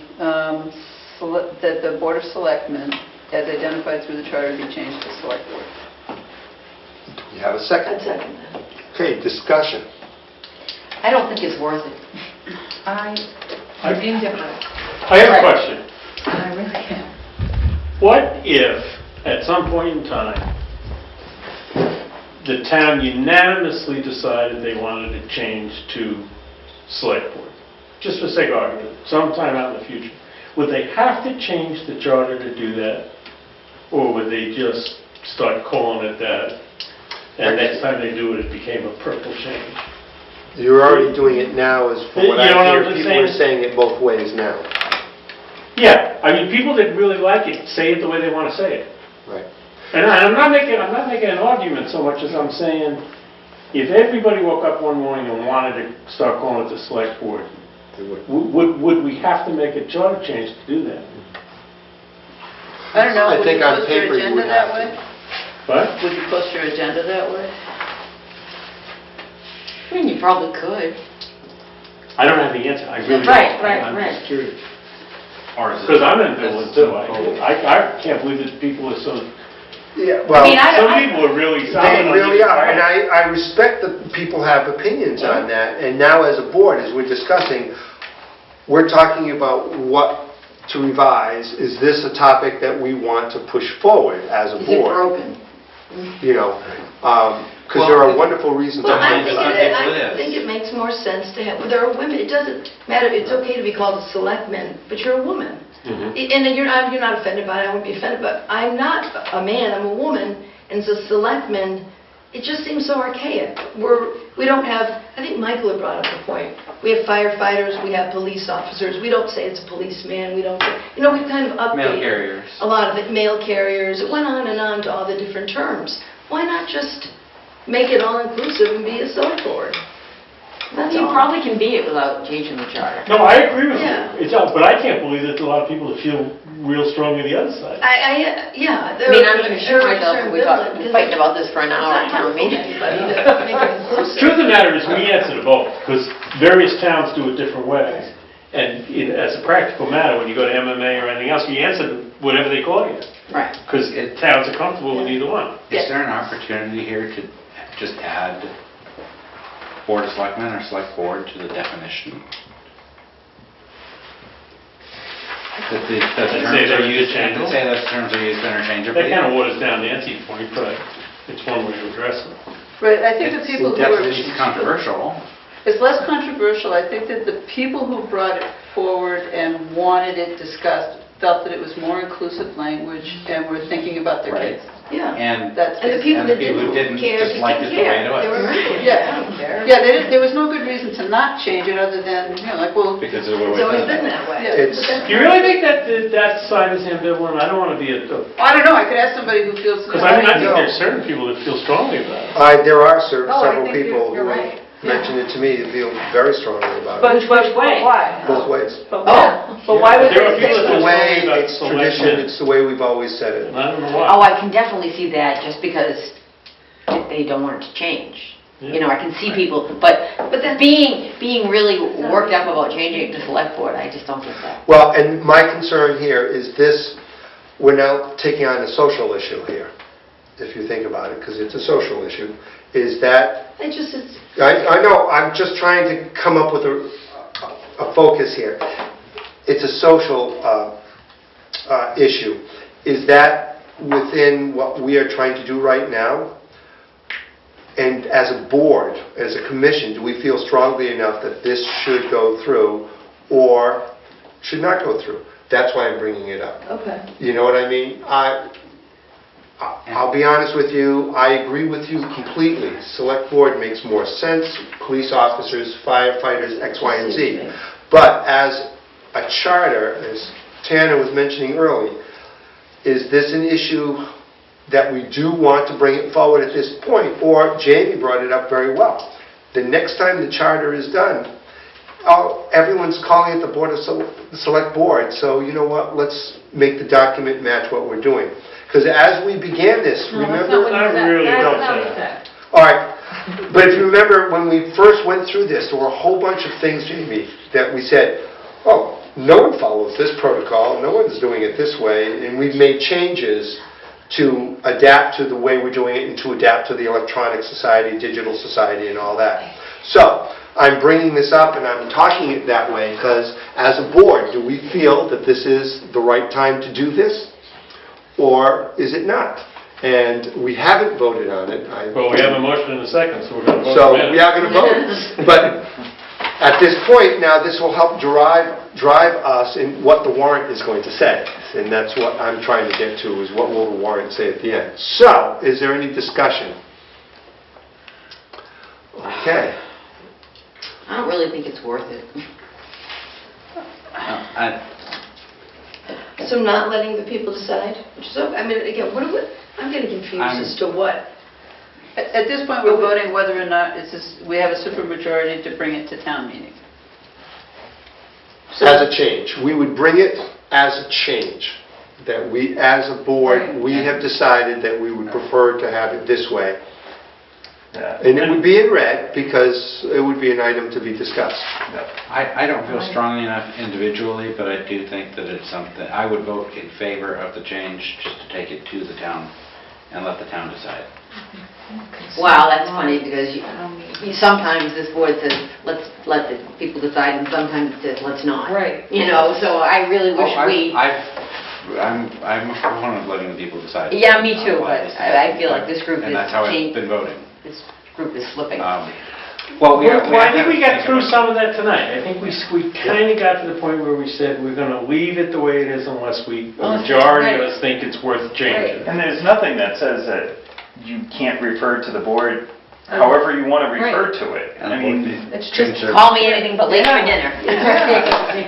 Board of Selectmen, as identified through the charter, be changed to Select Board. you have a I'd second. second that. Okay, discussion. I don't think it's worth it. I'm indifferent. I have a question. I really am. What if, at some point in time, the town unanimously decided they wanted to change to select board? Just for sake of argument, sometime out in the future. Would they have to change the charter to do that? Or would they just start calling it that? And next time they do it, it became a purple change? You're already doing it now, as for what You know what I hear, I'm people saying? are saying it both ways now. Yeah, I mean, people that really like it, say it the way they want to say it. Right. And I'm not making an argument so much as I'm saying, if everybody woke up one morning and wanted to start calling it the select board, would we have to make a charter change to do that? I don't know, I would think you on post your paper you agenda would that have to. way? What? Would you post your agenda that way? I mean, you probably could. I don't have the answer, I really don't. Right. I'm just curious. Or is it- Because I'm ambivalent too. I can't believe that people are so, Yeah, I mean, I some people are really solid they on really this. are, and I respect that people have opinions on that, and now as a board, as we're discussing, we're talking about what to revise. Is this a topic that we want to push forward as a Is it board? broken? you know, because there are wonderful reasons Well, I behind think it. I think it makes more sense to have, there are women, it doesn't matter, it's okay to be called a selectman, but you're a woman. And you're not offended by it, I won't be offended, but I'm not a man, I'm a woman, and as a selectman, it just seems so archaic. We don't have, I think Michael had brought up the point, we have firefighters, we have police officers, we don't say it's a policeman, we don't say, you know, we kind of Mail update carriers. a lot of it, mail carriers, it went on and on to all the different terms. Why not just make it all-inclusive and be a select board? That's You all. probably can be it without changing the charter. No, I agree with Yeah. you. But I can't believe that a lot of people that feel real strongly the other side. Yeah. I mean, I'm going to shoot myself if we got fighting about this for an hour at town meeting. Truth of the matter is, we answer to both, because various towns do it different ways. And as a practical matter, when you go to MMA or anything else, you answer whatever they call you, Right. because towns are comfortable with either one. Is there an opportunity here to just add Board of Selectmen or Select Board to the definition? That the Say terms they're are used, interchangeable? say that terms are used interchangeably? That kind of waters down Nancy's point, but it's one way to address it. Right, I think the people who were... It's controversial. It's less controversial. I think that the people who brought it forward and wanted it discussed felt that it was more inclusive language and were thinking about their kids. Yeah. And That's And the people and the that people who didn't didn't care, just liked it the way it was. They were like, Yeah. I don't care. Yeah, there was no good reason to not change it other than, like, well... Because of the way It's always it's been done. that way. Yeah. It's- But Do you really think that sign is ambivalent? I don't want to be a... I don't know, I could ask somebody who feels... Because I think No. there's certain people that feel strongly about it. There are Oh, I several think people you're who right. mentioned it to me that feel very strongly about it, But which way? Why? both ways. But why? But why would There are they people It's that the feel way, strongly about it's tradition, selectmen, it's the way we've always said it. and I don't know Oh, why. I can definitely see that just because they don't want it to change. You know, I can see people, but being really worked up about changing it to select board, I just don't get that. Well, and my concern here is this, we're now taking on a social issue here, if you think about it, because it's a social issue, is that, It's I know, I'm just trying to come up with a focus here. It's a social issue. Is that within what we are trying to do right now? And as a board, as a commission, do we feel strongly enough that this should go through or should not go through? That's why I'm bringing it up. Okay. You know what I mean? I'll be honest with you, I agree with you completely. Select board makes more sense, police officers, firefighters, X, Y, and Z. But as a charter, as Tana was mentioning early, is this an issue that we do want to bring it forward at this point? Or Jamie brought it up very well. The next time the charter is done, everyone's calling it the Board of Select Board, so you know what, let's make the document match what we're doing. Because as we began this, remember? I really don't That's not what say he that. said. All right, but if you remember, when we first went through this, there were a whole bunch of things, Jamie, that we said, oh, no one follows this protocol, no one's doing it this way, and we've made changes to adapt to the way we're doing it and to adapt to the electronic society, digital society, and all that. So, I'm bringing this up and I'm talking it that way because, as a board, do we feel that this is the right time to do this? Or is it not? And we haven't voted on it. Well, we have a motion in a second, so we're going to vote So in a minute. we are going to vote. But at this point now, this will help drive us in what the warrant is going to say. And that's what I'm trying to get to, is what will the warrant say at the end. So, is there any discussion? Okay. I don't really think it's worth it. So not letting the people decide, which is, I mean, again, I'm getting confused as to what. At this point, we're voting whether or not we have a supermajority to bring it to town meeting. As a change. We would bring it as a change. That we, as a board, we have decided that we would prefer to have it this way. And it would be in red because it would be an item to be discussed. I don't feel strongly enough individually, but I do think that it's something, I would vote in favor of the change just to take it to the town and let the town decide. Wow, that's funny because sometimes this board says, let's let the people decide, and sometimes it says, let's not. Right. You know, so I really wish we... I'm a proponent of letting the people decide. Yeah, me too, why but they say I that. feel like this group is And that's how I've changing. been voting. This group is slipping. Well, Well, I think we got through some. some of that tonight. I think we kind of got to the point where we said we're going to leave it the way it is unless a majority of us think it's worth changing. And there's nothing that says that you can't refer to the board however you want to refer to it. I mean, It's just, Call me anything but late for dinner.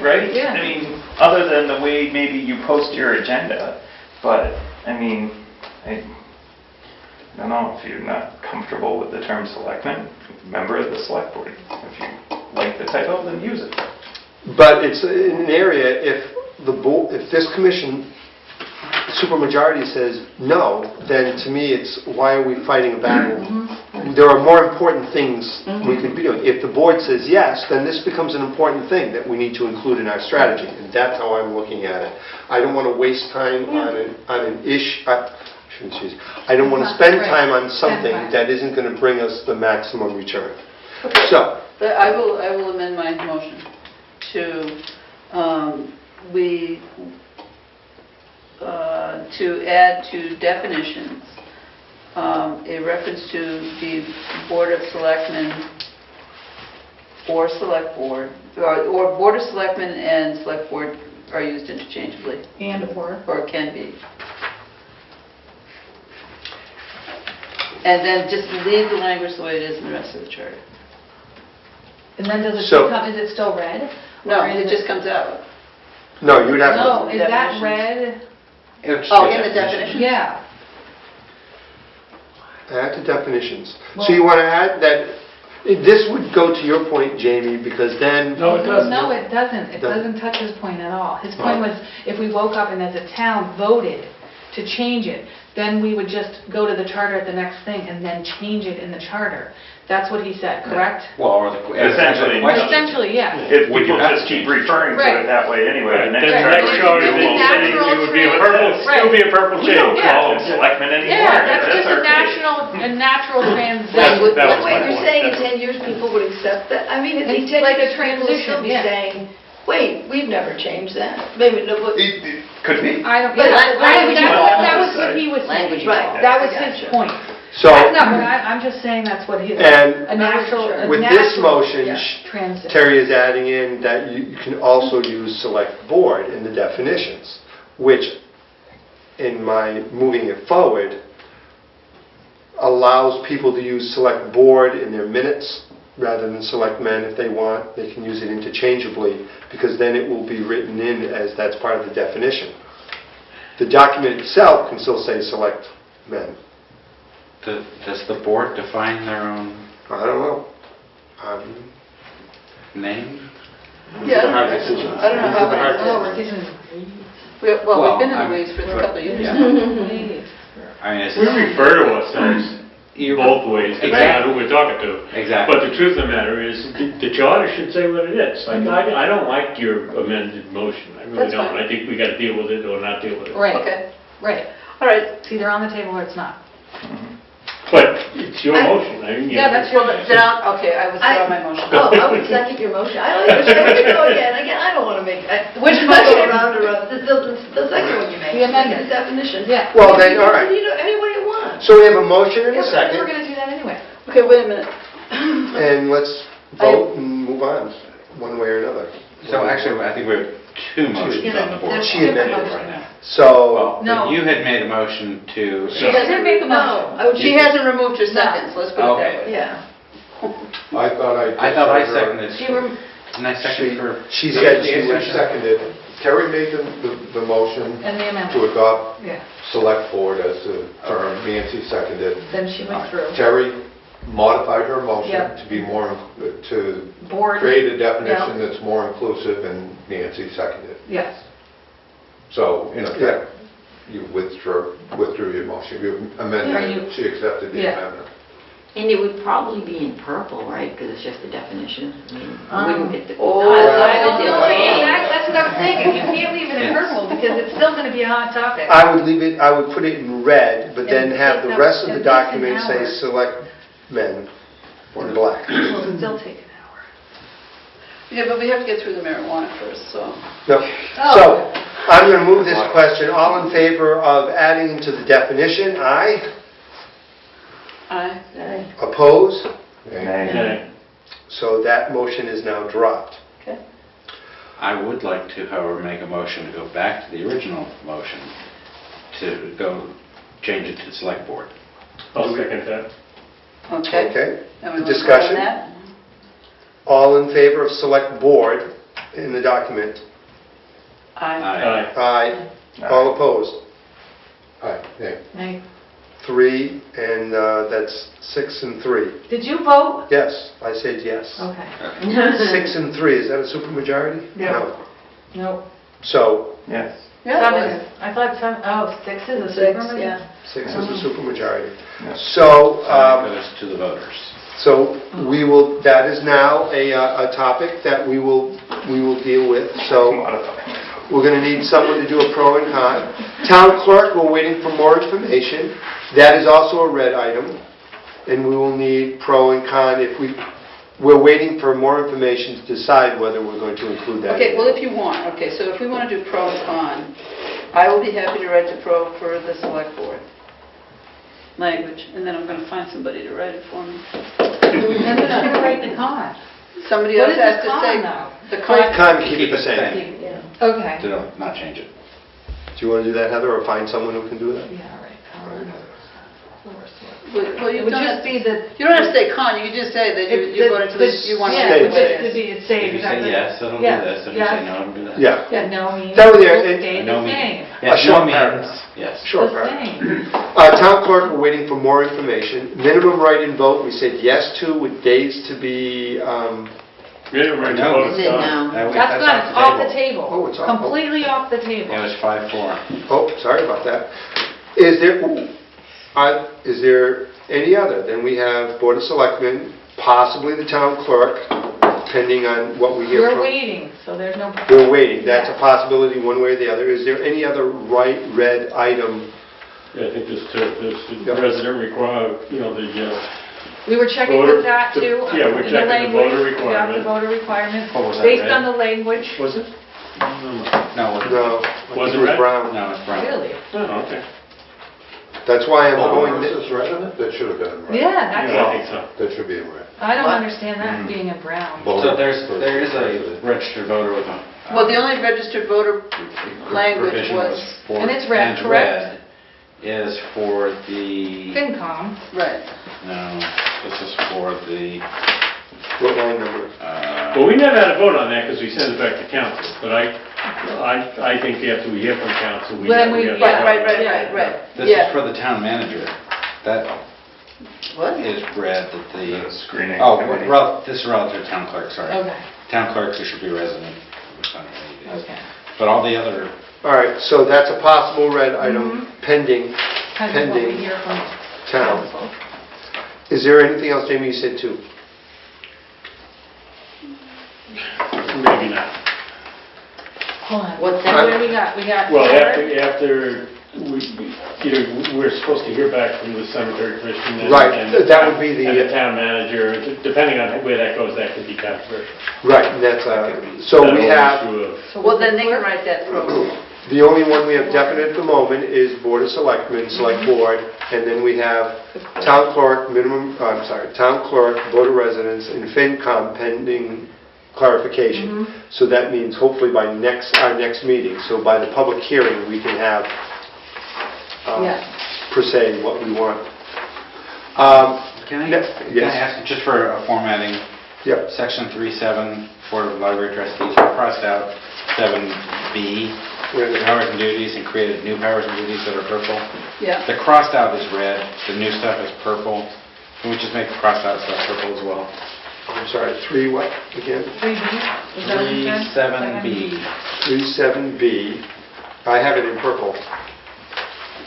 right? Yeah. I mean, other than the way maybe you post your agenda, but, I mean, I don't know, if you're not comfortable with the term selectman, member of the select board. If you like the title, then use it. But it's in an area, if this commission supermajority says no, then to me it's, why are we fighting a battle? There are more important things we could be doing. If the board says yes, then this becomes an important thing that we need to include in our strategy, and that's how I'm looking at it. I don't want to waste time on an issue. I don't want to spend time on something that isn't going to bring us the maximum return. So, I will amend my motion to add to definitions a reference to the Board of Selectmen or Select Board, or Board of Selectmen and Select Board are used interchangeably, or can be. And then just leave the language the way it is in the rest of the charter. And then does it So- become, is it still red? No, Or is it just comes out. no, you'd have No, to, is that Definitions. red? Oh, in the definition? Yeah. add to definitions. So you want to add that, this would go to your point, Jamie, because then... No, it doesn't. No, it doesn't. It Doesn't. doesn't touch his point at all. His point was, if we woke up and as a town voted to change it, then we would just go to the charter at the next thing and then change it in the charter. That's what he said, correct? Well, or the Essentially, question. Essentially, yes. If Would you people have just to keep change it? referring to Right. it that way anyway, the next Then the charter next charter, review will will say natural it would be a purple, still be a purple We don't change. call them selectmen anymore. Yeah, that's just a our case. natural transition. That was Wait, my you're point. saying in 10 years people would accept that? I mean, in It's 10 like a years people will still transition, be yeah. saying, wait, we've never changed that. Maybe, no, but... It could be. I don't, But yeah, language that evolves. was what he was saying. Language Right. evolves. That was I his gotcha. point. So, That's not what I'm just saying that's what he, And a natural, a with this natural motion, transition. Terry is adding in that you can also use select board in the definitions, which, in my moving it forward, allows people to use select board in their minutes rather than select men if they want. They can use it interchangeably, because then it will be written in as that's part of the definition. The document itself can still say select men. Does the board define their own I don't know. name? Yeah, Hard decision. I don't know how It's a hard we're Well, we've been in I the mean, weeds for a couple of years yeah. now. I mean, it's... We refer to ourselves both ways, depending on who we're talking to. Exactly. But the truth of the matter is, the charter should say what it is. Like, I don't like your amended motion, I really That's don't. fine. I think we got to deal with it or not deal with it. Right, Okay, right. all right. It's either on the table or it's not. But it's your motion, I mean, Yeah, that's your, Then okay, I withdraw my motion. Oh, I would second your motion. I don't even, here we go again, I don't want to make, Which go motion? around and around. The second one you make. The amendment. The definition. yeah. Well, then, all right. You know, any way you want. So we have a motion and a We're second, going to do that anyway. Okay, wait a minute. and let's vote and move on, one way or another. So actually, I think we have two motions on the board. She amended it. right now. So, Well, No. but you had made a motion to... She hasn't make a No, motion. I would, She hasn't removed her seconds, let's put it that Okay. way. yeah. I thought I seconded. She rem- Didn't I second for... she said she would She seconded, Terry made the motion And the amendment. to adopt Yeah. select board as the term, Nancy seconded. Then she went through. Terry modified her motion Yep. to be more, to Board. create a definition that's more inclusive, and Nancy seconded. Yes. So, in effect, you withdrew your motion, you amended Are you- it, she accepted the Yeah. amendment. And it would probably be in purple, right, because it's just a definition. I mean, wouldn't it? Oh, I don't know. That's what I'm saying. You can't leave it in purple because it's still going to be a hot topic. I would leave it, I would put it in red, but then And have take the that- rest of the and this document an say hour. select men in black. It'll still take an hour. Yeah, but we have to get through the marijuana first, so. No. So, I'm going to move this question. All in favor of adding to the definition? Aye. Aye. Oppose? Okay. So that motion is now dropped. Okay. I would like to, however, make a motion to go back to the original motion to go change it to select board. I'll second that. Okay. Okay. And we will vote on Discussion? that? All in favor of select board in the document? Aye. Aye. Aye. All opposed? Aye, nay. Nay. 3, and that's 6 and 3. Did you vote? Yes, I said yes. Okay. 6 and 3, is that a supermajority? No. Nope. So, Yes. Yeah, Seven it is, I thought seven, oh, 6 is a Six, supermajority? yeah. 6 is a supermajority. Yeah. So, So it goes to the voters. so we will, that is now a topic that we will deal with. So we're going to need someone to do a pro and con. Town clerk, we're waiting for more information. That is also a red item. And we will need pro and con if we're waiting for more information to decide whether we're going to include that. Okay, well, if you want, okay, so if we want to do pro and con, I will be happy to write the pro for the select board language, and then I'm going to find somebody to write it for me. And who's going to write the con? Somebody What else is has the to say. con, though? The Con, con, keep it the same. Okay. To not change it. Do you want to do that, Heather, or find someone who can do that? Yeah, all right. Con. well, It you would don't just have, be that... you don't have to say con, you can just say that you voted to, you want to Yeah, say it would what just it is. be, it'd say If you say exactly... yes, it'll do Yeah, this. If you yeah. say no, it'll do that. Yeah. Yeah, no means That would be- will stay No the meaning. same. Yes, short no means, paragraph. yes. Short The paragraph. same. Town clerk, we're waiting for more information. Minimum write-in vote, we said yes to with days to be, Yeah, right. No. Is it now? That's gone, off the table. Oh, it's off. Completely off the It table. was 5-4. oh, sorry about that. Is there any other? Then we have Board of Selectmen, possibly the town clerk, depending on what we hear We're from. waiting, so there's no... We're waiting. That's a possibility one way or the other. Is there any other red item? Yeah, I think this Yeah. resident require, We were checking Voter- with that too. yeah, we're in checking the language. voter Yeah, the requirement. voter requirement. What was that, Based red? on the language. was it? No, it- No. Was I think it was red? brown. no, it's brown. Really? Oh, okay. That's why I'm Oh, going, this is red on it? That should have been red. Yeah, Yeah, I that's, think so. That should be in red. I don't What? understand that being in brown. So there is a registered voter with a... Well, the only registered voter language provision was, for- And it's red, correct? red is for the... FinCom. right. No, this is for the... what line number? Well, we never had a vote on that because we sent it back to council, but I think after we hear from council, we Then have we- to... yeah, Right. This Yeah. is for the town manager. That What? is red that The the... screening Oh, committee. this is relative to town clerk, sorry. Okay, Town clerks who should be resident. within 180 days. okay. But all the other, All right, so that's a possible red item pending Kind of what we Pending. hear from town. council. Is there anything else, Jamie, you said two? Maybe not. Hold on. What's What that? do we got? We got... Well, Eric? after we're supposed to hear back from the cemetery commission. and- Right, and- that would be the- And the town manager, depending on where that goes, that could be controversial. Right, and that's, so That we whole have, issue of- So Well, what's then the they can clerk? write that pro. the only one we have definite at the moment is Board of Selectmen, Select Board, and then we have town clerk, town clerk, Board of Residents, and FinCom pending clarification. So that means hopefully by our next meeting, so by the public hearing, we can have, Yes. per se, what we want. can I Yes. ask, just for formatting, Yep, section 3.7, Board of Library Trustees, we crossed out 7B, powers and duties, and created new powers and duties that are purple. Yeah. The crossed out is red, the new stuff is purple. Can we just make the crossed out stuff purple as well? I'm sorry, 3 what, again? 3B? Is that what you said? 3.7B. 37B, I have it in purple.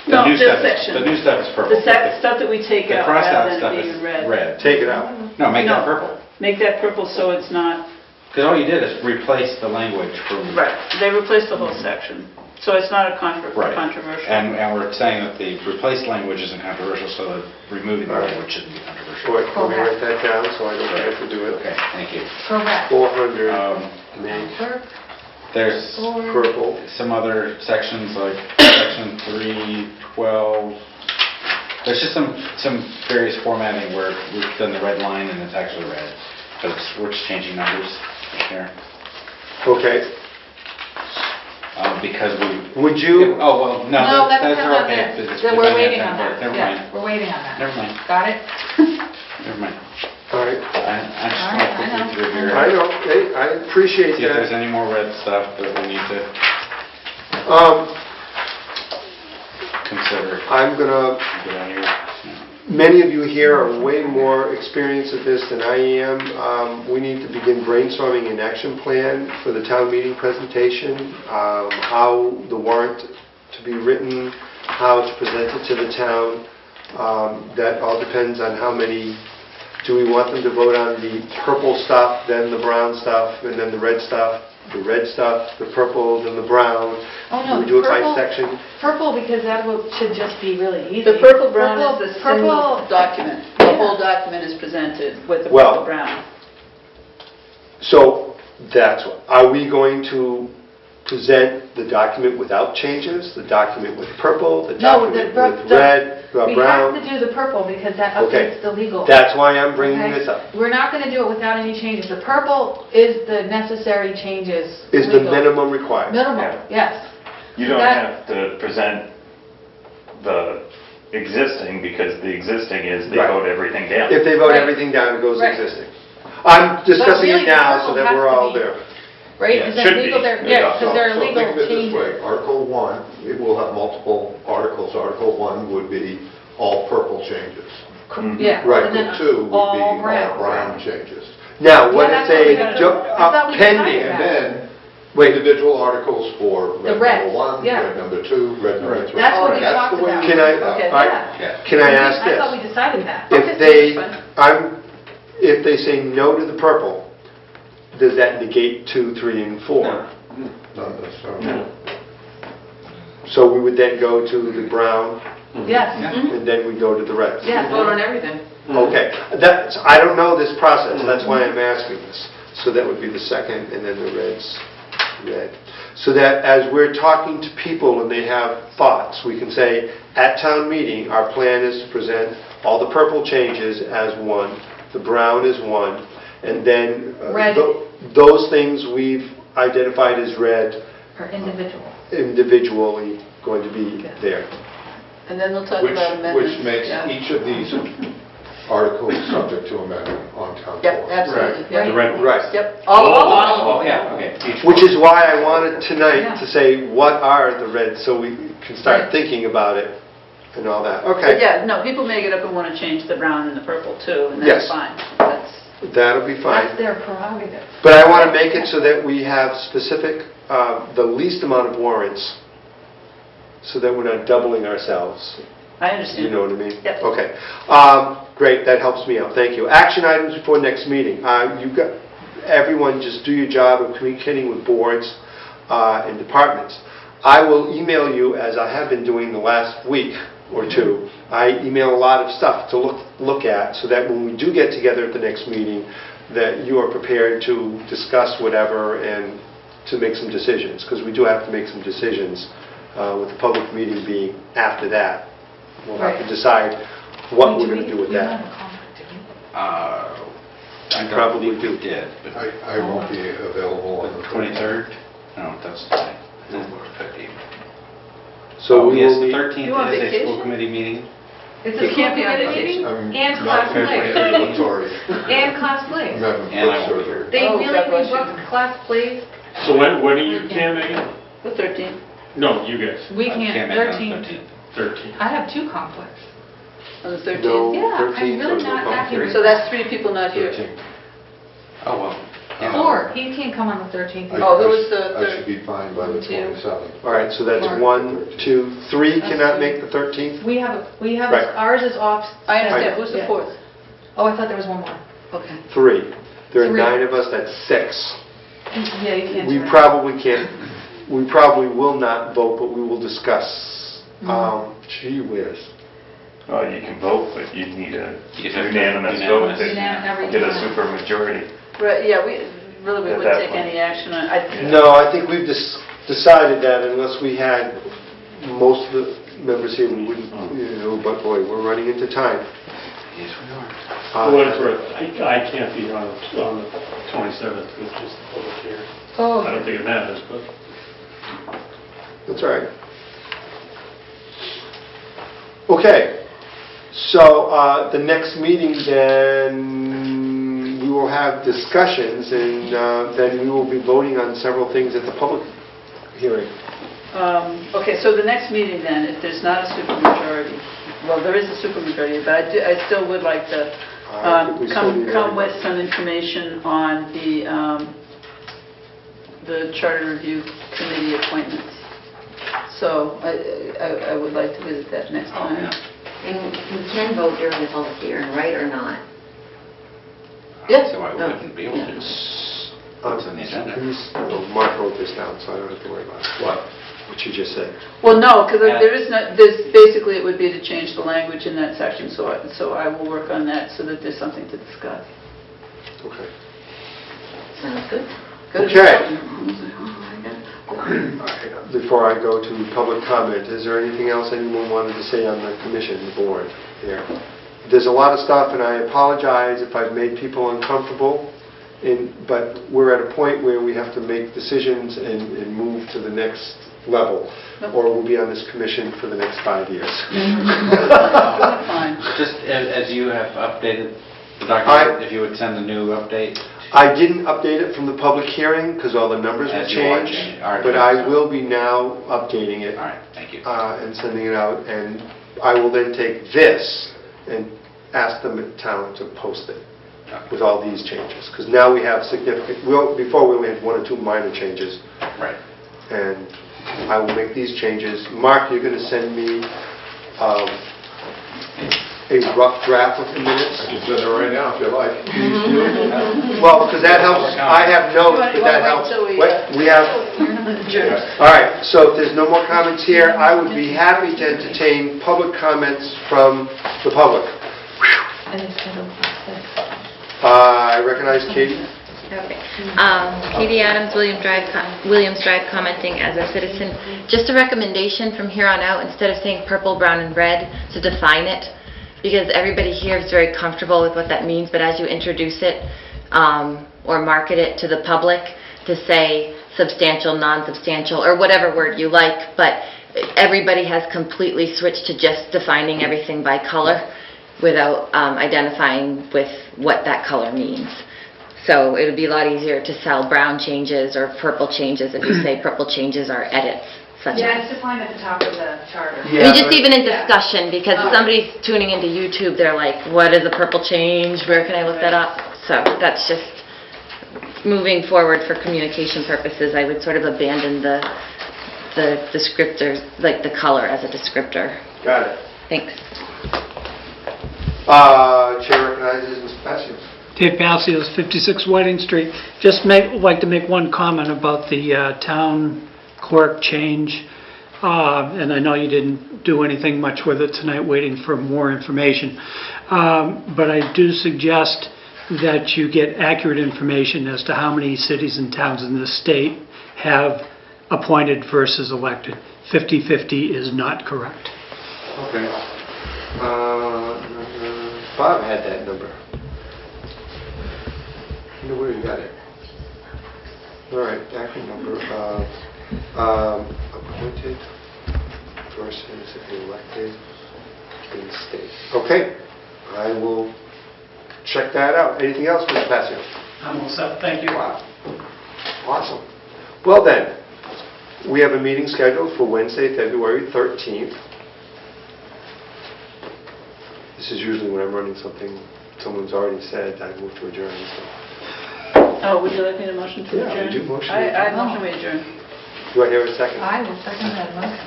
The No, new this stuff is- section. The new stuff is purple. The stuff that we take The out crossed out rather than stuff it is being red. red. Take it out. No, make that No. purple. Make that purple so it's not, Because all you did is replace the language from... right, they replaced the whole section. So it's not a Right. controversial. And we're saying that the replaced language isn't controversial, so that removing the language shouldn't be controversial. Boy, let me write that down so I don't forget to do it. Okay, thank you. Correct. 400 Um, make Clerk, There's purple. some other sections, like section 312. There's just some various formatting where we've done the red line and it's actually red, but we're just changing numbers here. Okay. Because we... Would you, Oh, well, no, No, that's that's not okay. there. It's- Then it's we're on waiting that on template. that. Never Yeah, mind, we're waiting on that. never mind, Got it? never mind. all right. I just All want right, to I know. put you through here. I know, hey, I appreciate See if there's that. any more red stuff that we need to consider. I'm gonna, Get on your... many of you here are way more experienced at this than I am. We need to begin brainstorming an action plan for the town meeting presentation, how the warrant to be written, how to present it to the town. That all depends on how many, do we want them to vote on the purple stuff, then the brown stuff, and then the red stuff, the purple, then the brown? Oh, no, Do we do it by purple- section? Purple, because that should just be really easy. The purple brown is the Purple- single document. The whole document is presented with the Well- purple brown. So that's, are we going to present the document without changes, the document with purple, the No, document the- with red, We have brown? to do the purple because that Okay. updates the legal. That's why I'm bringing Okay? this up. We're not going to do it without any changes. The purple is the necessary changes. Is the legal. minimum required? Minimum, yes. You don't That- have to present the existing, because the existing is they Right. vote everything down. If they vote Right. everything down, it goes Right. existing. I'm discussing really it the now so purple that has we're to all be- there. Right? Yeah, Is it that should legal be. there? Yeah. Yeah, because there are So legal think of it this changes. way, Article 1, it will have multiple articles. Article 1 would be all purple changes. Yeah. Right. And then Article 2 would be all all brown. brown changes. Now, what Yeah, if that's what we they, gotta do. I thought we pending, decided And then wait, individual articles for The red reds, number 1, yeah. red number 2, red number 3. That's what we That's talked the way about. we can do I, it now. Okay. all right, Yeah. can I ask I thought we this? decided that. If they, if they say no to the purple, does that negate 2, 3, and 4? Not necessarily. So we would then go to the brown, Yes. and then we go to the reds? Yes. Vote on everything. Okay, that's, I don't know this process, that's why I'm asking this. So that would be the second, and then the reds, red. So that as we're talking to people and they have thoughts, we can say, at town meeting, our plan is to present all the purple changes as one, the brown is one, and then Red. those things we've identified as red For individual. individually going to be there. And then they'll talk about amendments. Which makes yeah. each of these articles subject to amendment on town floor. Yep, absolutely. Right. yeah. The red one. Right. Yep, all of Oh, them. yeah, okay. Each Which one. is why I wanted tonight Yeah. to say, what are the reds, so we can start Right. thinking about it and all that. But Okay, yeah, no, people may get up and want to change the brown and the purple too, and Yes. that's fine. That's, that'll be That's fine. their prerogative. But I want to make it so that we have specific, the least amount of warrants, so that we're not doubling ourselves. I You understand. know what I mean? Yep. Okay. Great, that helps me out, thank you. Action items before next meeting. You've got, everyone just do your job of communicating with boards and departments. I will email you, as I have been doing the last week or two. I email a lot of stuff to look at, so that when we do get together at the next meeting, that you are prepared to discuss whatever and to make some decisions, because we do have to make some decisions, with the public meeting being after that. We'll have to Right. decide what we're Do going to do with we have that. a conflict, do we? I Probably probably do. did, but I won't be available on the 23rd? No, that's today. So Oh, we yes, will the be, 13th You on is a vacation? school committee meeting. It's You a can't be on committee vacation. meeting I'm and not class physically plays. ambulatory. And class plays. I'm having And I foot won't be surgery. They Oh, really God bless you. rebooked class plays. So when are you can, Megan? The 13th. No, you guys, We I can't, make it on 13. 13. I have 2 conflicts. On the 13th. no, Yeah, I'm 13th really was no not happy conflict. with So that's 3 people not here. 13th. Oh, well. yeah. 4, he can't come on the 13th. Oh, who was the I third? should be fine by the 2. 27th. All right, so that's Mark. 1, 2, 3 That's cannot fine. make the 13th? We have, Right. ours is off. I understand, who's the Yeah. 4th? Oh, I thought there was one more. Okay. 3. There are 3. 9 of us, that's 6. Yeah, you can't We do it. probably can't, we probably will not vote, but we will discuss. Gee whiz. Well, you can vote, but you'd need a You'd have to- unanimous vote to Every get a time. supermajority. Right, yeah, we At wouldn't that take point. any action on it. No, I think we've decided that unless we had most of the members here, we wouldn't, but boy, we're running into time. Yes, we are. For what it's worth, I can't be on the 27th, which is the public hearing. I don't think it matters, but That's all right. Okay, so the next meeting then, we will have discussions and then we will be voting on several things at the public hearing. Okay, so the next meeting then, if there's not a supermajority, well, there is a supermajority, but I still would like to We still need come everybody. with some information on the Charter Review Committee appointments. So I would like to visit that next time. And we can vote during the public hearing, right, or not? Yes. So I wouldn't be able to. What's on the agenda? Mark wrote this down, so I don't have to worry about it. What? What you just said. Well, no, because basically it would be to change the language in that section, so I will work on that so that there's something to discuss. Okay. Sounds good. Good. Okay. Before I go to public comment, is there anything else anyone wanted to say on the commission, the board here? There's a lot of stuff, and I apologize if I've made people uncomfortable, but we're at a point where we have to make decisions and move to the next level, or we'll be on this commission for the next 5 years. Fine. Just as you have updated the document, if you would send a new update. I didn't update it from the public hearing because all the numbers were As you are changed, changing. All right. but I will be now updating it. All right, thank you. And sending it out, and I will then take this and ask them at town to post it with all these changes, because now we have significant, before we only had 1 or 2 minor changes, Right. and I will make these changes. Mark, you're going to send me a rough draft of the minutes? I can send it right now if you like. Well, because that helps, I have notes, but that helps. We have, all right, so if there's no more comments here, I would be happy to entertain public comments from the public. I recognize Katie. Okay. Katie Adams, Williams Drive, commenting as a citizen. Just a recommendation from here on out, instead of saying purple, brown, and red, to define it, because everybody here is very comfortable with what that means, but as you introduce it or market it to the public, to say substantial, non-substantial, or whatever word you like, but everybody has completely switched to just defining everything by color without identifying with what that color means. So it would be a lot easier to sell brown changes or purple changes if you say purple changes are edits, such Yeah, as. it's defined at the top of the charter. I mean, just even in discussion, because somebody's tuning into YouTube, they're like, what is a purple change? Where can I look that up? So that's just, moving forward for communication purposes, I would sort of abandon the descriptors, like the color as a descriptor. Got it. Thanks. Chair recognizes Mr. Passios. Dave Passios, 56 Whiting Street. Just like to make one comment about the town clerk change. And I know you didn't do anything much with it tonight, waiting for more information. But I do suggest that you get accurate information as to how many cities and towns in this state have appointed versus elected. 50-50 is not correct. Okay. Bob had that number. I wonder where you got it. All right, accurate number of appointed versus elected in the state. Okay, I will check that out. Anything else, Mr. Passio? I'm all set, thank you. Wow. Awesome. Well then, we have a meeting scheduled for Wednesday, February 13th. This is usually when I'm running something someone's already said, I move to adjourn. So. Oh, would you like me to motion to Yeah, adjourn? would you motion to I adjourn? motion we adjourn. Do I hear a second? I will second that motion.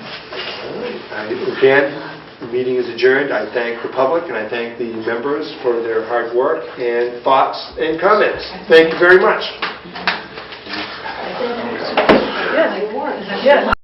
All right. Again, the meeting is adjourned. I thank the public and I thank the members for their hard work and thoughts and comments. Thank you very much. Yes, you won. Yes.